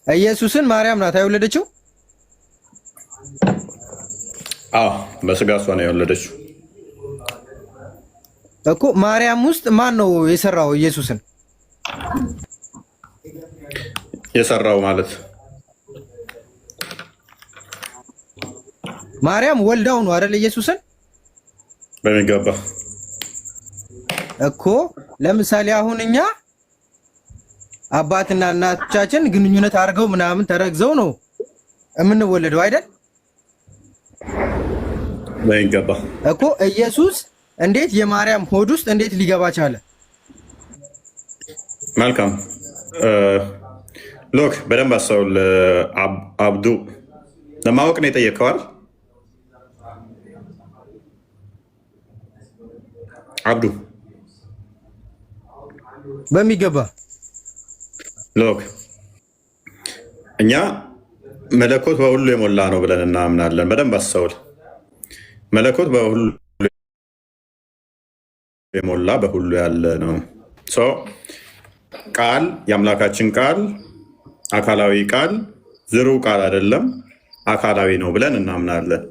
[SPEAKER 13] ኢየሱስን ማርያም ናት የወለደችው?
[SPEAKER 1] አዎ በስጋ እሷ ነው የወለደችው
[SPEAKER 13] እኮ። ማርያም ውስጥ ማን ነው የሰራው ኢየሱስን?
[SPEAKER 1] የሰራው ማለት
[SPEAKER 13] ማርያም ወልዳው ነው አይደል ኢየሱስን?
[SPEAKER 1] በሚገባ
[SPEAKER 13] እኮ። ለምሳሌ አሁን እኛ አባትና እናቶቻችን ግንኙነት አድርገው ምናምን ተረግዘው ነው የምንወለደው አይደል?
[SPEAKER 1] በሚገባ
[SPEAKER 13] እኮ። ኢየሱስ እንዴት የማርያም ሆድ ውስጥ እንዴት ሊገባ ቻለ?
[SPEAKER 1] መልካም ሎክ በደንብ አስተውል። አብዱ ለማወቅ ነው የጠየቀዋል። አብዱ
[SPEAKER 13] በሚገባ
[SPEAKER 1] ሎክ እኛ መለኮት በሁሉ የሞላ ነው ብለን እናምናለን። በደንብ አስተውል። መለኮት በሁሉ የሞላ በሁሉ ያለ ነው። ቃል የአምላካችን ቃል አካላዊ ቃል ዝሩ ቃል አይደለም፣ አካላዊ ነው ብለን እናምናለን።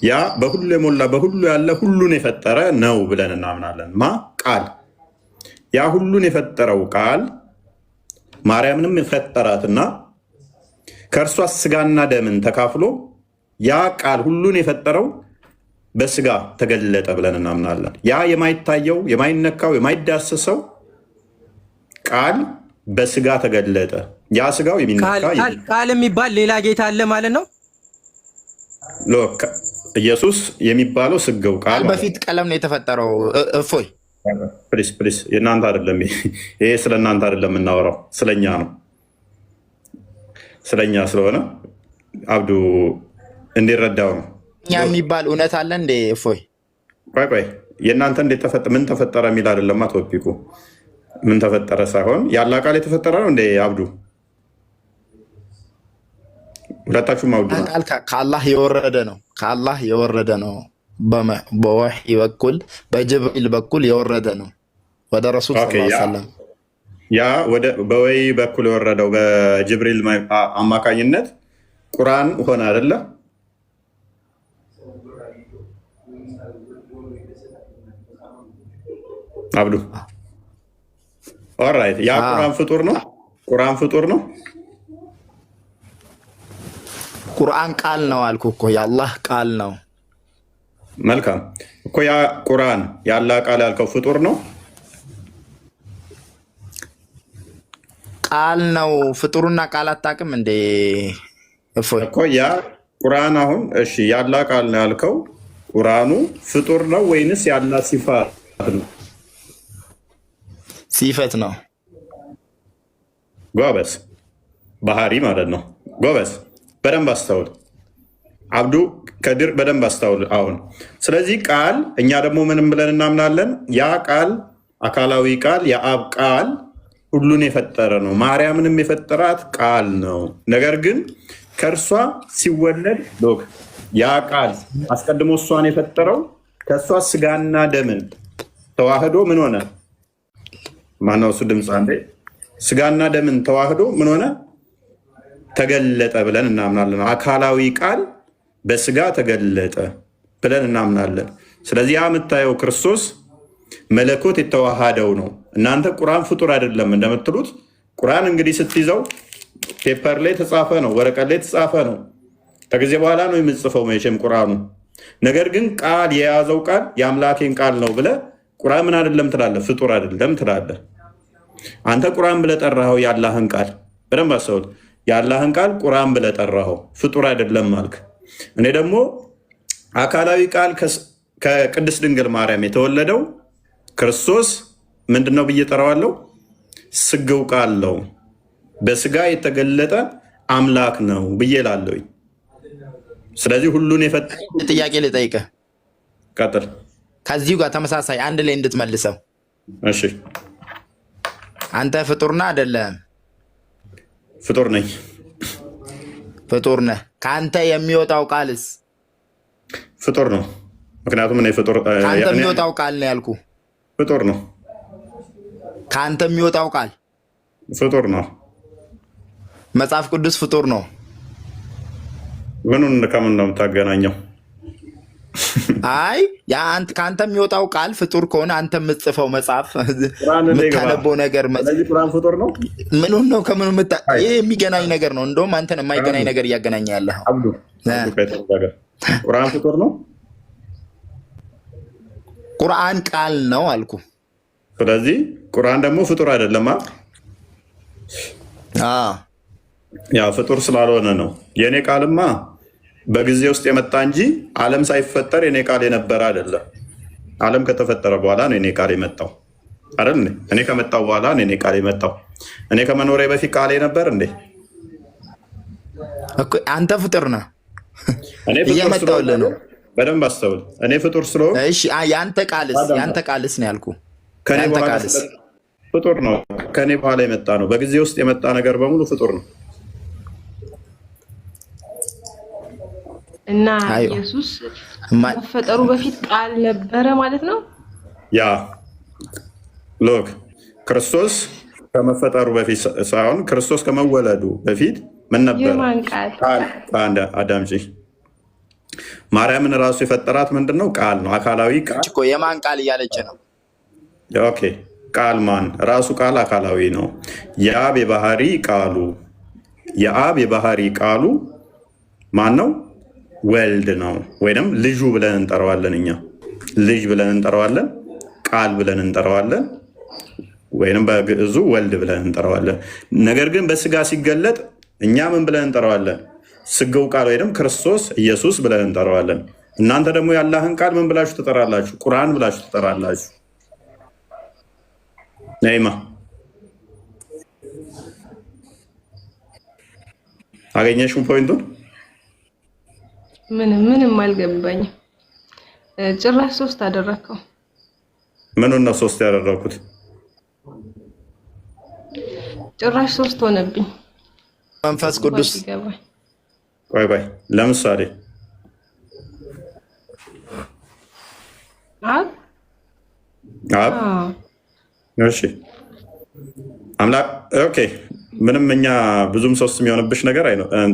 [SPEAKER 1] ያ በሁሉ የሞላ በሁሉ ያለ ሁሉን የፈጠረ ነው ብለን እናምናለን። ቃል ያ ሁሉን የፈጠረው ቃል ማርያምንም የፈጠራትና ከእርሷ ስጋና ደምን ተካፍሎ ያ ቃል ሁሉን የፈጠረው በስጋ ተገለጠ ብለን እናምናለን። ያ የማይታየው የማይነካው የማይዳሰሰው ቃል በስጋ ተገለጠ። ያ ስጋው የሚነካ
[SPEAKER 13] ቃል የሚባል ሌላ ጌታ አለ ማለት ነው።
[SPEAKER 1] ኢየሱስ የሚባለው ስጋው ቃል
[SPEAKER 15] በፊት ቀለም ነው የተፈጠረው። እፎይ
[SPEAKER 1] ፕሊስ የእናንተ አይደለም ይሄ፣ ስለ እናንተ አይደለም የምናወራው፣ ስለኛ ነው። ስለኛ ስለሆነ አብዱ እንዲረዳው ነው።
[SPEAKER 15] እኛ የሚባል እውነት አለ እንዴ? እፎይ
[SPEAKER 1] ቆይ የእናንተ እንዴት ምን ተፈጠረ የሚል አይደለም ቶፒኩ። ምን ተፈጠረ ሳይሆን ያለ ቃል የተፈጠረ ነው እንዴ? አብዱ ሁለታችሁም አብዱ
[SPEAKER 15] ቃል ከአላህ የወረደ ነው። ከአላህ የወረደ ነው። በወህይ በኩል በጅብሪል በኩል የወረደ ነው ወደ ረሱል ሰለላሁ ዐለይሂ ወሰለም።
[SPEAKER 1] ያ በወህይ በኩል የወረደው በጅብሪል አማካኝነት ቁርአን ሆነ አይደለ? አብዱ ኦራይት። ያ ቁርአን ፍጡር ነው። ቁርአን ፍጡር ነው።
[SPEAKER 15] ቁርአን ቃል ነው አልኩ እኮ የአላህ ቃል ነው።
[SPEAKER 1] መልካም እኮ ያ ቁርአን ያለ ቃል ያልከው ፍጡር ነው።
[SPEAKER 15] ቃል ነው። ፍጡርና ቃል አታውቅም እንዴ?
[SPEAKER 1] እኮ ያ ቁርአን አሁን እሺ ያለ ቃል ነው ያልከው ቁርአኑ ፍጡር ነው ወይንስ ያለ ሲፋት ነው?
[SPEAKER 15] ሲፈት ነው።
[SPEAKER 1] ጎበዝ፣ ባህሪ ማለት ነው። ጎበዝ፣ በደንብ አስተውል አብዱ ከድር፣ በደንብ አስተውል አሁን። ስለዚህ ቃል እኛ ደግሞ ምንም ብለን እናምናለን? ያ ቃል አካላዊ ቃል የአብ ቃል ሁሉን የፈጠረ ነው። ማርያምንም የፈጠራት ቃል ነው። ነገር ግን ከእርሷ ሲወለድ ያ ቃል አስቀድሞ እሷን የፈጠረው ከእሷ ስጋና ደምን ተዋህዶ ምን ሆነ? ማነው እሱ ድምፅ አንዴ። ስጋና ደምን ተዋህዶ ምን ሆነ? ተገለጠ ብለን እናምናለን። አካላዊ ቃል በስጋ ተገለጠ ብለን እናምናለን። ስለዚህ ያ የምታየው ክርስቶስ መለኮት የተዋሃደው ነው። እናንተ ቁርአን ፍጡር አይደለም እንደምትሉት፣ ቁርአን እንግዲህ ስትይዘው ፔፐር ላይ ተጻፈ ነው፣ ወረቀት ላይ ተጻፈ ነው። ከጊዜ በኋላ ነው የምጽፈው መቼም ቁርአኑ። ነገር ግን ቃል የያዘው ቃል የአምላኬን ቃል ነው ብለህ ቁርአን ምን አይደለም ትላለህ? ፍጡር አይደለም ትላለህ። አንተ ቁርአን ብለህ ጠራኸው የአላህን ቃል። በደንብ አስተውል። የአላህን ቃል ቁርአን ብለህ ጠራኸው፣ ፍጡር አይደለም አልክ። እኔ ደግሞ አካላዊ ቃል ከቅድስት ድንግል ማርያም የተወለደው ክርስቶስ ምንድን ነው ብዬ ጠራዋለሁ? ስግው ቃል ነው፣ በስጋ የተገለጠ አምላክ ነው ብዬ ላለሁኝ። ስለዚህ ሁሉን የፈጠረ
[SPEAKER 15] ጥያቄ ልጠይቅህ።
[SPEAKER 1] ቀጥል።
[SPEAKER 15] ከዚሁ ጋር ተመሳሳይ አንድ ላይ እንድትመልሰው።
[SPEAKER 1] እሺ፣
[SPEAKER 15] አንተ ፍጡር ነህ አይደለም?
[SPEAKER 1] ፍጡር ነኝ።
[SPEAKER 15] ፍጡር ነህ። ከአንተ የሚወጣው ቃልስ
[SPEAKER 1] ፍጡር ነው። ምክንያቱም እኔ ፍጡር
[SPEAKER 15] ከአንተ የሚወጣው ቃል ነው ያልኩ።
[SPEAKER 1] ፍጡር ነው።
[SPEAKER 15] ከአንተ የሚወጣው ቃል
[SPEAKER 1] ፍጡር ነው።
[SPEAKER 15] መጽሐፍ ቅዱስ ፍጡር ነው።
[SPEAKER 1] ምኑን ከምን ነው የምታገናኘው?
[SPEAKER 15] አይ ከአንተ የሚወጣው ቃል ፍጡር ከሆነ አንተ የምትጽፈው መጽሐፍ የምታነበው ነገር
[SPEAKER 1] ቁርአን ፍጡር ነው።
[SPEAKER 15] ምኑን ነው ከምኑ ይህ የሚገናኝ ነገር ነው። እንደውም አንተን የማይገናኝ ነገር እያገናኘ ያለህ
[SPEAKER 1] ቁርአን ፍጡር ነው።
[SPEAKER 15] ቁርአን ቃል ነው አልኩ።
[SPEAKER 1] ስለዚህ ቁርአን ደግሞ ፍጡር አይደለም። ያ ፍጡር ስላልሆነ ነው። የእኔ ቃልማ በጊዜ ውስጥ የመጣ እንጂ ዓለም ሳይፈጠር የኔ ቃል የነበረ አይደለም። ዓለም ከተፈጠረ በኋላ ነው የኔ ቃል የመጣው አይደል? እኔ ከመጣው በኋላ ነው የኔ ቃል የመጣው። እኔ ከመኖሪያ በፊት ቃል ነበር እንዴ?
[SPEAKER 15] አንተ ፍጡር ነህ።
[SPEAKER 1] እኔ ፍጡር ስለሆነ ነው። በደንብ አስተውል። እኔ ፍጡር ስለሆነ
[SPEAKER 15] እሺ፣ ያንተ ቃልስ ነው ያልኩ።
[SPEAKER 1] ከኔ በኋላ ፍጡር ነው። ከኔ በኋላ የመጣ ነው። በጊዜ ውስጥ የመጣ ነገር በሙሉ ፍጡር ነው።
[SPEAKER 17] እና ኢየሱስ ከመፈጠሩ በፊት ቃል ነበረ ማለት ነው።
[SPEAKER 1] ያ ሎክ ክርስቶስ ከመፈጠሩ በፊት ሳይሆን ክርስቶስ ከመወለዱ በፊት ምን ነበር? ቃል አዳምጪ። ማርያምን ራሱ የፈጠራት ምንድነው? ቃል ነው። አካላዊ ቃል
[SPEAKER 15] እኮ የማን ቃል እያለች ነው?
[SPEAKER 1] ኦኬ ቃል ማን? ራሱ ቃል አካላዊ ነው። የአብ የባህሪ ቃሉ ማን ነው? ወልድ ነው። ወይም ልጁ ብለን እንጠራዋለን። እኛ ልጅ ብለን እንጠራዋለን፣ ቃል ብለን እንጠራዋለን፣ ወይም በግዕዙ ወልድ ብለን እንጠራዋለን። ነገር ግን በስጋ ሲገለጥ እኛ ምን ብለን እንጠራዋለን? ስጋው ቃል ወይም ክርስቶስ ኢየሱስ ብለን እንጠራዋለን። እናንተ ደግሞ የአላህን ቃል ምን ብላችሁ ትጠራላችሁ? ቁርአን ብላችሁ ትጠራላችሁ። ነይማ አገኘሽው ፖይንቱን?
[SPEAKER 17] ምንም አልገባኝም። ጭራሽ 3 አደረከው።
[SPEAKER 1] ምኑን ነው 3 ያደረኩት?
[SPEAKER 17] ጭራሽ 3 ሆነብኝ።
[SPEAKER 15] መንፈስ ቅዱስ
[SPEAKER 1] ቆይ ለምሳሌ አብ እሺ አምላክ ኦኬ። ምንም እኛ ብዙም 3 የሚሆንብሽ ነገር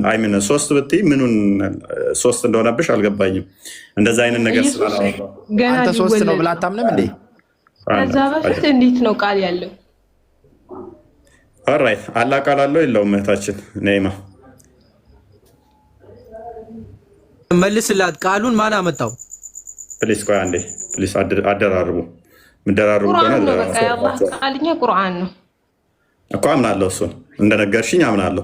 [SPEAKER 1] አይምን 3 ብትይ ምኑን 3 እንደሆነብሽ አልገባኝም። እንደዛ አይነት ነገር ስላላወራሁ
[SPEAKER 15] አንተ 3 ነው ብላ አታምንም እንዴ?
[SPEAKER 17] ከዛ በፊት እንዴት ነው ቃል ያለው?
[SPEAKER 1] ኦልራይት አላህ ቃል አለው የለውም? እህታችን ነይማ
[SPEAKER 13] መልስላት። ቃሉን ማን አመጣው?
[SPEAKER 1] ፕሊስ ቆይ አንዴ ፕሊስ። አደራርቡ ምደራርቡ
[SPEAKER 17] ቁርአን ነው። በቃ የአላህ ቃልኛ ቁርአን ነው
[SPEAKER 1] እኮ አምናለሁ። እሱን እንደነገርሽኝ አምናለሁ።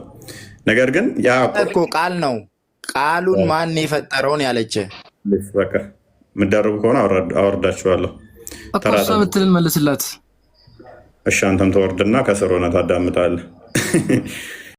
[SPEAKER 1] ነገር ግን ያ
[SPEAKER 15] እኮ ቃል ነው። ቃሉን ማን የፈጠረውን ያለች
[SPEAKER 1] በቃ ምደርቡ ከሆነ አወርዳችኋለሁ።
[SPEAKER 16] ተራራ ምትልን መልስላት።
[SPEAKER 1] እሺ አንተም ተወርድና ከስር ሆነ ታዳምጣለህ።